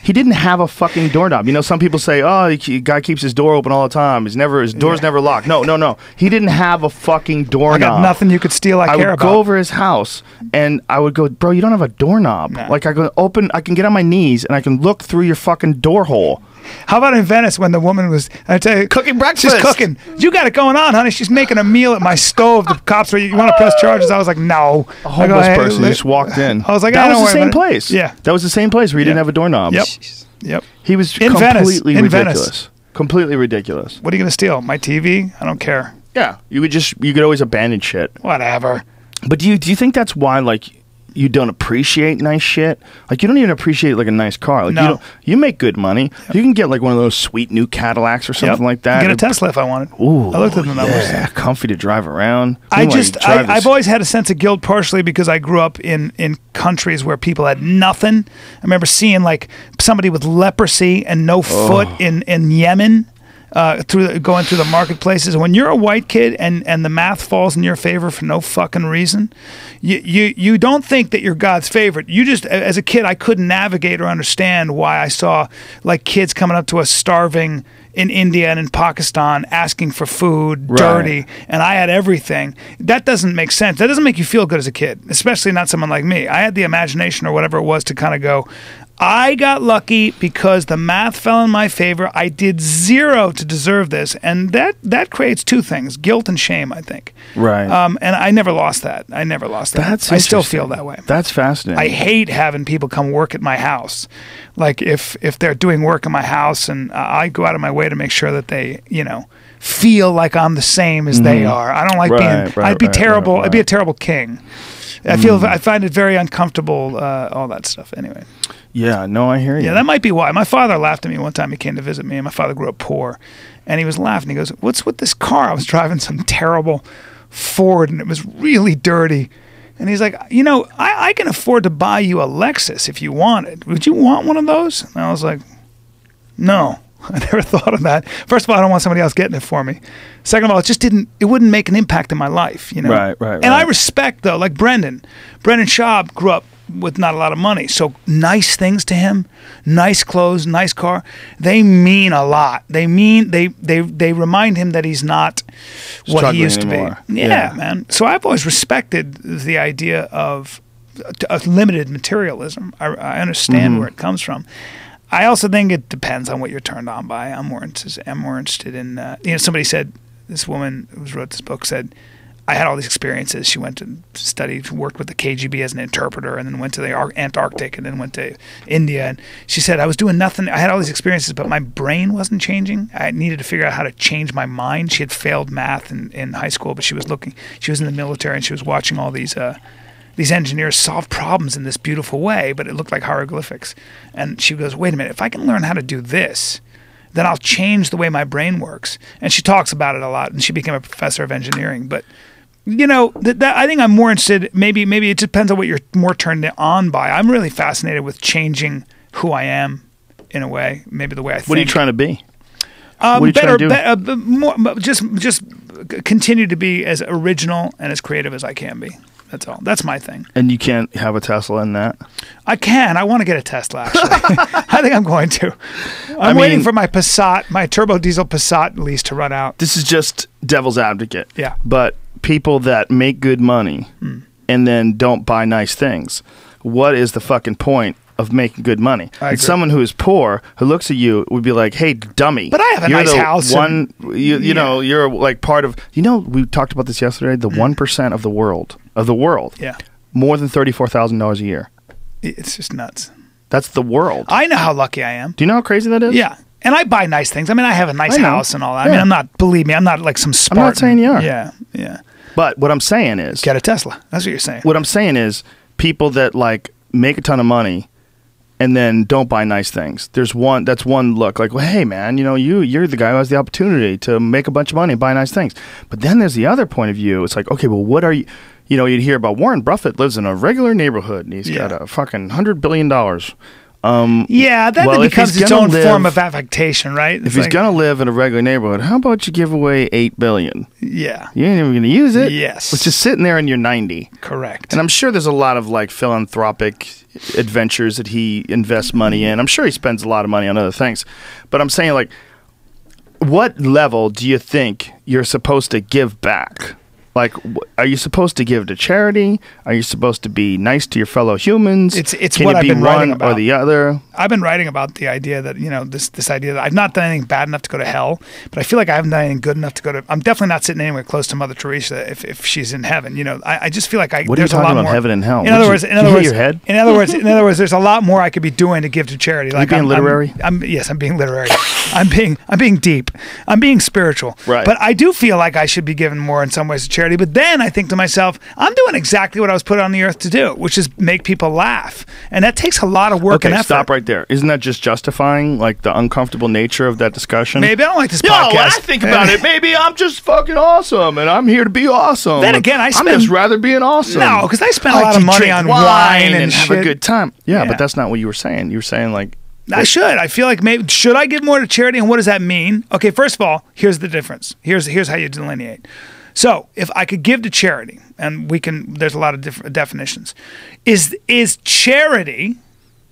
He didn't have a fucking doorknob. You know, some people say, oh, the guy keeps his door open all the time. His door's never locked. No. He didn't have a fucking doorknob. I got nothing you could steal I care about. I would go over his house, and I would go, bro, you don't have a doorknob. No. Like, I can get on my knees, and I can look through your fucking door hole. How about in Venice when the woman was, I tell you, cooking breakfast? She's cooking. You got it going on, honey. She's making a meal at my stove. The cops were, you want to press charges? I was like, no. A homeless person just walked in. I was like, that I was the same place. Yeah. That was the same place where he didn't have a doorknob. Yep. He was in completely Venice. ridiculous. Completely ridiculous. What are you going to steal? My TV? I don't care. Yeah. You could always abandon shit. Whatever. But do you think that's why, like, you don't appreciate nice shit? Like, you don't even appreciate like a nice car. Like, no. You make good money. Yep. You can get like one of those sweet new Cadillacs or something like that. Get a Tesla if I wanted. Ooh, I looked at the numbers. Yeah, comfy to drive around. I've always had a sense of guilt, partially because I grew up in countries where people had nothing. I remember seeing like somebody with leprosy and no foot in Yemen. going through the marketplaces. When you're a white kid and the math falls in your favor for no fucking reason, you don't think that you're God's favorite. You just, as a kid, I couldn't navigate or understand why I saw like kids coming up to us starving in India and in Pakistan asking for food, dirty, and I had everything. That doesn't make sense. That doesn't make you feel good as a kid, especially not someone like me. I had the imagination or whatever it was to kind of go, I got lucky because the math fell in my favor. I did zero to deserve this. And that creates two things, guilt and shame, I think. Right. And I never lost that. That's I still feel that way. That's fascinating. I hate having people come work at my house. Like if they're doing work in my house and I go out of my way to make sure that they, feel like I'm the same as they are. I don't like I'd be terrible. I'd be a terrible king. I find it very uncomfortable, all that stuff anyway. Yeah, no, I hear you. Yeah, that might be why. My father laughed at me one time. He came to visit me, and my father grew up poor. And he was laughing. He goes, "What's with this car?" I was driving some terrible Ford, and it was really dirty. And he's like, I can afford to buy you a Lexus if you wanted. Would you want one of those? And I was like, no. I never thought of that. First of all, I don't want somebody else getting it for me. Second of all, it wouldn't make an impact in my life, Right. And I respect, though, like Brendan Schaub grew up with not a lot of money. So nice things to him, nice clothes, nice car, they mean a lot. They remind him that he's not what he used anymore. To be. Yeah, man. So I've always respected the idea of limited materialism. I understand where it comes from. I also think it depends on what you're turned on by. I'm more interested in, somebody said, this woman who wrote this book said, I had all these experiences. She went to study, worked with the KGB as an interpreter, and then went to the Antarctic, and then went to India. And she said, I was doing nothing. I had all these experiences, but my brain wasn't changing. I needed to figure out how to change my mind. She had failed math in high school, but she was in the military, and she was watching all these engineers solve problems in this beautiful way, but it looked like hieroglyphics. And she goes, wait a minute, if I can learn how to do this, then I'll change the way my brain works. And she talks about it a lot, and she became a professor of engineering. But, I think I'm more interested, maybe it depends on what you're more turned on by. I'm really fascinated with changing who I am in a way, maybe the way I think. What are you trying to be? What are you trying to do? Just continue to be as original and as creative as I can be. That's all. That's my thing. And you can't have a Tesla in that? I can. I want to get a Tesla, actually. I think I'm going to. I'm waiting for my Passat, my turbo diesel Passat lease to run out. This is just devil's advocate. Yeah. But people that make good money and then don't buy nice things, what is the fucking point of making good money? And someone who is poor, who looks at you, would be like, hey, dummy. But I have a nice house. You're like part of, we talked about this yesterday, the 1% of the world. Yeah. More than $34,000 a year. It's just nuts. That's the world. I know how lucky I am. Do you know how crazy that is? Yeah. And I buy nice things. I mean, I have a nice house and all that. I mean, believe me, I'm not like some Spartan. I'm not saying you are. Yeah. But what I'm saying is, get a Tesla. That's what you're saying. What I'm saying is, people that like make a ton of money and then don't buy nice things. That's one look. Like, well, hey man, you're the guy who has the opportunity to make a bunch of money and buy nice things. But then there's the other point of view. It's like, okay, well, what are you? You'd hear about Warren Buffett lives in a regular neighborhood and he's got a fucking $100 billion. Then becomes its own form of affectation, right? If he's going to live in a regular neighborhood, how about you give away $8 billion? Yeah. You ain't even going to use it? Yes. It's just sitting there and you're 90. Correct. And I'm sure there's a lot of like philanthropic adventures that he invests money in. I'm sure he spends a lot of money on other things. But I'm saying, like, what level do you think you're supposed to give back? Like, are you supposed to give to charity? Are you supposed to be nice to your fellow humans? It's Can what it I've be been writing one about. or the other? I've been writing about the idea that, this idea that I've not done anything bad enough to go to hell, but I feel like I haven't done anything good enough to go to. I'm definitely not sitting anywhere close to Mother Teresa if she's in heaven. I just feel like What there's are you a lot talking about more. heaven and hell? In other words, your head? In other words, there's a lot more I could be doing to give to charity. Like, being literary? Yes, I'm being literary. I'm being deep. I'm being spiritual. Right. But I do feel like I should be giving more in some ways to charity. But then I think to myself, I'm doing exactly what I was put on the earth to do, which is make people laugh. And that takes a lot of work and effort. Stop right there. Isn't that just justifying like the uncomfortable nature of that discussion? Maybe I don't like this podcast. When I think about it, maybe I'm just fucking awesome and I'm here to be awesome. Then again, I'm just rather being awesome. No, because I spend a lot of money on wine and have shit. a good time. Yeah, but that's not what you were saying. You were saying like, I should. I feel like maybe should I give more to charity, and what does that mean? Okay, first of all, here's the difference. Here's how you delineate. So, if I could give to charity, and there's a lot of different definitions. Is charity,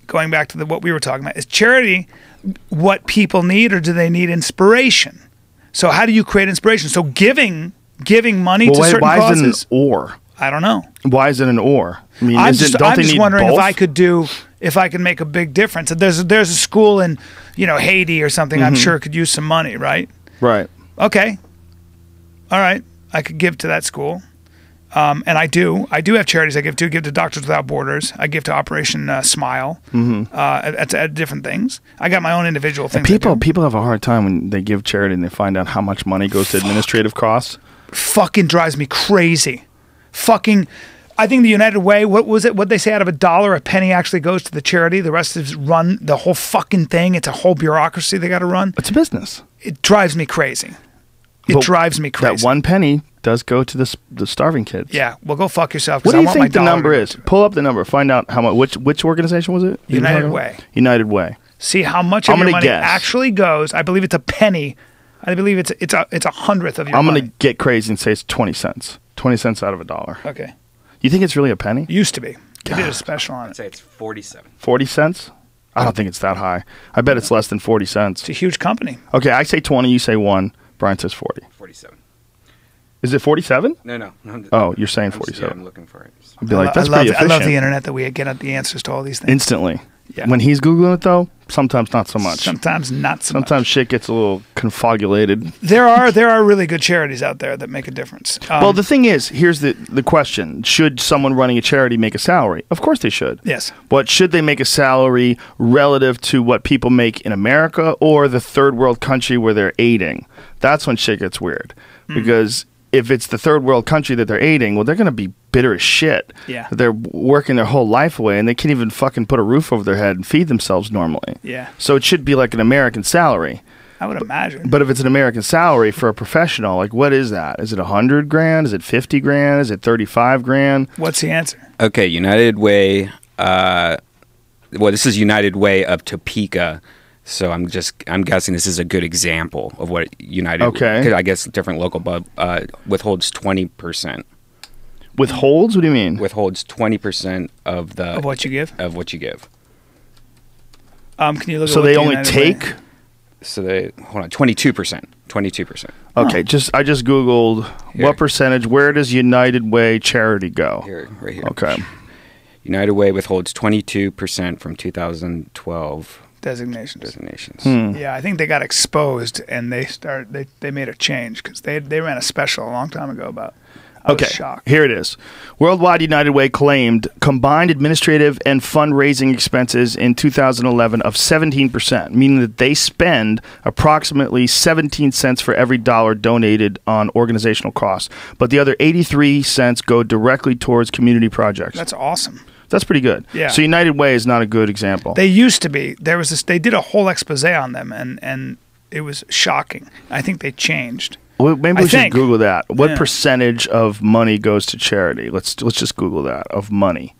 going back to what we were talking about, is charity what people need, or do they need inspiration? So, how do you create inspiration? So, giving money to certain why causes. Is it an or? I don't know. Why is it an or? I mean, I'm don't just they need wondering both? if I could make a big difference. There's a school in Haiti or something. I'm sure could use some money, right? Right. Okay. All right. I could give to that school, and I do. I do have charities. I give to Doctors Without Borders. I give to Operation Smile. At different things. I got my own individual things. People have a hard time when they give charity and they find out how much money goes to administrative costs. Fucking drives me crazy. I think the United Way, what was it? What they say, out of $1, a penny actually goes to the charity. The rest is run the whole fucking thing. It's a whole bureaucracy they got to run. It's a business. It drives me crazy. Drives me crazy. That one penny does go to the starving kids. Yeah, well, go fuck yourself. What do I you want my think the dollar number to go is? to it. Pull up the number. Find out how much. Which organization was it? United Way. United Way. See how much of your money actually goes. I believe it's a penny. I believe it's a hundredth of your money. I'm going to get crazy and say it's 20 cents. 20 cents out of $1. Okay. You think it's really a penny? Used to be. They did a special on I'd it. say it's 47. 40 cents? I don't think it's that high. I bet it's less than 40 cents. It's a huge company. Okay, I say 20, you say 1. Brian says 40. 47. Is it 47? No. Oh, you're saying Yeah, 47. I'm looking for it. I'd be like, that's pretty efficient. I love the internet that we get the answers to all these things. Instantly. Yeah. When he's Googling it, though, sometimes not so much. Sometimes not so much. Sometimes shit gets a little confogulated. There are really good charities out there that make a difference. Well, the thing is, here's the question. Should someone running a charity make a salary? Of course they should. Yes. But should they make a salary relative to what people make in America or the third world country where they're aiding? That's when shit gets weird. Because if it's the third world country that they're aiding, well, they're going to be bitter as shit. Yeah. They're working their whole life away, and they can't even fucking put a roof over their head and feed themselves normally. Yeah. So it should be like an American salary. I would imagine. But if it's an American salary for a professional, like what is that? Is it $100 grand? Is it 50 grand? Is it 35 grand? What's the answer? Okay, United Way. This is United Way of Topeka. So I'm guessing this is a good example of what United. Okay. 'Cause I guess different local withholds 20%. Withholds? What do you mean? Withholds 20% of what you give. Of what you give. Can you look? So at what they the only United take. Way- So they 22%. 22%. Okay, I just googled Here. what percentage. Where does United Way charity go? Here, right here. Okay. United Way withholds 22% from 2012 designations. Yeah, I think they got exposed and they made a change because they ran a special a long time ago about. I was shocked. Here it is. Worldwide United Way claimed combined administrative and fundraising expenses in 2011 of 17%, meaning that they spend approximately 17 cents for every dollar donated on organizational costs. But the other 83 cents go directly towards community projects. That's awesome. That's pretty good. Yeah. So United Way is not a good example. They used to be. They did a whole expose on them, and it was shocking. I think they changed. Well, maybe we should Google that. What Yeah. percentage of money goes to charity? Let's just Google that, of money.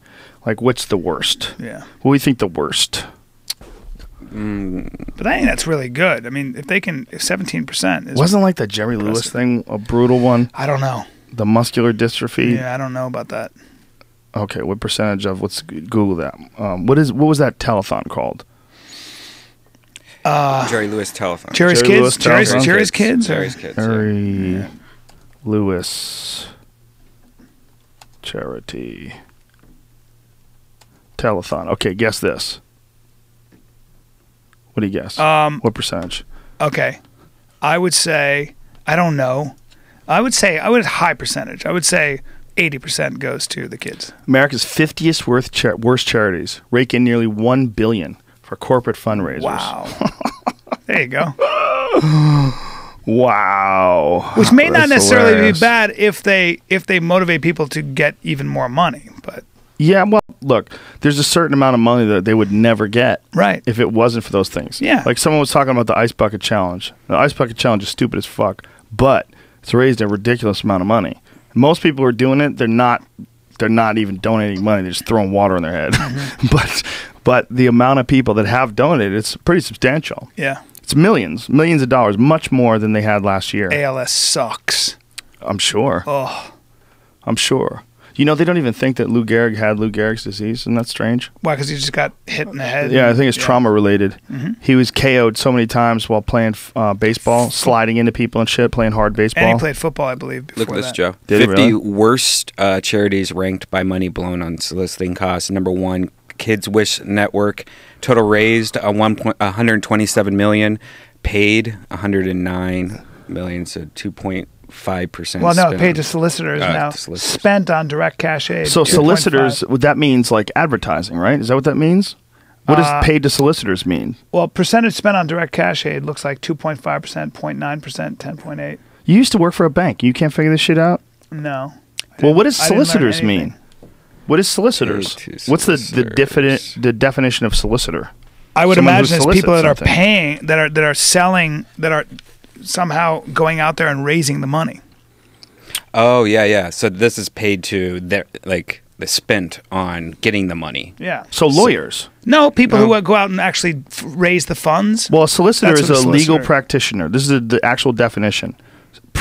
Like, what's the worst? Yeah. What do you think the worst? But I think that's really good. I mean, if 17% is. Wasn't like the Jerry Lewis thing a brutal one? I don't know. The muscular dystrophy? Yeah, I don't know about that. Okay, what percentage of? Let's Google that. What was that telethon called? Jerry Lewis telethon. Jerry's Lewis Kids? telethon? Jerry's Kids? Jerry's Kids. Jerry Lewis charity telethon. Okay, guess this. What do you guess? What percentage? Okay. I would say, I don't know. I would high percentage. I would say 80% goes to the kids. America's 50th worst charities rake in nearly $1 billion for corporate fundraisers. Wow. There you go. Wow. Which may not That's necessarily hilarious. be bad if they motivate people to get even more money, but Yeah, well, look, there's a certain amount of money that they would never get right. if it wasn't for those things. Yeah. Like someone was talking about the Ice Bucket Challenge. The Ice Bucket Challenge is stupid as fuck, but it's raised a ridiculous amount of money. Most people who are doing it, they're not even donating money. They're just throwing water on their head. But the amount of people that have donated, it's pretty substantial. Yeah. It's millions of dollars, much more than they had last year. ALS sucks. I'm sure. Oh. I'm sure. You know, they don't even think that Lou Gehrig had Lou Gehrig's disease. Isn't that strange? Why? Because he just got hit in the head? Yeah, I think it's trauma-related. He was KO'd so many times while playing baseball, sliding into people and shit, playing hard baseball. And he played football, I believe, before Look at this, that. Joe. Did he 50 really? worst charities ranked by money blown on soliciting costs. Number 1, Kids Wish Network. Total raised 127 million. Paid 109 million, so 2.5%. Well, no, spent paid on- to solicitors now. to solicitors. Spent on direct cash aid. So 2.5. solicitors, that means like advertising, right? Is that what that means? What does paid to solicitors mean? Well, percentage spent on direct cash aid looks like 2.5%, 0.9%, 10.8%. You used to work for a bank. You can't figure this shit out? No. Well, what does I didn't learn solicitors mean? anything. What is solicitors? Paid to What's the solicitors. the definition of solicitor? I would Someone who imagine it's people that solicits are something. paying, that are selling, that are somehow going out there and raising the money. Oh, yeah. So this is paid to their, like, the spent on getting the money. Yeah. So lawyers. No, people who go out and actually raise the funds. Well, a solicitor That's is what a a legal solicitor- practitioner. This is the actual definition.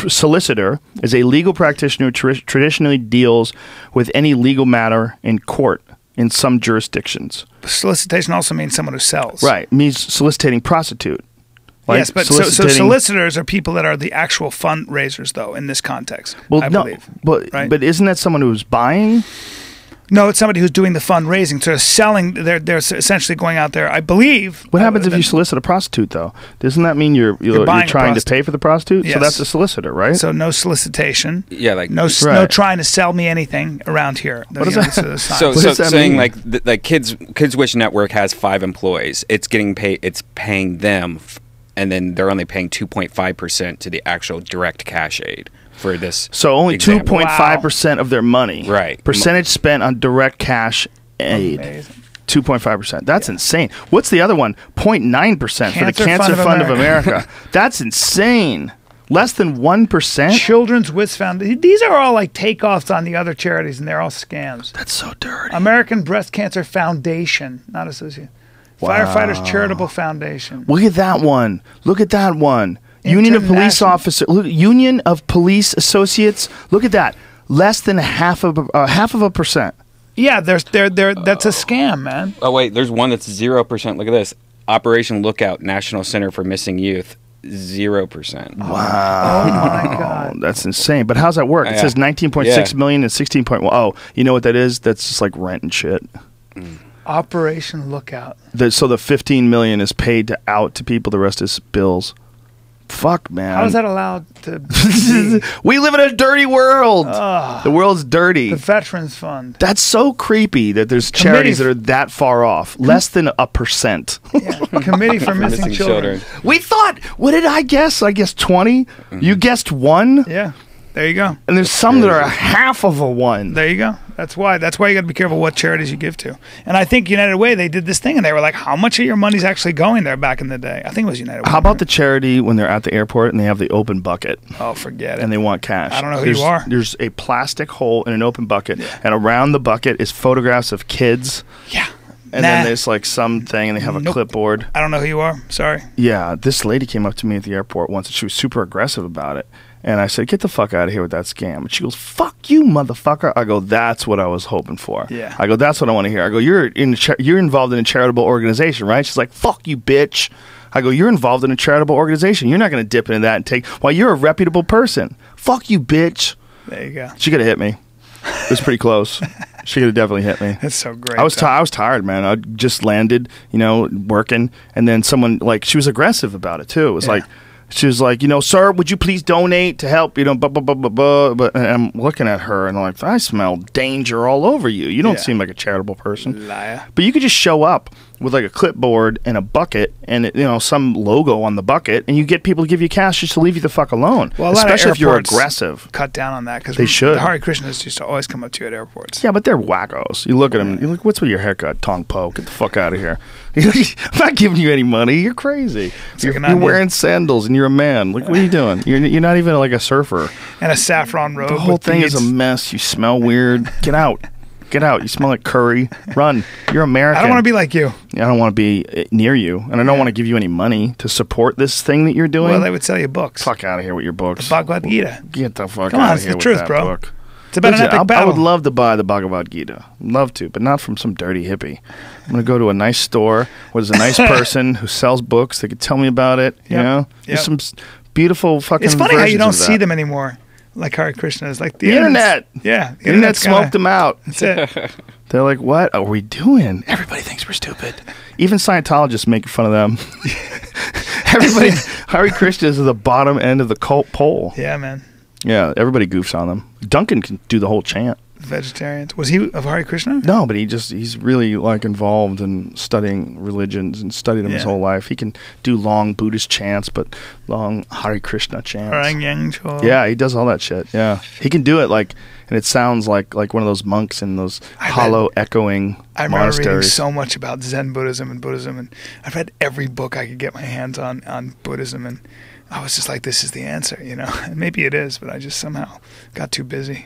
Solicitor is a legal practitioner who traditionally deals with any legal matter in court in some jurisdictions. Solicitation also means someone who sells. Right. It means soliciting prostitute. Like Yes, but so soliciting- solicitors are people that are the actual fundraisers, though, in this context. Well, I no, believe. but right? but isn't that someone who's buying? No, it's somebody who's doing the fundraising. So they're selling. They're essentially going out there. I believe. What happens if you solicit a prostitute, though? Doesn't that mean you're buying a trying to prostitute. pay for the prostitute? Yes. So that's a solicitor, right? So no solicitation. Yeah, like No Right. trying to sell me anything around here. What is that? So, What does that saying mean? like Kids Wish Network has 5 employees. It's getting paid. It's paying them, and then they're only paying 2.5% to the actual direct cash aid for this. So only example. 2.5% of their money. Right. Percentage spent on direct cash aid. Amazing. 2.5%. That's insane. What's the other one? 0.9% for the Cancer Fund of America. That's insane. Less than 1%? Children's Wish Foundation. These are all like takeoffs on the other charities, and they're all scams. That's so dirty. American Breast Cancer Foundation, not associated. Firefighters Charitable Foundation. Look at that one. Look at that one. Union of Police International- Officers. Look, Union of Police Associates. Look at that. Less than half of a percent. Yeah, that's a scam, man. Oh wait, there's one that's 0%. Look at this. Operation Lookout, National Center for Missing Youth, 0%. Oh my God. That's insane. But how's that work? It Yeah. says 19.6 million and 16. Oh, you know what that is? That's just like rent and shit. Operation Lookout. So the 15 million is paid out to people. The rest is bills. Fuck, man. How is that allowed to be? We live in a dirty world. The world's dirty. The Veterans Fund. That's so creepy that there's charities that are that far off. Less than 1%. Yeah. Committee for Missing Children. We thought, what did I guess? I guessed 20. You guessed 1? Yeah. There you go. And there's some that are half of a 1. There you go. That's why you got to be careful what charities you give to. And I think United Way, they did this thing, and they were like, how much of your money's actually going there back in the day? I think it was United Way. How about the charity when they're at the airport and they have the open bucket? Oh, forget it. And they want cash. I don't know who you are. There's a plastic hole in an open bucket, and around the bucket is photographs of kids. Yeah. And then there's like something, and they have a Nope. clipboard. I don't know who you are. Sorry. Yeah, this lady came up to me at the airport once, and she was super aggressive about it. And I said, get the fuck out of here with that scam. And she goes, fuck you, motherfucker. I go, that's what I was hoping for. Yeah. I go, that's what I want to hear. I go, you're involved in a charitable organization, right? She's like, fuck you, bitch. I go, you're involved in a charitable organization. You're not going to dip into that and take, well, you're a reputable person. Fuck you, bitch. There you go. She could have hit me. It was pretty close. She could have definitely hit me. That's so great. I was tired, man. I just landed, working, and then someone she was aggressive about it too. It was like, she was like, sir, would you please donate to help? Blah, blah, blah, blah, blah. But and I'm looking at her and I'm like, I smell danger all over you. You don't seem like a charitable person. Liar. But you could just show up with like a clipboard and a bucket and some logo on the bucket, and you get people to give you cash just to leave you the fuck alone. Well, a lot of especially if you're airports aggressive. Cut down on that because They should. The Hare Krishnas used to always come up to you at airports. Yeah, but they're wackos. You look at them, you're like, what's with your haircut, Tong Po? Get the fuck out of here. I'm not giving you any money. You're crazy. You're wearing sandals and you're a man. Like, what are you doing? You're not even like a surfer. And a saffron robe. The whole with thing is beads. a mess. You smell weird. Get out. Get out. You smell like curry. Run. You're American. I don't want to be like you. I don't want to be near you, and I don't want to give you any money to support this thing that you're doing. Well, they would sell you books. Fuck out of here with your books. The Bhagavad Gita. Get the fuck Come out on, of here it's the with truth, that bro. book. It's about an epic I battle. would love to buy the Bhagavad Gita. Love to, but not from some dirty hippie. I'm going to go to a nice store where there's a nice person who sells books. They could tell me about it. You know? There's some beautiful fucking It's funny how you don't versions of see that. them anymore. Like Hare Krishna is like The internet. Yeah. The internet smoked them out. That's it. They're like, what are we doing? Everybody thinks we're stupid. Even Scientologists make fun of them. Everybody, Hare Krishna is at the bottom end of the cult pole. Yeah, man. Yeah, everybody goofs on them. Duncan can do the whole chant. Vegetarians. Was he of Hare Krishna? No, but he's really like involved in studying religions and studied them his whole life. He can do long Buddhist chants, but long Hare Krishna chants. Yeah, he does all that shit. Yeah, he can do it like, and it sounds like one of those monks in those hollow echoing I remember reading monasteries. so much about Zen Buddhism, and I've read every book I could get my hands on Buddhism, and I was just like, this is the answer, you know. And maybe it is, but I just somehow got too busy.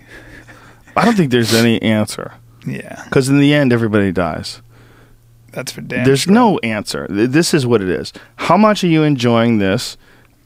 I don't think there's any answer. Yeah. Because in the end, everybody dies. That's for damn There's sure. no answer. This is what it is. How much are you enjoying this?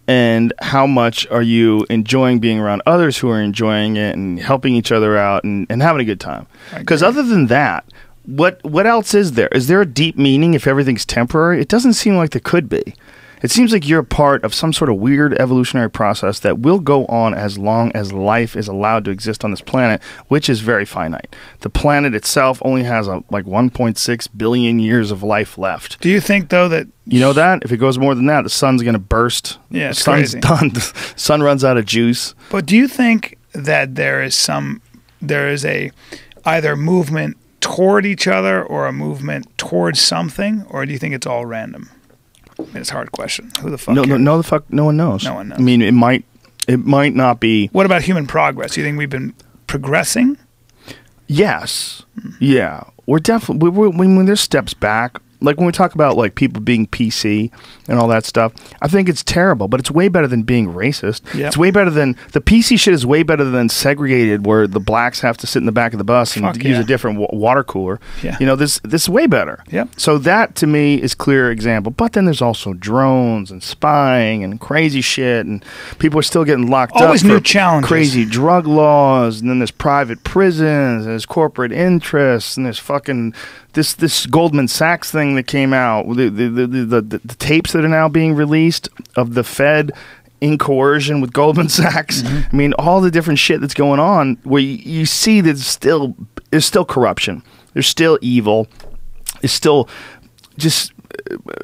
And how much are you enjoying being around others who are enjoying it and helping each other out and having a good time? Because other than that, what else is there? Is there a deep meaning if everything's temporary? It doesn't seem like there could be. It seems like you're a part of some sort of weird evolutionary process that will go on as long as life is allowed to exist on this planet, which is very finite. The planet itself only has like 1.6 billion years of life left. Do you think, though, that... You know that? If it goes more than that, the sun's going to burst. Yeah, the it's sun's crazy. done. The sun runs out of juice. But do you think that there is a either movement toward each other or a movement towards something, or do you think it's all random? I mean, it's a hard question. Who the fuck cares? No one knows. No one knows. I mean, it might not be. What about human progress? Do you think we've been progressing? Yes. Yeah. We're definitely when there's steps back. Like when we talk about like people being PC and all that stuff, I think it's terrible, but it's way better than being racist. Yep. It's way better than the PC shit is way better than segregated, where the blacks have to sit in the back of the bus and use a different water cooler. Yeah. You know, this is way better. Yep. So that to me is clear example. But then there's also drones and spying and crazy shit, and people are still getting locked Always up new for challenges. crazy drug laws, and then there's private prisons, and there's corporate interests, and there's fucking this Goldman Sachs thing that came out, the tapes that are now being released of the Fed in coercion with Goldman Sachs. I mean, all the different shit that's going on, where you see that there's still corruption, there's still evil, there's still just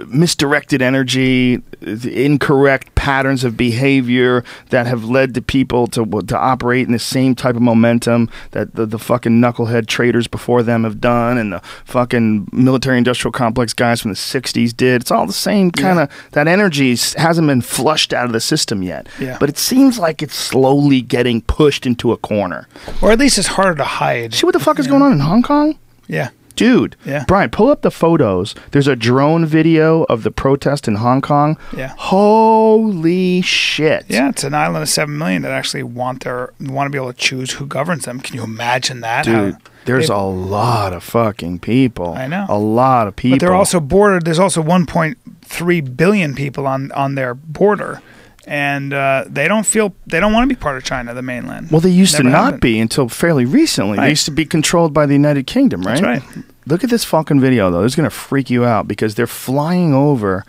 misdirected energy, incorrect patterns of behavior that have led to people to operate in the same type of momentum that the fucking knucklehead traders before them have done, and the fucking military industrial complex guys from the 60s did. It's all the same kind of, that energy hasn't been flushed out of the system yet. Yeah. But it seems like it's slowly getting pushed into a corner. Or at least it's harder to hide. See what the fuck is going on in Hong Kong? Yeah. Dude, Yeah. Brian, pull up the photos. There's a drone video of the protest in Hong Kong. Yeah. Holy shit. Yeah, it's an island of 7 million that actually want to be able to choose who governs them. Can you imagine that? Dude, there's a lot of fucking people. I know. A lot of people. But they're also bordered. There's also 1.3 billion people on their border. And they don't want to be part of China, the mainland. Well, they used to Never not have be until fairly recently. Right. They used to be controlled by the United Kingdom, right? That's right. Look at this fucking video, though. It's going to freak you out because they're flying over.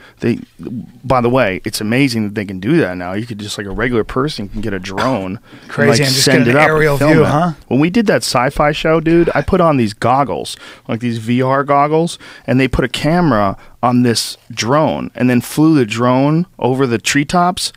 By the way, it's amazing that they can do that now. You could just, like a regular person, can get a drone. Crazy, and just send get an it up aerial and film view, it. huh? When we did that sci-fi show, dude, I put on these goggles, like these VR goggles, and they put a camera on this drone and then flew the drone over the treetops.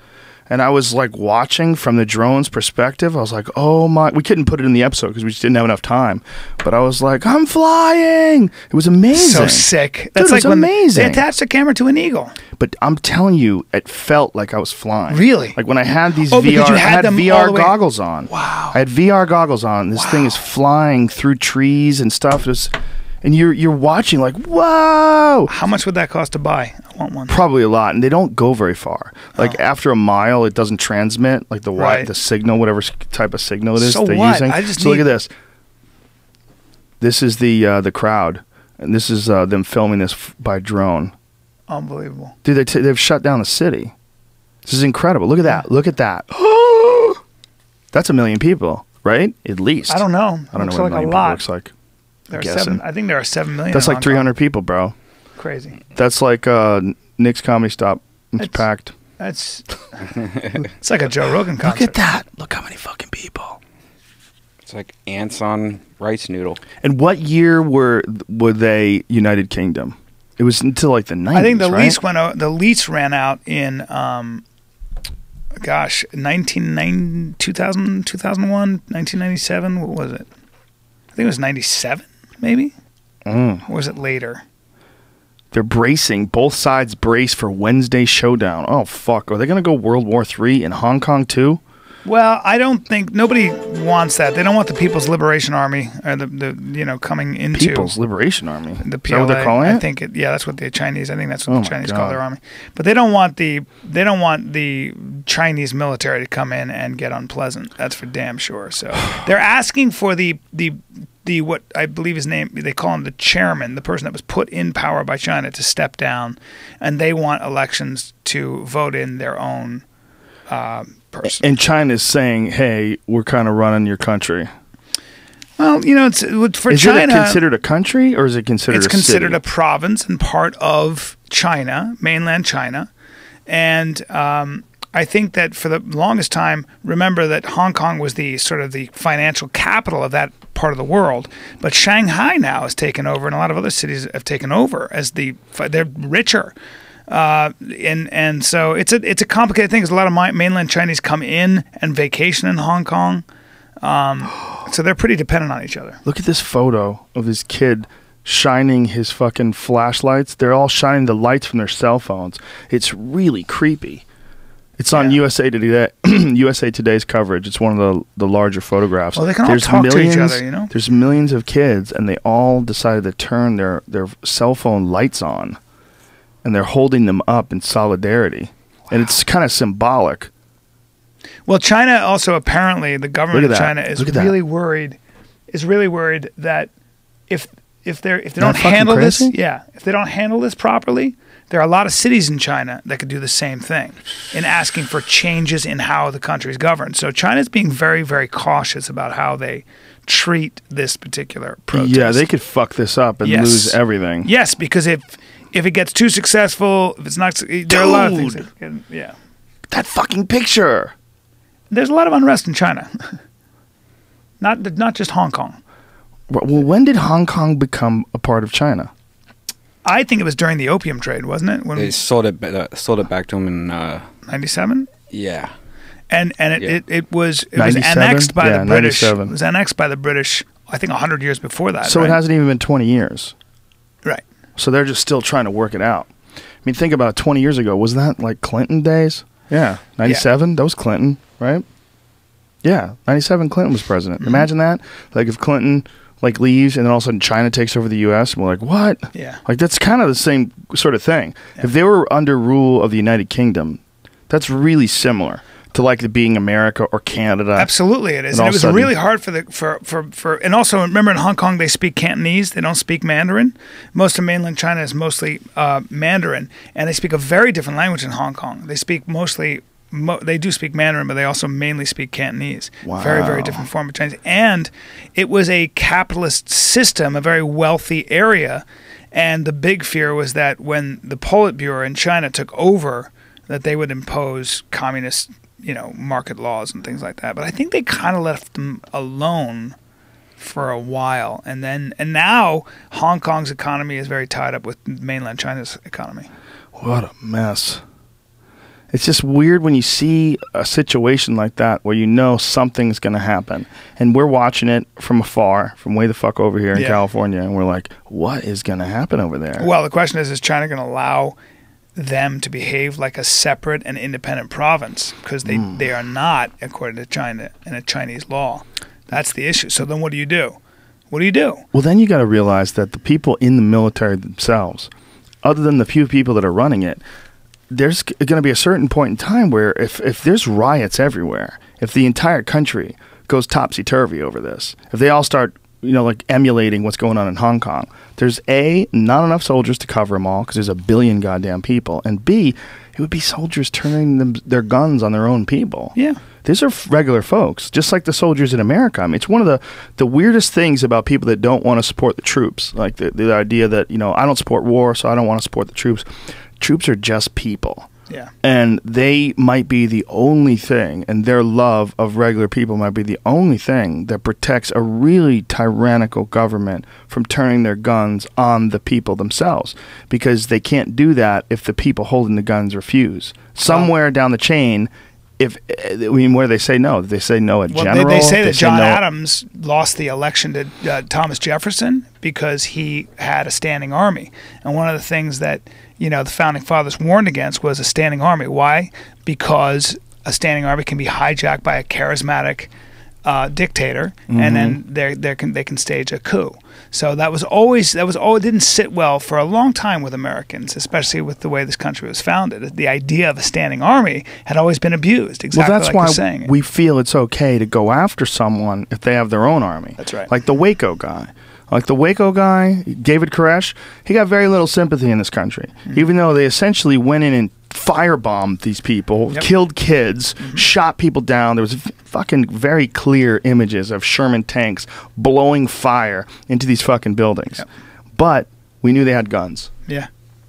And I was like watching from the drone's perspective. I was like, oh my. We couldn't put it in the episode because we just didn't have enough time. But I was like, I'm flying. It was amazing. So sick. Dude, That's like it's when amazing. they attached a camera to an eagle. But I'm telling you, it felt like I was flying. Really? Like when I had these Oh, because VR, you I had had them all VR the way- goggles on. Wow. I had VR goggles on. This thing is flying through trees and stuff. And you're watching like, whoa. How much would that cost to buy? I want one. Probably a lot, and they don't go very far. Like after a mile, it doesn't transmit like the Oh. Right. the signal, whatever type of signal it is So they're what? using. I just so look need- at this. This is the crowd, and this is them filming this by drone. Unbelievable. Dude, they've shut down the city. This is incredible. Look at that. Look at that. That's 1 million people, right? At least. I don't know. I don't Looks know what like 1 million a lot. people looks like. There are seven. I think there are 7 million. That's in like Hong Kong. 300 people, bro. Crazy. That's like Nick's Comedy Stop. It's packed. That's it's like a Joe Rogan concert. Look at that. Look how many fucking people. It's like ants on rice noodle. And what year were they United Kingdom? It was until like the 90s, I think the right? lease ran out in 2001, 1997. What was it? I think it was 97, maybe. Or was it later? They're bracing. Both sides brace for Wednesday showdown. Oh, fuck. Are they going to go World War III in Hong Kong, too? Well, I don't think nobody wants that. They don't want the People's Liberation Army or the coming into People's Liberation Army. the Is that what they're calling it? I think that's what the Chinese. I think that's what Oh the my Chinese God. call their army. But they don't want the Chinese military to come in and get unpleasant. That's for damn sure. So they're asking for the what I believe his name, they call him the chairman, the person that was put in power by China, to step down, and they want elections to vote in their own person. And China's saying, hey, we're kind of running your country. Well, it's for Is China. it considered a country or is it considered It's a considered city? a province and part of China, mainland China. And I think that for the longest time, remember that Hong Kong was the sort of the financial capital of that part of the world. But Shanghai now has taken over, and a lot of other cities have taken over as they're richer. And so it's a complicated thing because a lot of mainland Chinese come in and vacation in Hong Kong. So they're pretty dependent on each other. Look at this photo of this kid shining his fucking flashlights. They're all shining the lights from their cell phones. It's really creepy. It's on USA Today, USA Today's coverage. It's one of the larger photographs. Well, they can all talk to each other, There's millions of kids, and they all decided to turn their cell phone lights on, and they're holding them up in solidarity. Wow. And it's kind of symbolic. Well, China also apparently, the government of China is really worried. Is really worried that if they don't handle this, if they don't handle this properly, there are a lot of cities in China that could do the same thing in asking for changes in how the country is governed. So China's being very, very cautious about how they treat this particular protest. Yeah, they could fuck this up and lose everything. Yes, because if it gets too successful, if it's not, there are a lot of things. That fucking picture. There's a lot of unrest in China. Not just Hong Kong. Well, when did Hong Kong become a part of China? I think it was during the opium trade, wasn't it? When They sold it back to them in 97. yeah. And it was 97? annexed by the British. 97. It was annexed by the British. I think 100 years before that. So right? it hasn't even been 20 years. Right. So they're just still trying to work it out. I mean, think about it, 20 years ago. Was that like Clinton days? Yeah. 97? That was Clinton, right? Yeah. 97, Clinton was president. Mm-hmm. Imagine that. Like if Clinton leaves and then all of a sudden China takes over the U.S. and we're like, what? Yeah. Like that's kind of the same sort of thing. Yeah. If they were under rule of the United Kingdom, that's really similar to like it being America or Canada. Absolutely, it is. And it was really hard for and also remember in Hong Kong they speak Cantonese. They don't speak Mandarin. Most of mainland China is mostly Mandarin, and they speak a very different language in Hong Kong. They speak mostly. They do speak Mandarin, but they also mainly speak Cantonese. Wow. Very, very different form of Chinese. And it was a capitalist system, a very wealthy area. And the big fear was that when the Politburo in China took over, that they would impose communist, market laws and things like that. But I think they kind of left them alone for a while. And now Hong Kong's economy is very tied up with mainland China's economy. What a mess. It's just weird when you see a situation like that where you know something's going to happen. And we're watching it from afar, from way the fuck over here in California, and we're like, what is going to happen over there? Well, the question is China going to allow them to behave like a separate and independent province? Because they are not, according to China and a Chinese law. That's the issue. So then what do you do? What do you do? Well, then you got to realize that the people in the military themselves, other than the few people that are running it, there's going to be a certain point in time where if there's riots everywhere, if the entire country goes topsy-turvy over this, if they all start like emulating what's going on in Hong Kong. There's A, not enough soldiers to cover them all because there's a billion goddamn people, and B, it would be soldiers turning their guns on their own people. Yeah. These are regular folks, just like the soldiers in America. I mean, it's one of the weirdest things about people that don't want to support the troops. Like the idea that, I don't support war, so I don't want to support the troops. Troops are just people. Yeah. And they might be the only thing, and their love of regular people might be the only thing that protects a really tyrannical government from turning their guns on the people themselves. Because they can't do that if the people holding the guns refuse. Somewhere down the chain, where they say no? They say no at general? They say that John Adams lost the election to Thomas Jefferson because he had a standing army. And one of the things that the founding fathers warned against was a standing army. Why? Because a standing army can be hijacked by a charismatic dictator, and then they can stage a coup. So that was always it didn't sit well for a long time with Americans, especially with the way this country was founded. The idea of a standing army had always been abused. Exactly. Well, that's like why you're saying. we feel it's okay to go after someone if they have their own army. That's right. Like the Waco guy. David Koresh, he got very little sympathy in this country, even though they essentially went in and firebombed these people, killed kids, shot people down. There was fucking very clear images of Sherman tanks blowing fire into these fucking buildings. But we knew they had guns. Yeah.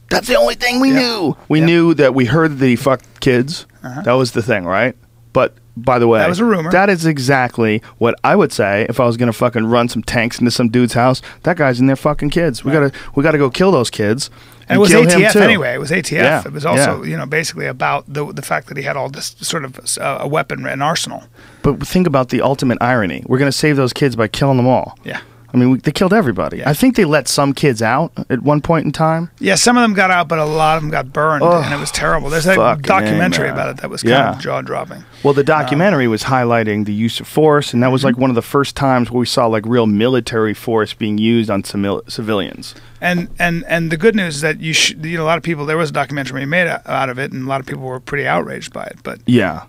That's the only thing we knew. We knew that we heard that he fucked kids. That was the thing, right? But by the way, that was a rumor. That is exactly what I would say if I was going to fucking run some tanks into some dude's house. That guy's in their fucking kids. We gotta go kill those kids. And it was kill ATF him too. anyway. It was ATF. Yeah. It was also, basically about the fact that he had all this sort of a weapon and arsenal. But think about the ultimate irony. We're going to save those kids by killing them all. Yeah. I mean, they killed everybody. Yeah. I think they let some kids out at one point in time. Yeah, some of them got out, but a lot of them got burned, and it was terrible. There's a documentary about it that was kind of jaw-dropping. Well, the documentary was highlighting the use of force, and that was like one of the first times where we saw like real military force being used on civilians. And the good news is that a lot of people, there was a documentary made out of it, and a lot of people were pretty outraged by it, but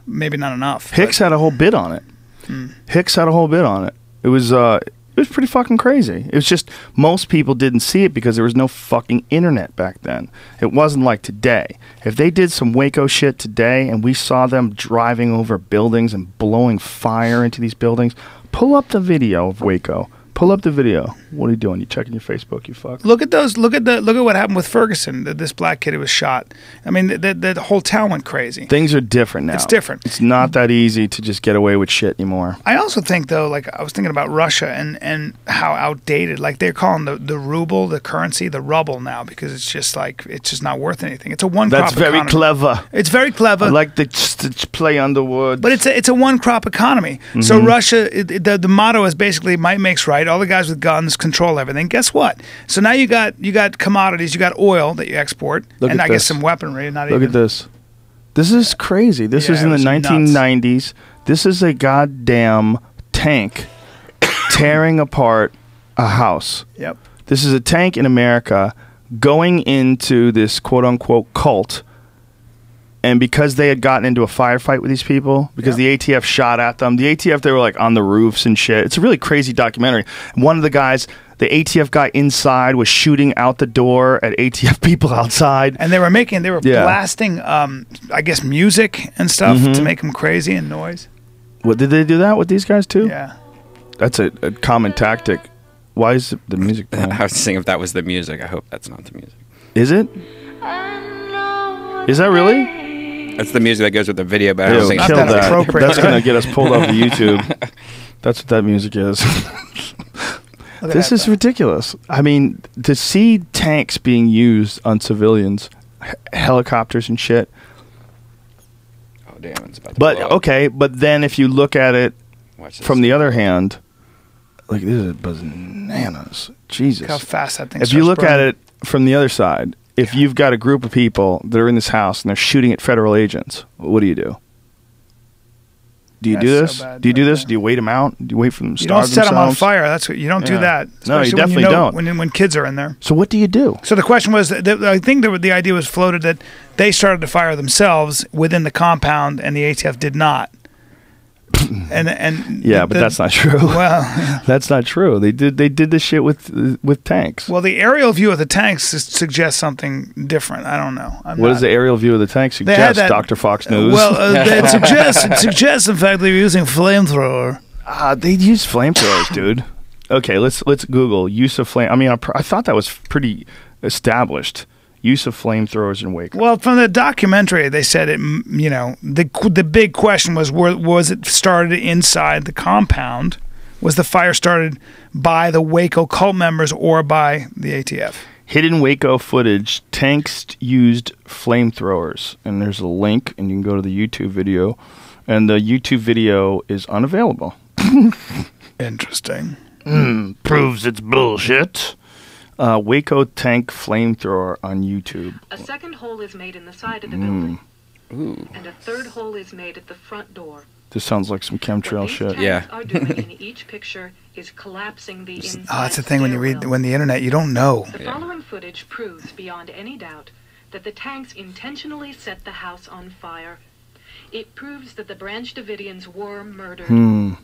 maybe not enough. Hicks had a whole bit on it. Hicks had a whole bit on it. It was pretty fucking crazy. It was just most people didn't see it because there was no fucking internet back then. It wasn't like today. If they did some Waco shit today and we saw them driving over buildings and blowing fire into these buildings, pull up the video of Waco. Pull up the video. What are you doing? You checking your Facebook? You fuck. Look at those. Look at what happened with Ferguson. This black kid who was shot. I mean, the whole town went crazy. Things are different now. It's different. It's not that easy to just get away with shit anymore. I also think though, like I was thinking about Russia and how outdated. Like they're calling the ruble, the currency, the rubble now because it's just not worth anything. It's a one. That's crop very economy. clever. It's very clever. I like the play on the words. But it's a one crop economy. So Russia, the motto is basically might makes right. All the guys with guns control everything. Guess what? So now you got commodities. You got oil that you export, and I guess some weaponry. Look at this. This is crazy. This is in the 1990s. Nuts. This is a goddamn tank tearing apart a house. Yep. This is a tank in America going into this quote unquote cult. And because they had gotten into a firefight with these people, because the ATF shot at them, the ATF, they were like on the roofs and shit. It's a really crazy documentary. One of the guys, the ATF guy inside was shooting out the door at ATF people outside. And they were blasting, I guess, music and stuff to make them crazy and noise. What, did they do that with these guys too? Yeah. That's a common tactic. Why is the music playing? I was saying if that was the music, I hope that's not the music. Is it? Is that really? That's the music that goes with the video, but I don't think kill that that. appropriate. That's going to get us pulled off of YouTube. That's what that music is. This is ridiculous. I mean, to see tanks being used on civilians, helicopters and shit. Oh, damn. It's about to blow up. Okay, but then if you look at it Watch this. from the other hand, like, this is bananas. Jesus. Look how fast that thing If you starts look at burning. it from the other side, if you've got a group of people that are in this house and they're shooting at federal agents, what do you do? Do you do That's this? so bad. Do you do this? Okay. Do you wait them out? Do you wait for them to You don't starve set them on themselves? fire. That's what you don't do Yeah. that. No, you Especially definitely don't. When kids are in there. So what do you do? So the question was, I think the idea was floated that they started to fire themselves within the compound, and the ATF did not. And Yeah, but that's not true. Well, That's not true. They did this shit with tanks. well, the aerial view of the tanks suggests something different. I don't know. What does the aerial view of the tank They had suggest, that- Dr. Fox News? Well, it suggests in fact they were using flamethrower. They use flamethrowers, dude. Okay, let's Google use of flame. I mean, I thought that was pretty established. Use of flamethrowers in Waco. Well, from the documentary, they said it. You know, the big question was it started inside the compound? Was the fire started by the Waco cult members or by the ATF? Hidden Waco footage. Tanks used flamethrowers, and there's a link, and you can go to the YouTube video, and the YouTube video is unavailable. Interesting. Proves it's bullshit. Waco tank flamethrower on YouTube. A second hole is made in the side of the building. And a third hole is made at the front door. This sounds like some chemtrail What these shit. tanks Yeah. are doing in each picture is collapsing the inside Oh, that's the thing when you read stairwell. when the internet, you don't know. The following footage proves beyond any doubt that the tanks intentionally set the house on fire. It proves that the Branch Davidians were murdered.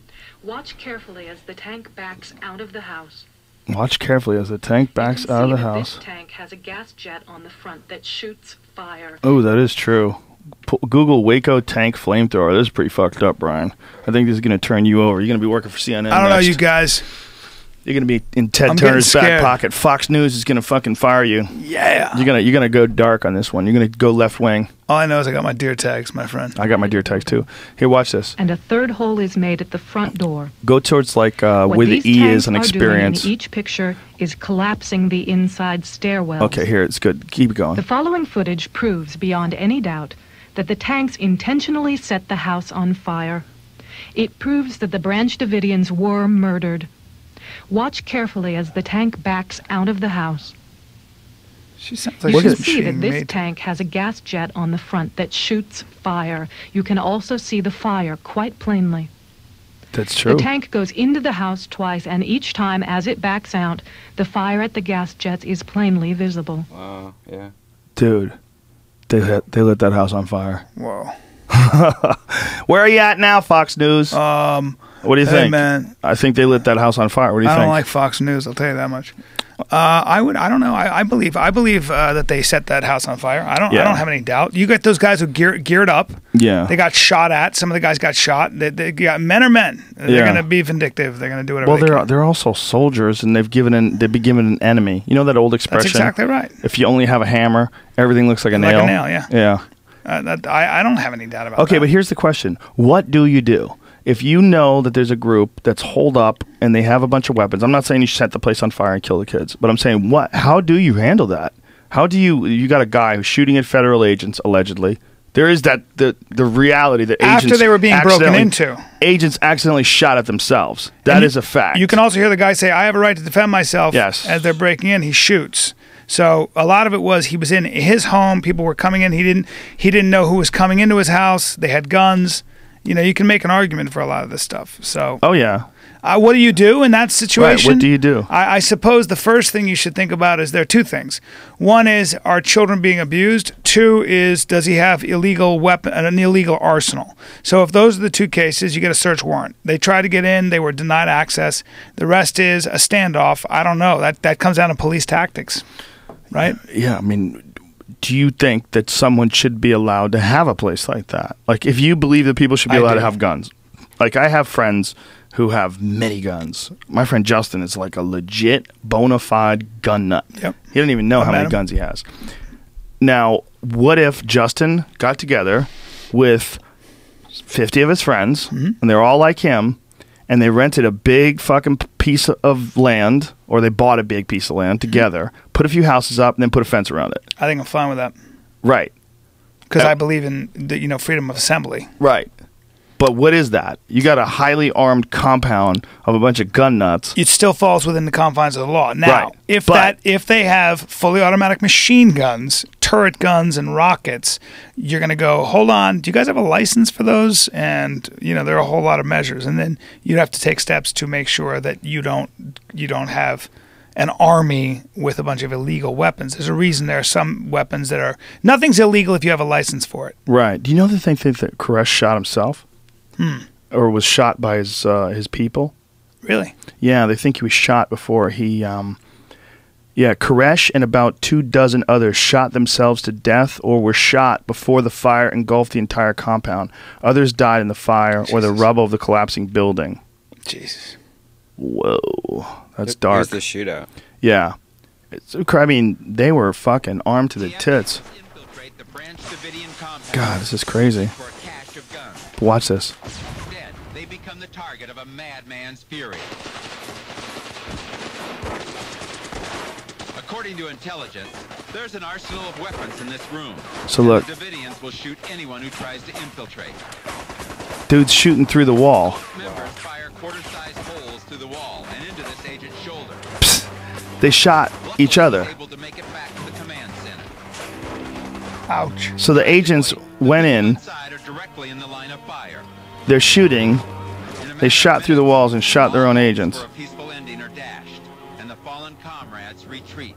Watch carefully as the tank backs out of the house. Watch carefully as the tank backs You can out of see the that house. This tank has a gas jet on the front that shoots fire. Oh, that is true. Google Waco tank flamethrower. This is pretty fucked up, Brian. I think this is going to turn you over. You're going to be working for CNN. I don't know, next. you guys. You're going to be in Ted I'm getting Turner's back scared. pocket. Fox News is going to fucking fire you. Yeah. You're gonna go dark on this one. You're going to go left wing. All I know is I got my deer tags, my friend. I got my deer tags too. Here, watch this. And a third hole is made at the front door. Go towards like What where the these E tanks is an are doing experience. in each picture is collapsing the inside stairwell. Okay, here it's good. Keep going. The following footage proves beyond any doubt that the tanks intentionally set the house on fire. It proves that the Branch Davidians were murdered. Watch carefully as the tank backs out of the house. She sounds like You can she's see that machine this made. tank has a gas jet on the front that shoots fire. You can also see the fire quite plainly. That's true. The tank goes into the house twice, and each time as it backs out, the fire at the gas jets is plainly visible. Wow. Yeah. Dude, they lit that house on fire. Whoa. Where are you at now, Fox News? What do you Hey, think? man. I think they lit that house on fire. What do you I think? don't like Fox News. I'll tell you that much. I don't know. I believe that they set that house on fire. I don't have any doubt. You got those guys who geared up. Yeah. They got shot at. Some of the guys got shot. They got men are men. They're Yeah. gonna be vindictive. They're gonna do whatever. Well, they can. they're also soldiers, and they've been given an enemy. You know that old expression? That's exactly right. If you only have a hammer, everything looks like a Like nail. a nail, yeah. Yeah. I don't have any doubt about that. Okay, but here's the question: what do you do if you know that there's a group that's holed up and they have a bunch of weapons? I'm not saying you should set the place on fire and kill the kids, but I'm saying how do you handle that? How do you got a guy who's shooting at federal agents allegedly? There is the reality that After agents they were being broken into. agents accidentally shot at themselves. That is a fact. You can also hear the guy say, "I have a right to defend myself." Yes. As they're breaking in, he shoots. So a lot of it was he was in his home. People were coming in. He didn't know who was coming into his house. They had guns. You know, you can make an argument for a lot of this stuff. So, Oh yeah. what do you do in that situation? Right, what do you do? I suppose the first thing you should think about is there are two things. One is, are children being abused? Two is, does he have an illegal arsenal? So if those are the two cases, you get a search warrant. They tried to get in, they were denied access. The rest is a standoff. I don't know. That comes down to police tactics, right? Yeah, I mean, do you think that someone should be allowed to have a place like that? Like, if you believe that people should be I allowed do. to have guns. Like, I have friends who have many guns. My friend Justin is like a legit, bona fide gun nut. Yep. He doesn't even know how met many him. guns he has. Now, what if Justin got together with 50 of his friends, Mm-hmm. and they're all like him, and they rented a big fucking piece of land, or they bought a big piece of land together, put a few houses up, and then put a fence around it? I think I'm fine with that Right. because Yeah. I believe in the freedom of assembly. Right. But what is that? You got a highly armed compound of a bunch of gun nuts. It still falls within the confines of the law. Now, Right. if they have fully automatic machine guns, turret guns, and rockets, you're going to go, hold on, do you guys have a license for those? And there are a whole lot of measures, and then you'd have to take steps to make sure that you don't have an army with a bunch of illegal weapons. There's a reason there are some weapons that are nothing's illegal if you have a license for it. Right. Do you know that they think that Koresh shot himself? or was shot by his people. Really? Yeah, they think he was shot before he. Koresh and about 24 others shot themselves to death or were shot before the fire engulfed the entire compound. Others died in the fire or the rubble of the collapsing building. Jesus. Whoa, that's dark. Here's the shootout. Yeah. I mean, they were fucking armed to the tits. God, this is crazy. Watch this. Instead, they become the target of a madman's fury. According to intelligence, there's an arsenal of weapons in this room. So look. The Davidians will shoot anyone who tries to infiltrate. Dude's shooting through the wall. Members fire quarter-sized holes through the wall and into this agent's shoulder. Psst. They shot each other. Able to make it back to the command center. Ouch. So the agents went in. Inside are directly in the line of fire. They're shooting. They shot through the walls and shot their own agents. For a peaceful ending are dashed, and the fallen comrades retreat.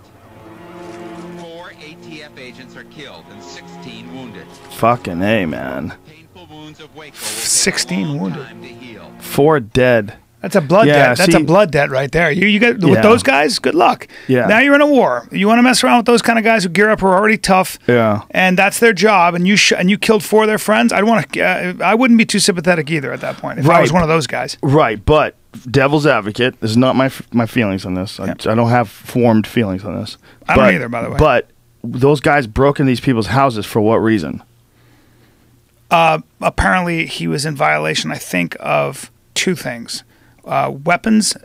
4 ATF agents are killed and 16 wounded. Fucking A, man. Painful wounds of Waco will take 16 a long wounded. time to heal. 4 dead. That's a blood Yeah, debt. That's see- a blood debt right there. You get Yeah. with those guys. Good luck. Yeah. Now you're in a war. You want to mess around with those kind of guys who gear up, who are already tough. Yeah. And that's their job. And you killed 4 of their friends. I'd want to. I wouldn't be too sympathetic either at that point if I was Right. one of those guys. Right, but devil's advocate. This is not my feelings on this. I don't have formed feelings on this. I don't either, by the way. But those guys broke into these people's houses for what reason? Apparently, he was in violation. I think of 2 things: weapons,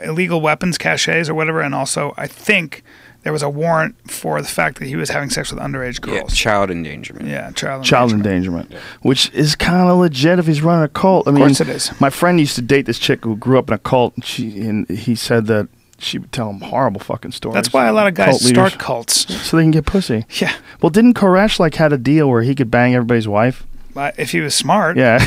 illegal weapons caches or whatever, and also I think there was a warrant for the fact that he was having sex with underage Yeah, girls. child endangerment. Yeah, Child endangerment, which is kind of legit if he's running a cult. I mean, course it is. My friend used to date this chick who grew up in a cult, and he said that she would tell him horrible fucking stories. That's why a lot of guys Cult leaders. start cults. So they can get pussy. Yeah, Well, didn't Koresh had a deal where he could bang everybody's wife? if he was smart. Yeah.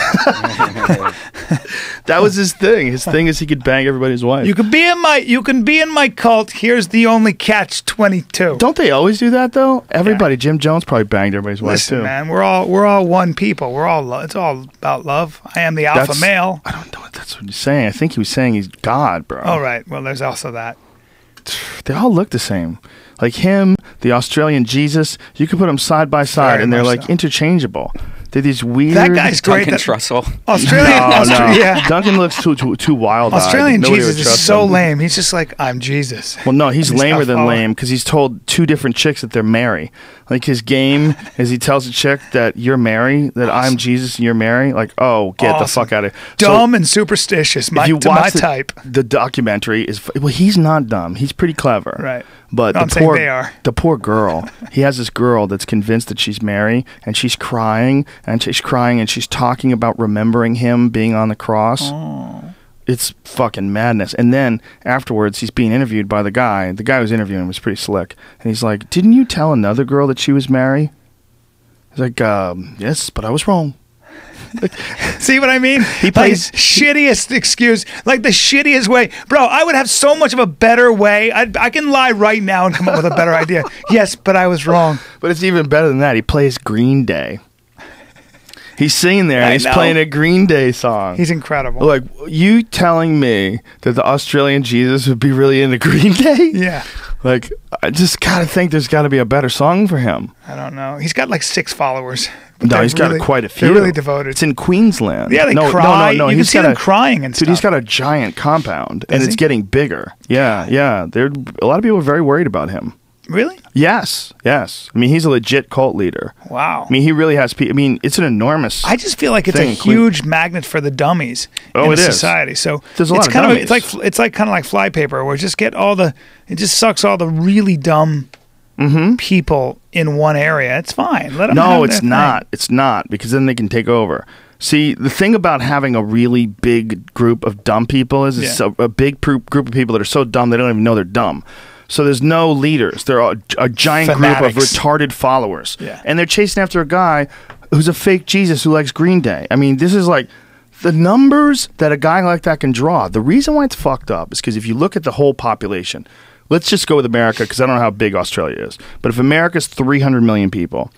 That was his thing. His thing is he could bang everybody's wife. You can be in my cult. Here's the only catch 22. Don't they always do that though? Everybody, Jim Jones probably banged everybody's wife Listen, too. man, we're all one people. We're all it's all about love. I am the alpha male. I don't know what that's what he's saying. I think he was saying he's God, bro. All right. Well, there's also that. They all look the same. Like him, the Australian Jesus, you could put them side by side Very and they're much like so. interchangeable. They're these weird. That guy's great. Duncan Trussell. Australian. No. Yeah. Duncan looks too wild. Australian Jesus is so lame. He's just like, I'm Jesus. Well, no, he's He's lamer got than follow- lame because he's told 2 different chicks that they're Mary. Like his game is he tells a chick that you're Mary, that I'm Jesus and you're Mary. Like, oh, get the Awesome. fuck out of here. Dumb and superstitious. My type. The documentary is well, he's not dumb. He's pretty clever. Right. But No, I'm the saying poor they are. the poor girl. He has this girl that's convinced that she's Mary, and she's crying and she's talking about remembering him being on the cross. Oh. It's fucking madness. And then afterwards, he's being interviewed by the guy. The guy who's interviewing him was pretty slick. And he's like, "Didn't you tell another girl that she was Mary?" He's like, "Yes, but I was wrong." See what I mean? He plays- shittiest excuse, like the shittiest way. Bro, I would have so much of a better way. I can lie right now and come up with a better idea. Yes, but I was wrong. But it's even better than that. He plays Green Day. He's singing there, and I he's know. playing a Green Day song. He's incredible. Like, you telling me that the Australian Jesus would be really into Green Day? Yeah. Like, I just gotta think there's gotta be a better song for him. I don't know. He's got like 6 followers. No, They're he's got really- quite a few. They're really devoted. It's in Queensland. Yeah, they no, cry. No, You can he's see got them crying and dude, he's stuff. got a giant compound, and Does it's he? getting bigger. Yeah. A lot of people are very worried about him. Really? Yes. I mean, he's a legit cult leader. Wow. I mean, he really has people. I mean, it's an enormous. I just feel like it's thing. a huge magnet for the dummies Oh, in it the is. society. So There's a lot it's of kind dummies. it's like kind of like flypaper, where just get it just sucks all the really dumb people in one area. It's fine. Let them No, have it's their thing. not. It's not, because then they can take over. See, the thing about having a really big group of dumb people is it's a big group of people that are so dumb they don't even know they're dumb. So there's no leaders. They're a giant group of Fanatics. retarded followers. Yeah. And they're chasing after a guy who's a fake Jesus who likes Green Day. I mean, this is like the numbers that a guy like that can draw. The reason why it's fucked up is because if you look at the whole population, let's just go with America because I don't know how big Australia is. But if America's 300 million people,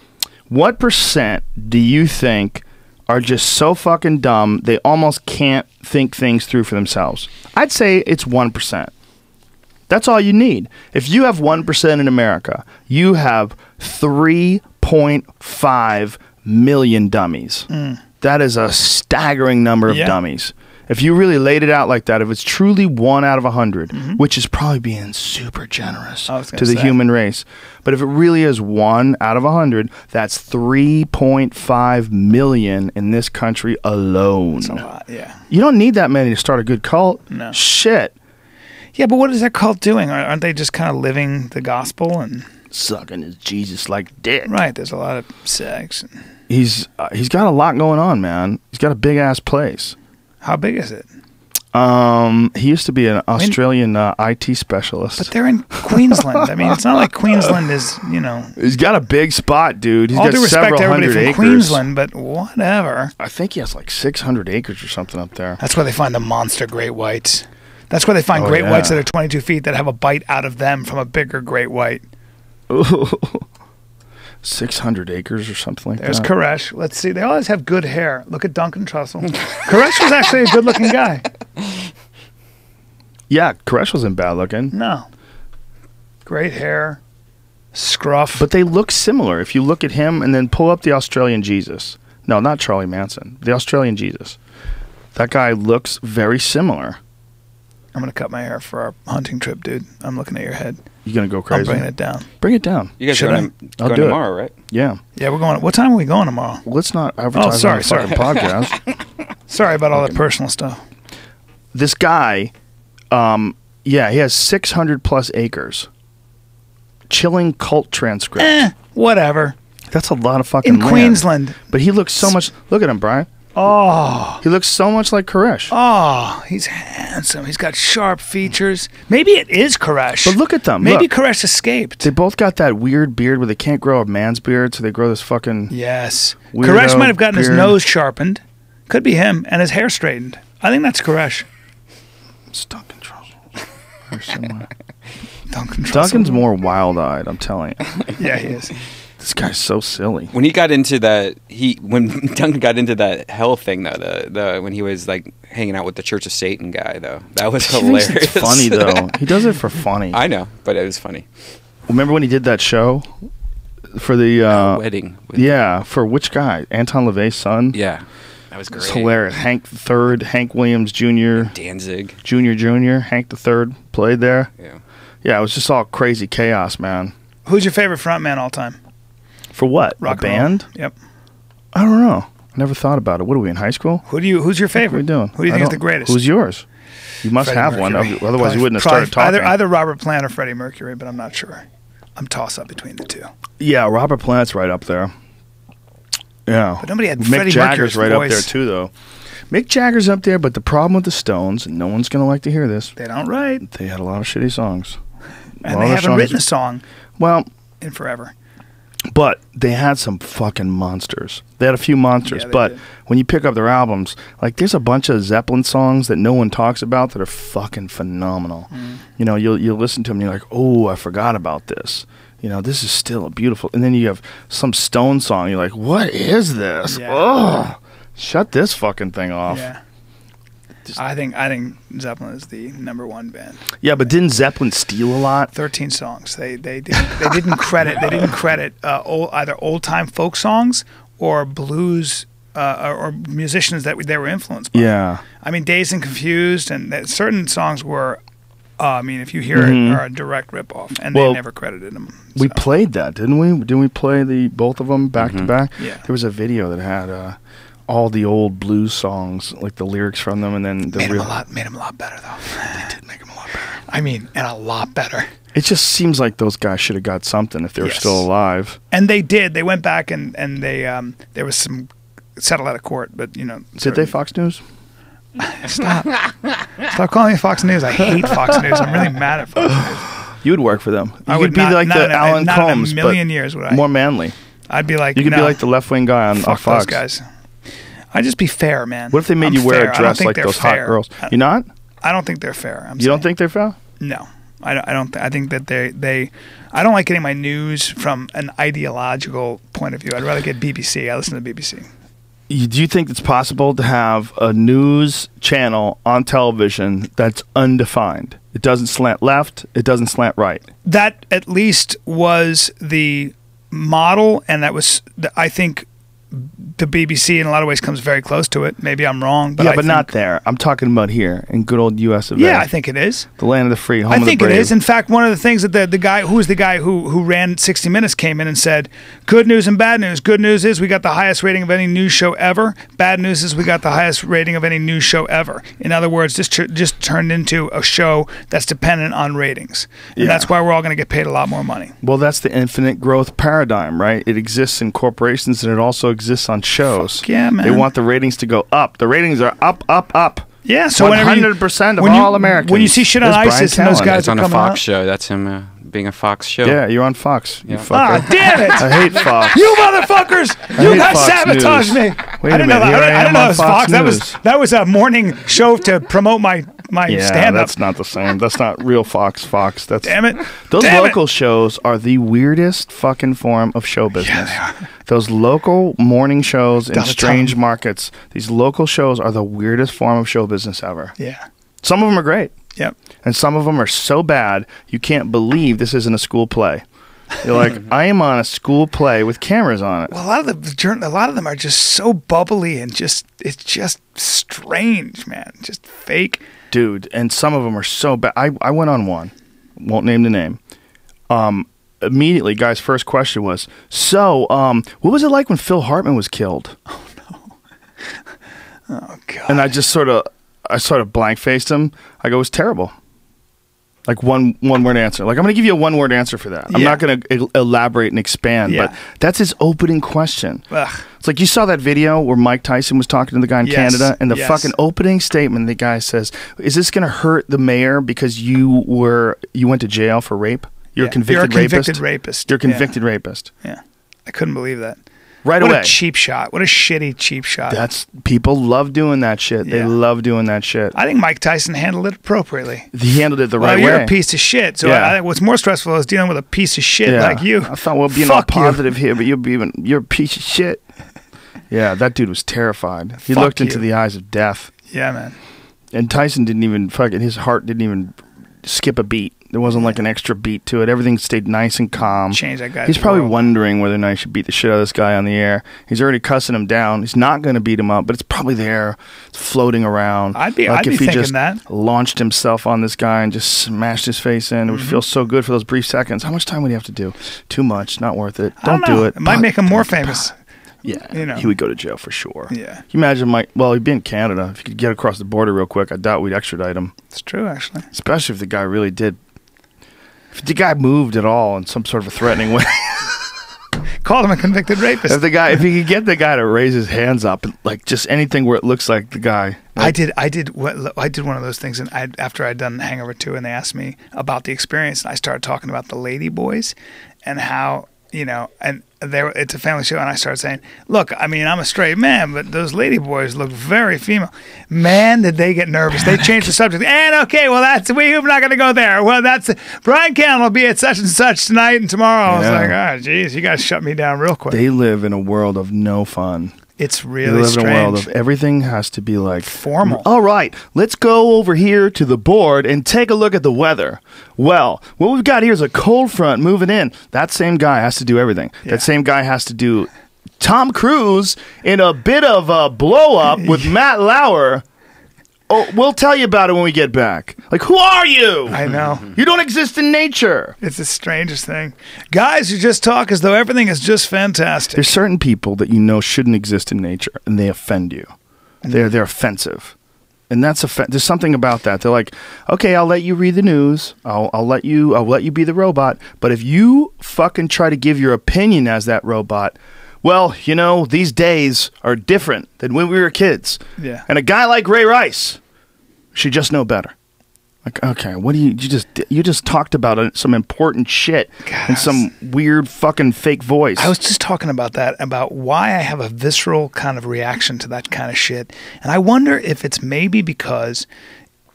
what % do you think are just so fucking dumb, they almost can't think things through for themselves. I'd say it's 1%. That's all you need. If you have 1% in America, you have 3.5 million dummies. That is a staggering number of dummies. If you really laid it out like that, if it's truly 1 out of 100, which is probably being super generous to the human race, but if it really is 1 out of 100, that's 3.5 million in this country alone. That's a lot, yeah. You don't need that many to start a good cult. No. Shit. Yeah, but what is that cult doing? Aren't they just kind of living the gospel and sucking his Jesus like dick? Right. There's a lot of sex. He's got a lot going on, man. He's got a big ass place. How big is it? He used to be an Australian IT specialist. But they're in Queensland. I mean, it's not like Queensland is, you know. He's got a big spot, dude. He's all got due respect several to everybody hundred from acres. Queensland, but whatever. I think he has like 600 acres or something up there. That's where they find the monster great whites. That's where they find great whites that are 22 feet that have a bite out of them from a bigger great white. Ooh. 600 acres or something like There's that. Koresh. Let's see. They always have good hair. Look at Duncan Trussell. Koresh was actually a good-looking guy. Yeah, Koresh wasn't bad looking. No. Great hair. Scruff. But they look similar. If you look at him and then pull up the Australian Jesus. No, not Charlie Manson. The Australian Jesus. That guy looks very similar. I'm going to cut my hair for our hunting trip, dude. I'm looking at your head. You going to go crazy? I'm bringing it down. Bring it down. You guys Should going do tomorrow, right? Yeah. Yeah, we're going. What time are we going tomorrow? Let's not advertise on the fucking podcast. Sorry about all that personal stuff. This guy, he has 600 plus acres. Chilling cult transcript. Whatever. That's a lot of fucking In land. Queensland. But he looks so much. Look at him, Brian. Oh. He looks so much like Koresh. Oh, he's handsome. He's got sharp features. Maybe it is Koresh. But look at them. Maybe Look. Koresh escaped. They both got that weird beard where they can't grow a man's beard, so they grow this fucking. Yes. Weirdo Koresh might have gotten his beard. nose sharpened. Could be him. And his hair straightened. I think that's Koresh. It's Duncan Trussell. Very similar. Duncan Trussell. Duncan's more wild-eyed, I'm telling you. Yeah, he is. This guy's so silly. When he got into that, when Duncan got into that hell thing though, when he was like hanging out with the Church of Satan guy though, that was hilarious. It's funny though. He does it for funny. I know, but it was funny. Remember when he did that show for the wedding? Yeah, for which guy? Anton LaVey's son. Yeah, that was great. It's hilarious. Hank III, Hank Williams Jr., Danzig Jr., Hank III played there. Yeah, it was just all crazy chaos, man. Who's your favorite frontman all time? For what? Rock a and roll. band? Yep. I don't know. I never thought about it. What are we in high school? Who's your favorite? What are we doing? Who do you think is the greatest? Who's yours? You must Freddie have Mercury. one. Otherwise, you wouldn't have started talking. Either Robert Plant or Freddie Mercury, but I'm not sure. I'm toss-up between the two. Yeah, Robert Plant's right up there. Yeah. But nobody had Mick Freddie Jagger's Mercury's right voice. up there, too, though. Mick Jagger's up there, but the problem with the Stones, and no one's going to like to hear this, They don't write. they had a lot of shitty songs. And they haven't written a song Well, in forever. but they had some fucking monsters. They had a few monsters, Yeah, they but did. when you pick up their albums, like there's a bunch of Zeppelin songs that no one talks about that are fucking phenomenal. You know, you'll listen to them and you're like, oh, I forgot about this. You know, this is still a beautiful. And then you have some Stone song. You're like, what is this? Yeah. Oh, shut this fucking thing off. Yeah. I think Zeppelin is the #1 band. Yeah, but didn't Zeppelin steal a lot? 13 songs. They didn't credit either old time folk songs or blues or musicians that they were influenced by. Yeah. I mean, Dazed and Confused and certain songs were. I mean, if you hear it, are a direct ripoff, and Well, they never credited them. We so. played that, didn't we? Didn't we play both of them back to back? Yeah. There was a video that had all the old blues songs, like the lyrics from them, and then the Made real. them a lot better, though. They did make them a lot better. I mean, and a lot better. It just seems like those guys should have got something if they were Yes. still alive. And they did. They went back and they there was some settled out of court, but you know. Did they Fox News? Stop calling me Fox News. I hate Fox News. I'm really mad at Fox News. You would work for them. You I could would be not- like not the in a- Alan not in a Combs, million but years would I. more manly. I'd be like, You could no, be like the left wing guy on fuck Fox. those guys. I'd just be fair, man. What if they made I'm you wear fair. a I don't dress think like they're those fair. hot girls? You're not? I don't think they're fair. You don't think they're fair? No, I don't. I think that they. I don't like getting my news from an ideological point of view. I'd rather get BBC. I listen to BBC. Do you think it's possible to have a news channel on television that's undefined? It doesn't slant left. It doesn't slant right. That at least was the model, and that was, I think, the BBC in a lot of ways comes very close to it. Maybe I'm wrong, but but not there. I'm talking about here in good old U.S. of A. Yeah, I think it is. The land of the free, home I of the think brave. it is. In fact, one of the things that the guy who ran 60 Minutes came in and said, good news and bad news. Good news is we got the highest rating of any news show ever. Bad news is we got the highest rating of any news show ever. In other words, this just turned into a show that's dependent on ratings. And that's why we're all going to get paid a lot more money. Well, that's the infinite growth paradigm, right? It exists in corporations and it also exists on shows. Fuck yeah, man. They want the ratings to go up. The ratings are up, up, up. Yeah, so 100% of all Americans. When you see shit on There's ISIS Bryan and those Callen. guys It's on are a coming Fox out. show. That's him being a Fox show. Yeah, you're on Fox. You Yeah. fucker. Ah, damn it! I hate Fox. You motherfuckers! You hate guys Fox sabotaged News. me. Wait I a didn't minute, know. here I I am didn't know on it was Fox Fox. News. That was a morning show to promote my Yeah, stand-up. that's not the same. That's not real Fox. That's Damn it! Those Damn local it. shows are the weirdest fucking form of show business. Those local morning shows in Gotta strange tell 'em. markets. These local shows are the weirdest form of show business ever. Yeah. Some of them are great. Yep. And some of them are so bad you can't believe this isn't a school play. You're like, I am on a school play with cameras on it. Well, a lot of them are just so bubbly and it's just strange, man. Just fake. Dude, and some of them are so bad. I went on one. Won't name the name. Immediately, guy's first question was, so, what was it like when Phil Hartman was killed? Oh God. And I sort of blank-faced him. I go, it was terrible. Like one-word answer. Like, I'm going to give you a one-word answer for that. I'm Yeah. not going to elaborate and expand, Yeah. but that's his opening question. Ugh. It's like you saw that video where Mike Tyson was talking to the guy in Yes, Canada, and the yes. fucking opening statement, the guy says, is this going to hurt the mayor because you went to jail for rape? You're a convicted rapist. You're a convicted rapist. Yeah. I couldn't believe that. Right What away. a cheap shot. What a shitty cheap shot. People love doing that shit. They Yeah. love doing that shit. I think Mike Tyson handled it appropriately. He handled it the Well, right you're way. a piece of shit. So Yeah. what's more stressful is dealing with a piece of shit Yeah. like you. I thought we'll be all Fuck you. positive here, but you're a piece of shit. Yeah, that dude was terrified. He Fuck looked into you. the eyes of death. Yeah, man. And Tyson didn't even his heart didn't even skip a beat. There wasn't like an extra beat to it. Everything stayed nice and calm. Change that guy's He's probably world. wondering whether or not he should beat the shit out of this guy on the air. He's already cussing him down. He's not going to beat him up, but it's probably there, it's floating around. I'd be if he thinking just that. launched himself on this guy and just smashed his face in. It would feel so good for those brief seconds. How much time would he have to do? Too much. Not worth it. I don't do know. it. It might But- make him more famous. Yeah, you know. he would go to jail for sure. Yeah. Can you imagine Mike? Well, he'd be in Canada. If he could get across the border real quick, I doubt we'd extradite him. It's true, actually. Especially if the guy really did. If the guy moved at all in some sort of a threatening way. Called him a convicted rapist. If he could get the guy to raise his hands up, like just anything where it looks like the guy. I did one of those things, and after I'd done Hangover 2, and they asked me about the experience, and I started talking about the Lady Boys and how, and it's a family show, and I started saying, look, I mean, I'm a straight man, but those Lady Boys look very female. Man, did they get nervous. They changed the subject. And okay, well, we're not going to go there. Well, Bryan Callen will be at such and such tonight and tomorrow. I was like, oh, geez, you guys shut me down real quick. They live in a world of no fun. It's They really live in a world strange. of everything has to be like Formal. All right, let's go over here to the board and take a look at the weather. Well, what we've got here is a cold front moving in. That same guy has to do everything. Yeah. That same guy has to do Tom Cruise in a bit of a blow up with Matt Lauer. Oh, we'll tell you about it when we get back. Like, who are you? I know. You don't exist in nature. It's the strangest thing. Guys, you just talk as though everything is just fantastic. There's certain people that you know shouldn't exist in nature, and they offend you. They're offensive, and that's there's something about that. They're like, okay, I'll let you read the news. I'll let you be the robot. But if you fucking try to give your opinion as that robot, well, these days are different than when we were kids. Yeah. And a guy like Ray Rice should just know better. Like, okay, what do you just talked about some important shit in some weird fucking fake voice. I was just talking about that, about why I have a visceral kind of reaction to that kind of shit. And I wonder if it's maybe because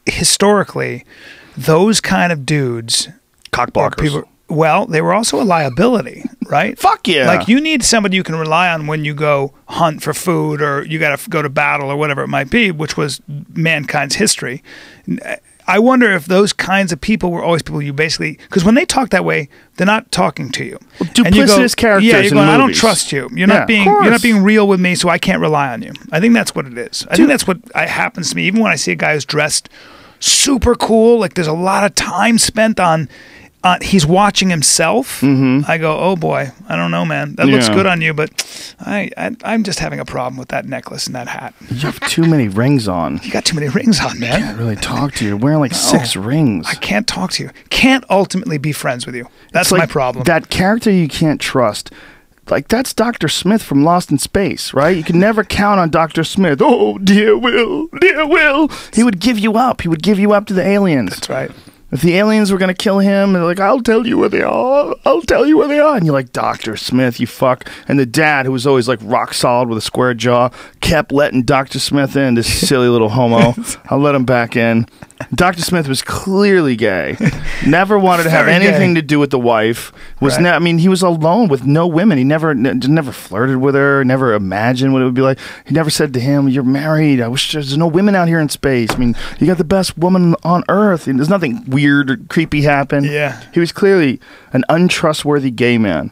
historically, those kind of dudes, cockblockers. Well, they were also a liability, right? Fuck yeah. Like, you need somebody you can rely on when you go hunt for food or you got to go to battle or whatever it might be, which was mankind's history. I wonder if those kinds of people were always people you basically, because when they talk that way, they're not talking to you. Well, duplicitous characters. Yeah, you're going, in I don't movies. trust you. You're not being real with me, so I can't rely on you. I think that's what it is. I think that's what happens to me. Even when I see a guy who's dressed super cool, like there's a lot of time spent on. He's watching himself. I go, oh boy, I don't know, man. That looks good on you, but I'm just having a problem with that necklace and that hat. You have too many rings on. You got too many rings on, man. I can't really talk to you. You're wearing like 6 rings. I can't talk to you. Can't ultimately be friends with you. That's like my problem. That character you can't trust. Like, that's Dr. Smith from Lost in Space, right? You can never count on Dr. Smith. Oh, dear Will, dear Will. He would give you up. He would give you up to the aliens. That's right. If the aliens were going to kill him, they're like, I'll tell you where they are. I'll tell you where they are. And you're like, Dr. Smith, you fuck. And the dad, who was always like rock solid with a square jaw, kept letting Dr. Smith in, this silly little homo. I'll let him back in. Dr. Smith was clearly gay. Never wanted to have anything to do with the wife. I mean, he was alone with no women. He never flirted with her, never imagined what it would be like. He never said to him, you're married. I wish there's no women out here in space. I mean, you got the best woman on Earth. And there's nothing weird or creepy happen. Yeah. He was clearly an untrustworthy gay man.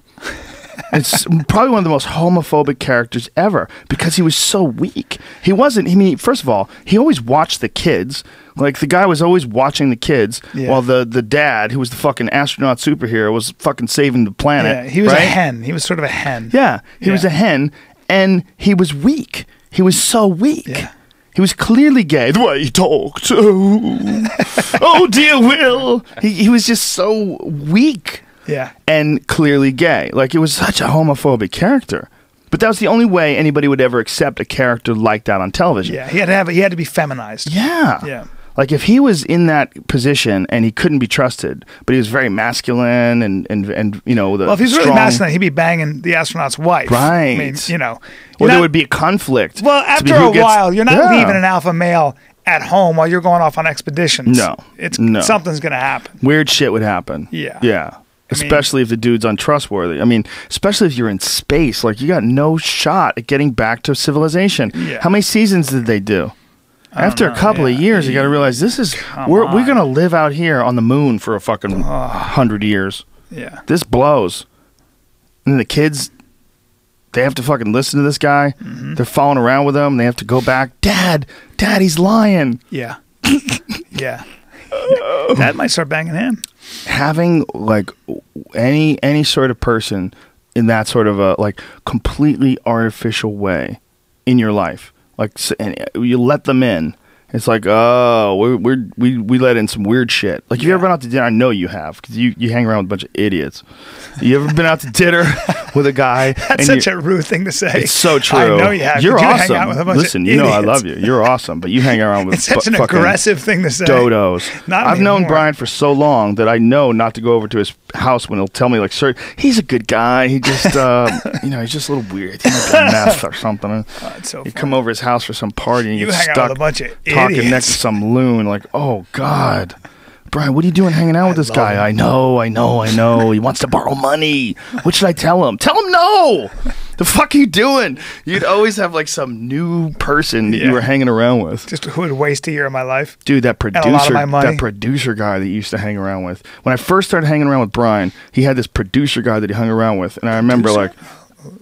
It's probably one of the most homophobic characters ever because he was so weak. He wasn't, I mean, first of all, he always watched the kids. Like, the guy was always watching the kids while the dad, who was the fucking astronaut superhero, was fucking saving the planet. Yeah, he was a hen. He was sort of a hen. Yeah, he was a hen, and he was weak. He was so weak. Yeah. He was clearly gay. The way he talked. Oh dear Will. He was just so weak. Yeah. And clearly gay. Like, it was such a homophobic character. But that was the only way anybody would ever accept a character like that on television. Yeah, he had to be feminized. Yeah. Yeah. Like, if he was in that position and he couldn't be trusted, but he was very masculine and you know, well, if he's really masculine, he'd be banging the astronaut's wife. Right. I mean, you know. Or there would be a conflict. Well, after a while, you're not leaving an alpha male at home while you're going off on expeditions. No. Something's going to happen. Weird shit would happen. Yeah. Yeah. Especially if the dude's untrustworthy. I mean, especially if you're in space. Like, you got no shot at getting back to civilization. Yeah. How many seasons did they do? After a couple of years, you got to realize this is we're going to live out here on the moon for a fucking 100 years. Yeah. This blows. And the kids, they have to fucking listen to this guy. They're following around with him. They have to go back. Dad, he's lying. Yeah. Yeah. Dad might start banging him. Having like any sort of person in that sort of a like completely artificial way in your life, like, and you let them in. It's like, oh, we let in some weird shit. Like, you ever been out to dinner? I know you have, because you hang around with a bunch of idiots. You ever been out to dinner with a guy? That's such a rude thing to say. It's so true. I know you have. You're awesome. Hang out with a bunch Listen, of you know I idiots. love you. You're awesome, but you hang around with it's such an aggressive thing to say. Dodos. Not I've known anymore. Bryan for so long that I know not to go over to his house when he'll tell me, like, sir, he's a good guy. He just, you know, he's just a little weird. He might be on meth or something. It's so you funny. come over his house for some party and you get hang out stuck with a bunch of talking idiots. next to some loon. Like, oh God, Bryan, what are you doing hanging out with this guy? I know. He wants to borrow money. What should I tell him? Tell him no. The fuck are you doing? You'd always have like some new person that you were hanging around with. Just who would waste a year of my life. Dude, that And a lot of my money. that producer guy that you used to hang around with. When I first started hanging around with Bryan, he had this producer guy that he hung around with, and I remember like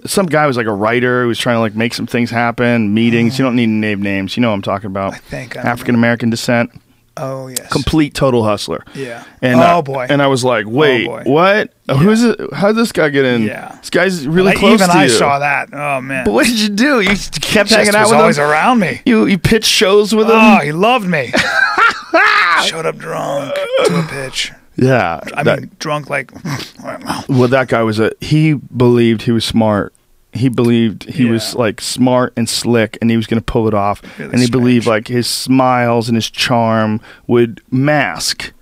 some guy was like a writer who was trying to like make some things happen, meetings. You don't need to name names. You know what I'm talking about. I think I African American descent. Oh, yes. Complete total hustler. Yeah. And, boy. And I was like, wait, boy. what? Who's it? How'd this guy get in? Yeah. This guy's really Like, close even to you. I saw that. Oh, man. But what did you do? You kept He hanging just out was with always him? around me. You pitched shows with him? Oh, he loved me. Showed up drunk to a pitch. Yeah. I mean, drunk like, Well, that guy was he believed he was smart. He believed he was like smart and slick, and he was going to pull it off. Really and he believed strange. like his smiles and his charm would mask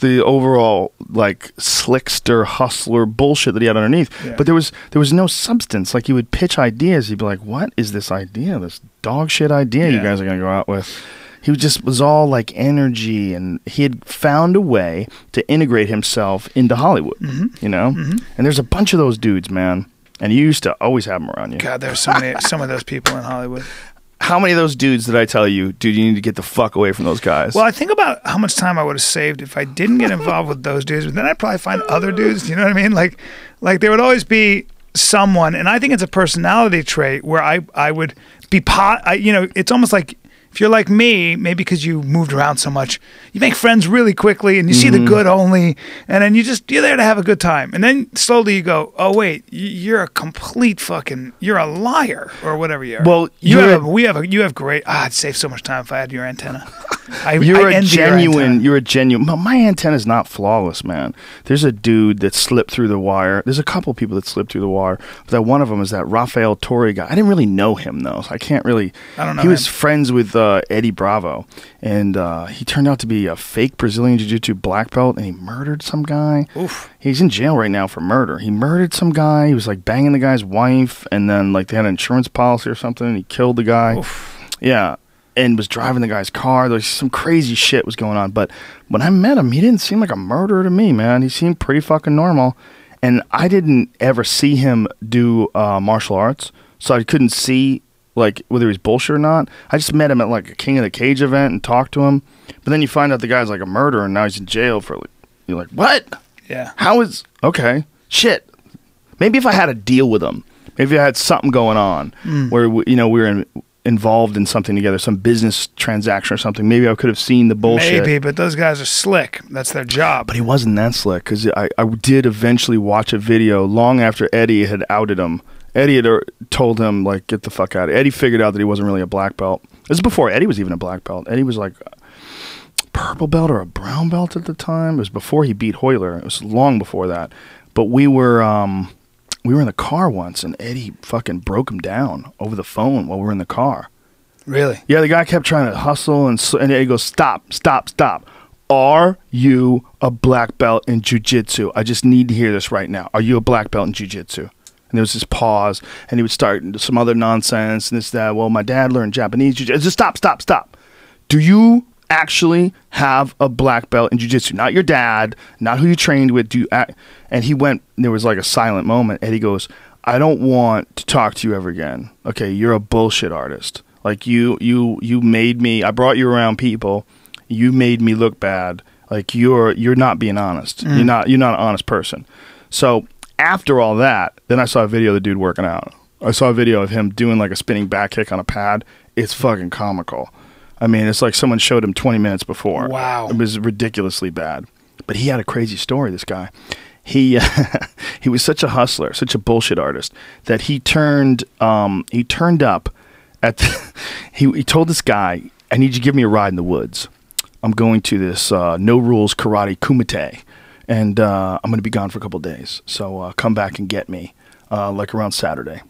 the overall like slickster hustler bullshit that he had underneath. Yeah. But there was no substance. Like, he would pitch ideas. He'd be like, "What is this idea? This dog shit idea you guys are going to go out with?" He just was all like energy, and he had found a way to integrate himself into Hollywood, you know? And there's a bunch of those dudes, man. And you used to always have them around you. God, there's so many, some of those people in Hollywood. How many of those dudes did I tell you, dude, you need to get the fuck away from those guys? Well, I think about how much time I would have saved if I didn't get involved with those dudes, but then I'd probably find other dudes, you know what I mean? Like there would always be someone, and I think it's a personality trait where I would be, you know, it's almost like, if you're like me, maybe because you moved around so much, you make friends really quickly and you see the good only, and then you're there to have a good time. And then slowly you go, oh, wait, you're a complete fucking, you're a liar or whatever you are. Well, you have great, I'd save so much time if I had your antenna. You're a genuine, my antenna's not flawless, man. There's a dude that slipped through the wire. There's a couple people that slipped through the wire. But that one of them is that Rafael Torre guy. I didn't really know him, though, so I can't really. I don't know. He was friends with Eddie Bravo, and he turned out to be a fake Brazilian Jiu-Jitsu black belt, and he murdered some guy. Oof. He's in jail right now for murder. He murdered some guy. He was like banging the guy's wife, and then like they had an insurance policy or something, and he killed the guy. Oof. Yeah. And was driving the guy's car. There's some crazy shit was going on. But when I met him, he didn't seem like a murderer to me, man. He seemed pretty fucking normal. And I didn't ever see him do martial arts, so I couldn't see like whether he was bullshit or not. I just met him at like a King of the Cage event and talked to him. But then you find out the guy's like a murderer, and now he's in jail for like, you're like, what? Yeah. How is, okay, shit. Maybe if I had a deal with him, maybe I had something going on where, you know, we were involved in something together, some business transaction or something, maybe I could have seen the bullshit. Maybe, but those guys are slick. That's their job. But he wasn't that slick, because I did eventually watch a video long after Eddie had outed him. Eddie had told him, like, get the fuck out of it. Eddie figured out that he wasn't really a black belt. This is before Eddie was even a black belt. Eddie was like a purple belt or a brown belt at the time. It was before he beat Hoyler. It was long before that. But we were in the car once, and Eddie fucking broke him down over the phone while we were in the car. Really? Yeah, the guy kept trying to hustle, and Eddie goes, stop. Are you a black belt in jiu-jitsu? I just need to hear this right now. Are you a black belt in jiu-jitsu? And there was this pause, and he would start some other nonsense, and this, that. Well, my dad learned Japanese jiu-jitsu. Just stop. Do you actually have a black belt in jiu-jitsu? Not your dad, not who you trained with. And he went, there was like a silent moment. Eddie goes, I don't want to talk to you ever again. Okay, you're a bullshit artist. Like you made me, I brought you around people. You made me look bad. Like you're not being honest. You're not an honest person. So after all that, then I saw a video of the dude working out. I saw a video of him doing like a spinning back kick on a pad. It's fucking comical. I mean, it's like someone showed him 20 minutes before. Wow. It was ridiculously bad. But he had a crazy story, this guy. He was such a hustler, such a bullshit artist, that he turned up at he told this guy, I need you to give me a ride in the woods. I'm going to this no rules karate kumite, and I'm going to be gone for a couple days. So come back and get me like around Saturday.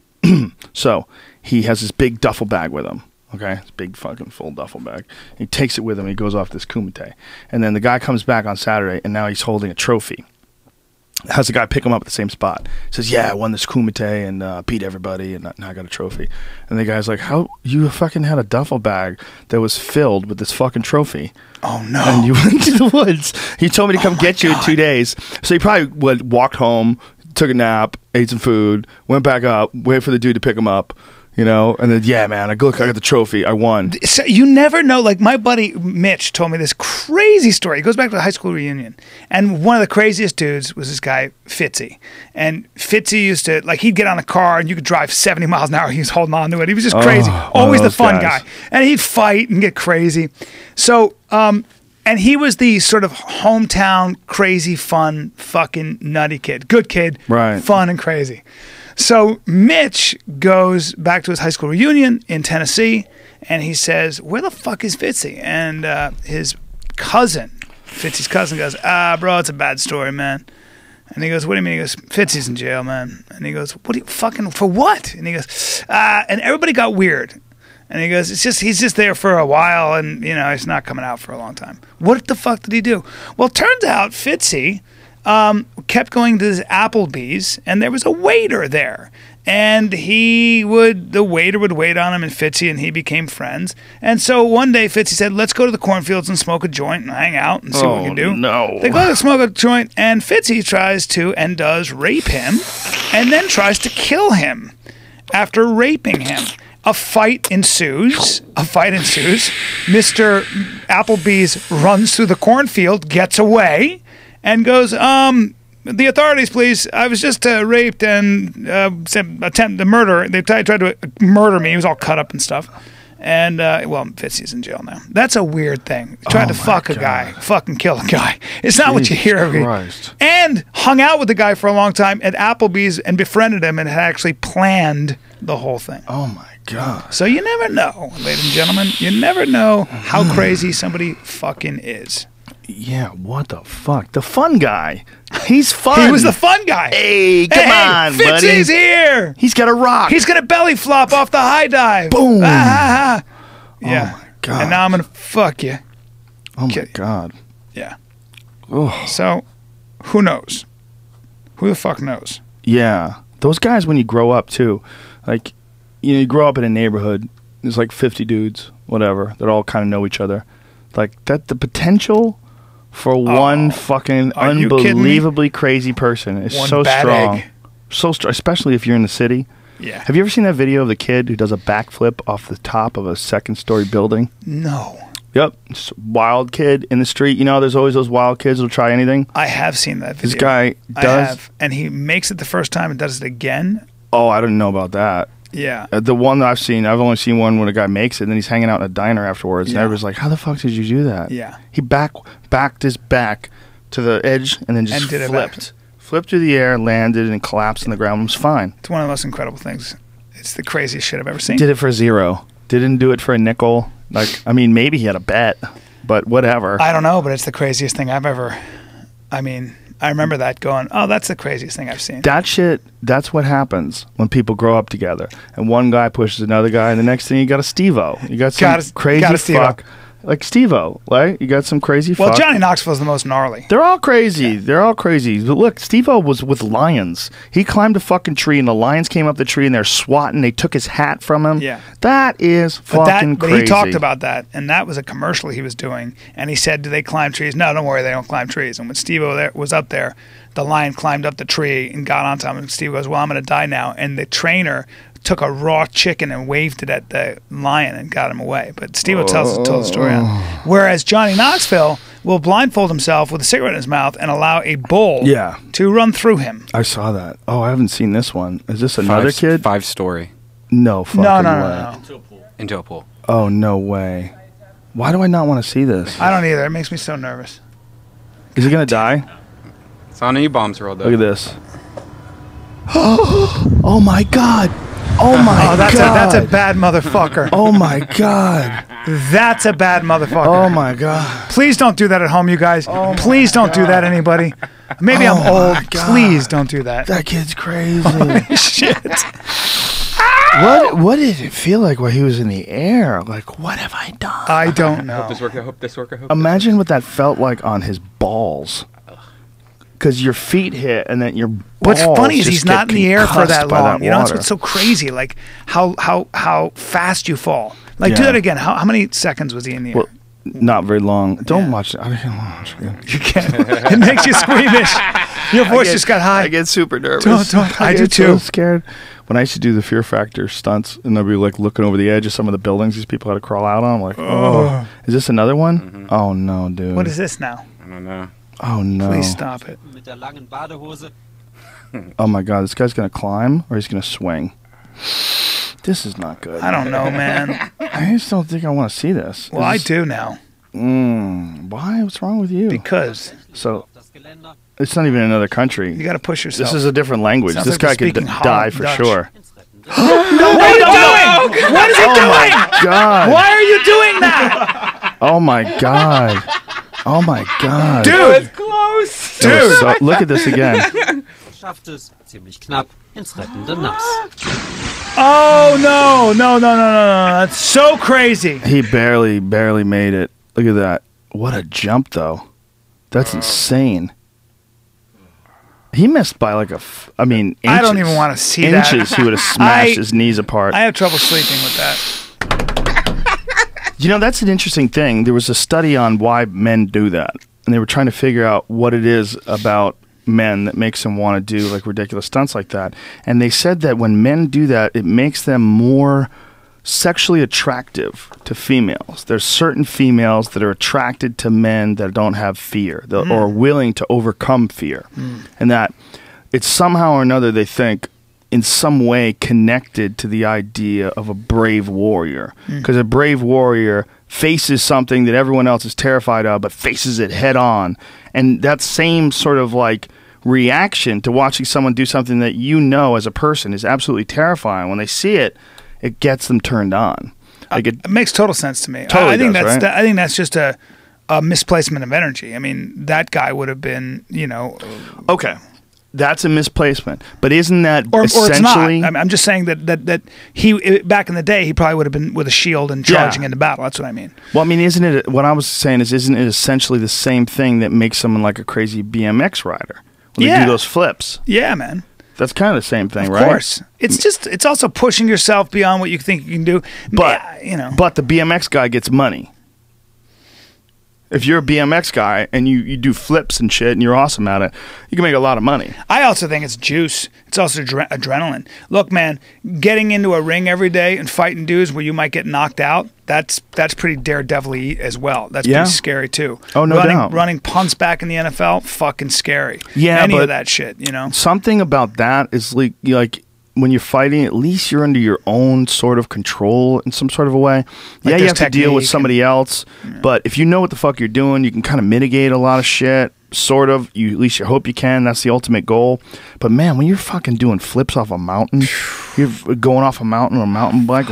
So he has this big duffel bag with him. Okay, this big fucking full duffel bag. He takes it with him. He goes off this kumite, and then the guy comes back on Saturday, and now he's holding a trophy. Has the guy pick him up at the same spot. Says, yeah, I won this kumite and beat everybody, and now I got a trophy. And the guy's like, how, you fucking had a duffel bag that was filled with this fucking trophy. Oh, no. And you went to the woods. He told me to come get you in 2 days. So he probably walked home, took a nap, ate some food, went back up, waited for the dude to pick him up. You know, and then, yeah, man, I got the trophy. I won. So you never know. Like, my buddy Mitch told me this crazy story. He goes back to the high school reunion. And one of the craziest dudes was this guy, Fitzy. And Fitzy used to, like, he'd get on a car and you could drive 70 miles an hour. He was holding on to it. He was just crazy. Always the fun guy. And he'd fight and get crazy. So, and he was the sort of hometown, crazy, fun, fucking nutty kid. Good kid. Right. Fun and crazy. So Mitch goes back to his high school reunion in Tennessee, and he says, where the fuck is Fitzy? And his cousin, Fitzy's cousin, goes, bro, it's a bad story, man. And he goes, what do you mean? He goes, Fitzy's in jail, man. And he goes, what do you fucking, for what? And he goes, and everybody got weird. And he goes, he's just there for a while, and, you know, he's not coming out for a long time. What the fuck did he do? Well, it turns out Fitzy kept going to this Applebee's, and there was a waiter there. And the waiter would wait on him, and Fitzy and he became friends. And so one day Fitzy said, let's go to the cornfields and smoke a joint and hang out and see what we can do. No. They go to smoke a joint, and Fitzy tries to and does rape him, and then tries to kill him after raping him. A fight ensues. Mr. Applebee's runs through the cornfield, gets away, and goes, the authorities, please. I was just raped and attempted to murder. They tried to murder me. He was all cut up and stuff. And, Fitzy's in jail now. That's a weird thing. Tried to fuck a guy, fucking kill a guy. It's not what you hear of it. And hung out with the guy for a long time at Applebee's and befriended him and had actually planned the whole thing. Oh, my God. So you never know, ladies and gentlemen. You never know how crazy somebody fucking is. Yeah, what the fuck? The fun guy. He's fun. He was the fun guy. Hey, come on, buddy. Fitzy's here. He's got a rock. He's going to belly flop off the high dive. Boom. Yeah. Oh, my God. And now I'm going to fuck you. Oh, my God. Yeah. Oh. So, who knows? Who the fuck knows? Yeah. Those guys, when you grow up, too, like, you grow up in a neighborhood, there's like 50 dudes, whatever, that all kind of know each other. Like, that the potential for one fucking unbelievably crazy person is One so bad strong. egg. So strong, especially if you're in the city. Yeah. Have you ever seen that video of the kid who does a backflip off the top of a second-story building? No. Yep. Just a wild kid in the street. You know, there's always those wild kids who'll try anything. I have seen that video. This guy does. I have. And he makes it the first time and does it again. Oh, I didn't know about that. Yeah. The one that I've only seen one when a guy makes it, and then he's hanging out in a diner afterwards, and everybody's like, how the fuck did you do that? Yeah. He backed his back to the edge and then just flipped. Flipped through the air, landed, and collapsed on the ground. It was fine. It's one of the most incredible things. It's the craziest shit I've ever seen. Did it for $0. Didn't do it for a nickel. Like, I mean, maybe he had a bet, but whatever. I don't know, but it's the craziest thing I've ever... I remember that going, oh, that's the craziest thing I've seen. That shit, that's what happens when people grow up together. And one guy pushes another guy, and the next thing you got a Steve-O. You got some crazy fuck. Like Steve-O, right? You got some crazy fuck. Well, Johnny Knoxville's the most gnarly. They're all crazy. Yeah. They're all crazy. But look, Steve-O was with lions. He climbed a fucking tree, and the lions came up the tree, and they're swatting. They took his hat from him. Yeah. That is fucking crazy. But he talked about that, and that was a commercial he was doing. And he said, do they climb trees? No, don't worry, they don't climb trees. And when Steve-O was up there, the lion climbed up the tree and got onto him, and Steve goes, well, I'm going to die now. And the trainer took a raw chicken and waved it at the lion and got him away. But Steve-O told the story on. Whereas Johnny Knoxville will blindfold himself with a cigarette in his mouth and allow a bull to run through him. I saw that. Oh, I haven't seen this one. Is this another kid? 5-story. No fucking way. No. Into a pool. Oh, no way. Why do I not want to see this? I don't either. It makes me so nervous. Is he going to die? It's on any bombs rolled up. Look at this. Oh, my God. Oh my God. That's a bad motherfucker. Oh my God. That's a bad motherfucker. Oh my God. Please don't do that at home, you guys. Please don't do that, anybody. Maybe I'm old. Please don't do that. That kid's crazy. Holy shit. What did it feel like while he was in the air? Like, what have I done? I don't know. I hope this works. Imagine what that felt like on his balls. Because your feet hit and then your balls. What's funny is he's not in the air for that long. That you know, it's what's so crazy. Like how fast you fall. Like, do that again. How many seconds was he in the air? Well, not very long. Don't watch it. I can't watch it. You can't. It makes you squeamish. Your voice just got high. I get super nervous. Don't. I do too. So scared. When I used to do the Fear Factor stunts, and they'd be like looking over the edge of some of the buildings these people had to crawl out on, I'm like, oh, is this another one? Mm-hmm. Oh no, dude. What is this now? I don't know. Oh no. Please stop it. Oh my God, this guy's gonna climb or he's gonna swing. This is not good. I don't know, man. I just don't think I want to see this. Well, I do now. Why? What's wrong with you? Because. So, it's not even another country. You got to push yourself. This is a different language. This guy could die for sure. What are you doing? What is he doing? Oh my God. Why are you doing that? Oh my God. Oh my God. Dude. It's close. Dude. So, look at this again. Oh no. That's so crazy. He barely made it. Look at that. What a jump though. That's insane. He missed by like inches. I don't even want to see inches, that. He would have smashed his knees apart. I have trouble sleeping with that. You know, that's an interesting thing. There was a study on why men do that, and they were trying to figure out what it is about men that makes them want to do like ridiculous stunts like that. And they said that when men do that, it makes them more sexually attractive to females. There's certain females that are attracted to men that don't have fear or are willing to overcome fear. And that it's somehow or another, they think, in some way connected to the idea of a brave warrior. Because a brave warrior faces something that everyone else is terrified of, but faces it head on. And that same sort of like reaction to watching someone do something that you know as a person is absolutely terrifying. When they see it, it gets them turned on. Like it makes total sense to me. Totally I think does, that's right? I think that's just a misplacement of energy. I mean, that guy would have been, okay. That's a misplacement, but isn't that or it's essentially? not. I'm just saying that he back in the day he probably would have been with a shield and charging into battle. That's what I mean. Well, I mean, isn't it? What I was saying is, isn't it essentially the same thing that makes someone like a crazy BMX rider when they do those flips? Yeah, man. That's kind of the same thing, right? Of course. It's also pushing yourself beyond what you think you can do. But But the BMX guy gets money. If you're a BMX guy and you do flips and shit and you're awesome at it, you can make a lot of money. I also think it's juice. It's also adrenaline. Look, man, getting into a ring every day and fighting dudes where you might get knocked out, that's pretty daredevil-y as well. That's pretty scary too. Oh, no doubt. Running punts back in the NFL, fucking scary. Yeah, Any but of that shit, Something about that is like when you're fighting, at least you're under your own sort of control in some sort of a way. Like you have to deal with somebody else, but if you know what the fuck you're doing, you can kind of mitigate a lot of shit. Sort of. At least you hope you can. That's the ultimate goal. But man, when you're fucking doing flips off a mountain, you're going off a mountain or a mountain bike,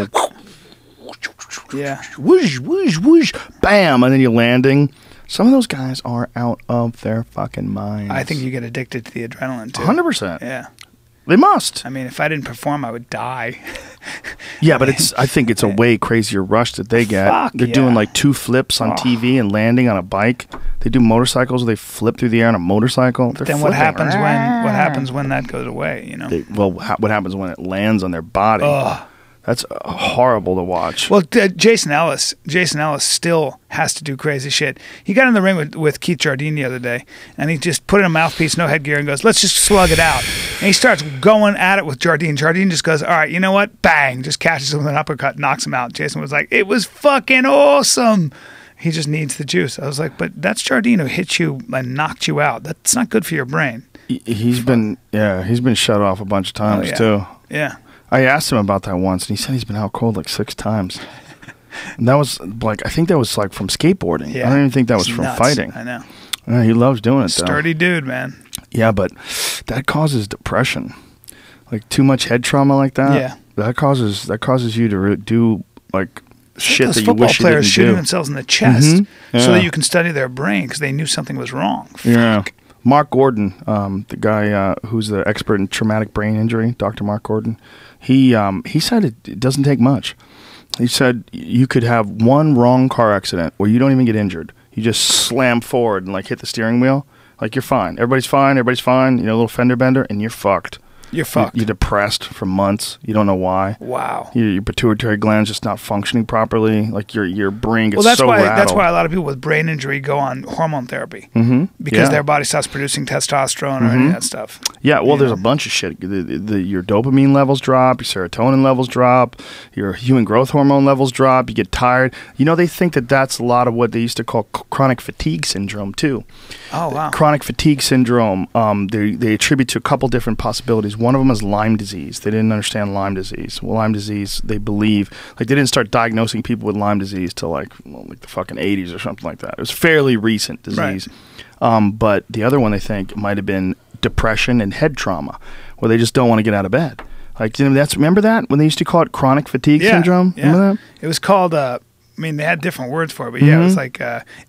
whoosh, whoosh, whoosh, bam, and then you're landing. Some of those guys are out of their fucking minds. I think you get addicted to the adrenaline too. 100%. Yeah. They must. I mean, if I didn't perform, I would die. Yeah, but I think it's a way crazier rush that they get. They're doing like 2 flips on TV and landing on a bike. They do motorcycles. They flip through the air on a motorcycle. Then what happens when that goes away? What happens when it lands on their body? That's horrible to watch. Well, Jason Ellis still has to do crazy shit. He got in the ring with Keith Jardine the other day, and he just put in a mouthpiece, no headgear, and goes, "Let's just slug it out." And he starts going at it with Jardine. Jardine just goes, "All right, you know what? Bang!" Just catches him with an uppercut, knocks him out. Jason was like, "It was fucking awesome." He just needs the juice. I was like, "But that's Jardine who hit you and knocked you out. That's not good for your brain." He's been shut off a bunch of times too. Yeah. I asked him about that once, and he said he's been out cold like 6 times. And that was like, I think that was like from skateboarding. Yeah. I don't even think that was It's from nuts. fighting. I know. He loves doing it, though. Sturdy dude, man. Yeah, but that causes depression. Like too much head trauma like that. Yeah. That causes you to do like shit Those that you football wish you players didn't shooting do. themselves in the chest Yeah. so that you can study their brain because they knew something was wrong. Yeah. Mark Gordon, the guy who's the expert in traumatic brain injury, Dr. Mark Gordon, he said it doesn't take much. He said you could have one wrong car accident where you don't even get injured. You just slam forward and like hit the steering wheel. Like you're fine. Everybody's fine. A little fender bender, and you're fucked. You're fucked. You're depressed for months. You don't know why. Wow. Your pituitary gland's just not functioning properly. Like your brain gets That's so why rattled. that's why a lot of people with brain injury go on hormone therapy because their body stops producing testosterone or any of that stuff. Yeah, well, there's a bunch of shit. Your dopamine levels drop, your serotonin levels drop, your human growth hormone levels drop. You get tired. They think that that's a lot of what they used to call chronic fatigue syndrome too. Oh wow. Chronic fatigue syndrome. They attribute to a couple different possibilities. One of them is Lyme disease. They didn't understand Lyme disease. Well, Lyme disease, they believe, like they didn't start diagnosing people with Lyme disease till like the fucking 80s or something like that. It was fairly recent disease. Right. But the other one they think might have been depression and head trauma, where they just don't want to get out of bed. Like remember that when they used to call it chronic fatigue syndrome? Yeah. Remember that? It was called. They had different words for it, but it was like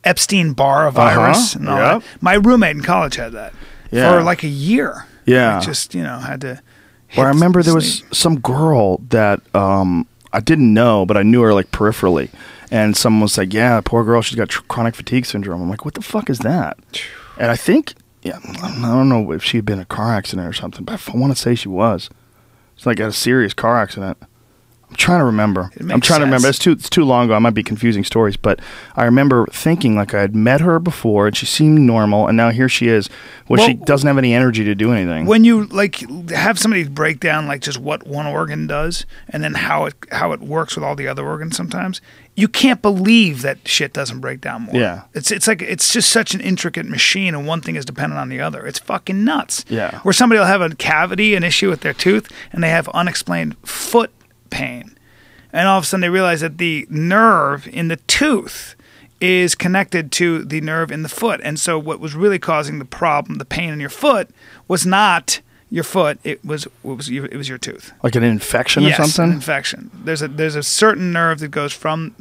Epstein-Barr virus and all that. My roommate in college had that for like a year. Yeah. I just had to. Well, I remember there was some girl that I didn't know, but I knew her like peripherally. And someone was like, yeah, poor girl, she's got chronic fatigue syndrome. I'm like, what the fuck is that? And I think Yeah, I don't know if she had been in a car accident or something, but I want to say she was. It's like a serious car accident. I'm trying to remember. It's too long ago. I might be confusing stories, but I remember thinking like I had met her before and she seemed normal, and now here she is. Well, she doesn't have any energy to do anything. When you like have somebody break down like just what one organ does and then how it works with all the other organs, sometimes you can't believe that shit doesn't break down more. Yeah, it's like it's just such an intricate machine, and one thing is dependent on the other. It's fucking nuts. Yeah, where somebody will have a cavity, an issue with their tooth, and they have unexplained foot pain, and all of a sudden they realize that the nerve in the tooth is connected to the nerve in the foot, and so what was really causing the problem, the pain in your foot, was not your foot; it was your tooth. Like an infection or something. Yes, an infection. There's a certain nerve that goes from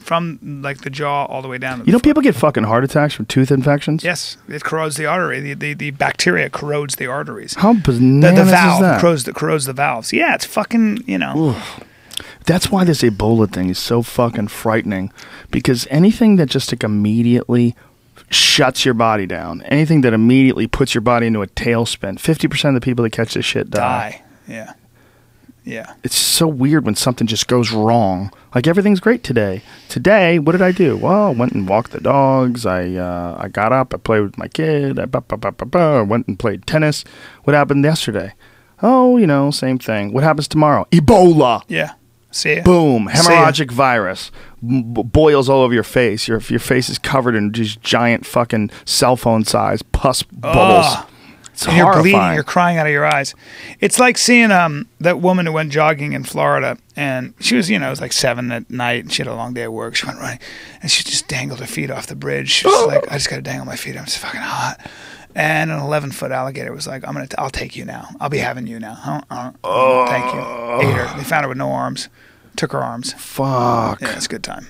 like the jaw all the way down to the foot. People get fucking heart attacks from tooth infections. Yes, it corrodes the artery. The bacteria corrodes the arteries. How bananas the valve is that? corrodes the valves. Yeah, it's fucking Oof. That's why this Ebola thing is so fucking frightening, because anything that just like immediately shuts your body down, anything that immediately puts your body into a tailspin, 50% of the people that catch this shit die. Yeah. Yeah. It's so weird when something just goes wrong. Like everything's great today. Today, what did I do? Well, I went and walked the dogs. I got up. I played with my kid. I went and played tennis. What happened yesterday? Oh, same thing. What happens tomorrow? Ebola. Yeah. See ya. Boom. Hemorrhagic virus. Boils all over your face. Your face is covered in these giant fucking cell phone size pus bubbles. It's and horrifying. You're bleeding. You're crying out of your eyes. It's like seeing that woman who went jogging in Florida, and she was, it was like 7 at night, and she had a long day at work. She went running, and she just dangled her feet off the bridge. She was like, I just got to dangle my feet. I'm just fucking hot. And an 11-foot alligator was like, I'll take you now. I'll be having you now. Thank you. Ate her. They found her with no arms. Took her arms. Fuck. Yeah, it's a good time.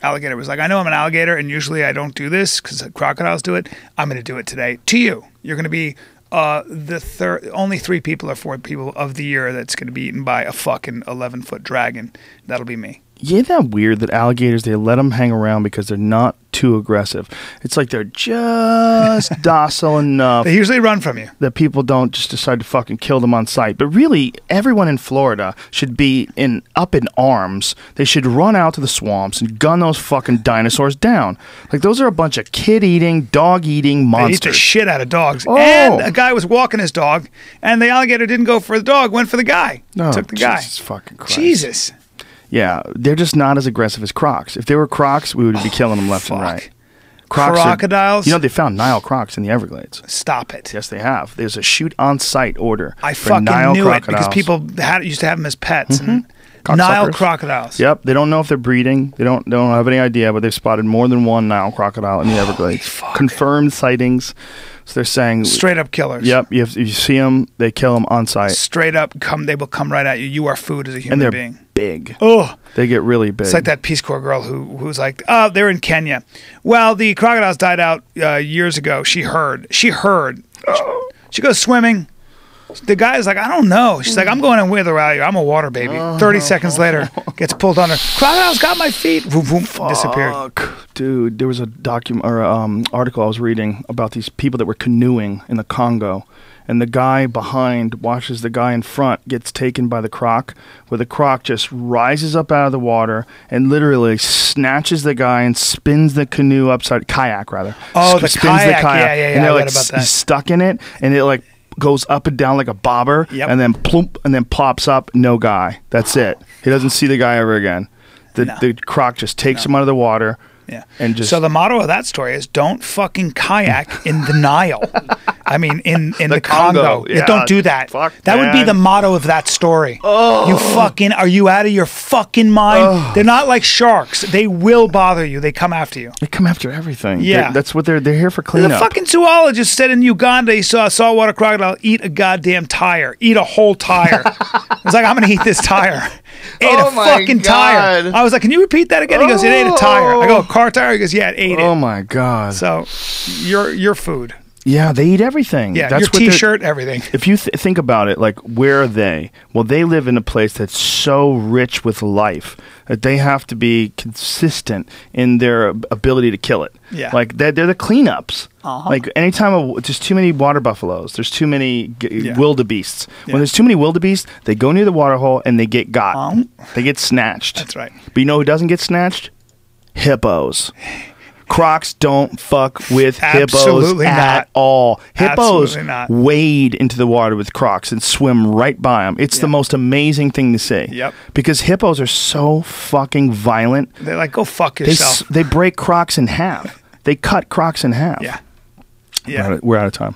Alligator was like, I know I'm an alligator, and usually I don't do this because crocodiles do it. I'm going to do it today to you. You're going to be only 3 people or 4 people of the year that's going to be eaten by a fucking 11-foot dragon. That'll be me. Isn't that weird that alligators, they let them hang around because they're not too aggressive? It's like they're just docile enough. They usually run from you. That people don't just decide to fucking kill them on sight. But really, everyone in Florida should be up in arms. They should run out to the swamps and gun those fucking dinosaurs down. Like, those are a bunch of kid-eating, dog-eating monsters. They eat the shit out of dogs. Oh. And a guy was walking his dog, and the alligator didn't go for the dog, went for the guy. Took the guy. Jesus fucking Christ. Jesus. Yeah, they're just not as aggressive as crocs. If they were crocs, we would be killing them left and right. Crocodiles? They found Nile crocs in the Everglades. Stop it. Yes, they have. There's a shoot-on-site order I for fucking Nile knew crocodiles. it because people used to have them as pets. Mm-hmm. And Nile crocodiles. Yep, they don't know if they're breeding. They don't have any idea, but they've spotted more than one Nile crocodile in the Everglades. Confirmed sightings. So they're saying straight up killers. Yep, if you see them, they kill them on site. Straight up, they will come right at you. You are food as a human being. And they're big. Oh, they get really big. It's like that Peace Corps girl who's like, they're in Kenya. Well, the crocodiles died out years ago. She heard. She goes swimming. The guy's like, I don't know. She's like, I'm going in with her out here. I'm a water baby. 30 seconds later, gets pulled under. Crocodiles got my feet. Vroom, vroom, disappeared. Dude, there was a article I was reading about these people that were canoeing in the Congo. And the guy behind watches the guy in front gets taken by the croc, where the croc just rises up out of the water and literally snatches the guy and spins the canoe kayak rather. Oh, the kayak. Yeah. And they're I like read about that. stuck in it, and it like goes up and down like a bobber, and then plump, and then plops up. No guy. That's it. He doesn't see the guy ever again. The croc just takes him out of the water. Yeah. And just so the motto of that story is don't fucking kayak in the Nile. I mean, in the Congo. Yeah, don't do that. That would be the motto of that story. Oh. You fucking, are you out of your fucking mind? Oh. They're not like sharks. They will bother you. They come after you. They come after everything. Yeah. That's what they're here for cleanup. The fucking zoologist said in Uganda he saw a saltwater crocodile eat a goddamn tire. Eat a whole tire. It's like, I'm going to eat this tire. Ate a fucking tire. I was like, can you repeat that again? He goes, it ate a tire. I go, a car tire? He goes, yeah, it ate it. Oh my God. So, your food. Yeah, they eat everything. Yeah, That's your what they're- T-shirt, everything. If you think about it, like, where are they? Well, they live in a place that's so rich with life that they have to be consistent in their ability to kill it. Yeah. Like, they're the cleanups. Uh-huh. Like, anytime there's too many water buffaloes, there's too many wildebeests. Yeah. When there's too many wildebeests, they go near the water hole and they get got. They get snatched. That's right. But you know who doesn't get snatched? Hippos. Crocs don't fuck with hippos Absolutely at not. all. Hippos Absolutely not. wade into the water with Crocs and swim right by them. It's the most amazing thing to see. Yep. Because hippos are so fucking violent. They're like, go fuck They, yourself. they break Crocs in half. They cut Crocs in half. Yeah. Yeah. We're out of time.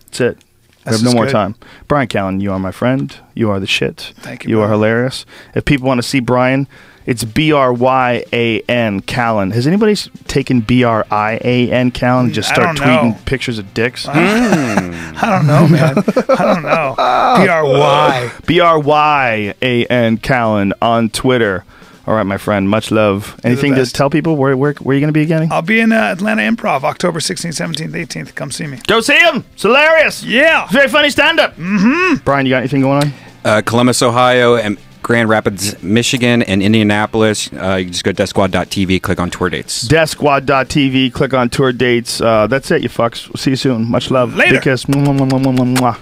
That's it. We This have no is more good. time. Bryan Callen, you are my friend. You are the shit. Thank you, You are brother. hilarious. If people want to see Bryan, it's Bryan Callen. Has anybody taken Brian Callen and just I start don't know. tweeting pictures of dicks? I don't know, man. I don't know. BRY. Bryan Callen on Twitter. All right, my friend. Much love. Anything to best. tell people? Where are you going to be again? I'll be in Atlanta Improv, October 16th, 17th, 18th. Come see me. Go see him. It's hilarious. Yeah. Very funny stand-up. Mm-hmm. Bryan, you got anything going on? Columbus, Ohio, and Grand Rapids, Michigan, and Indianapolis. You just go to deathsquad.tv, click on tour dates. Deathsquad.tv, click on tour dates. That's it, you fucks. We'll see you soon. Much love. Later. Big kiss. Mwah, mwah, mwah, mwah, mwah, mwah.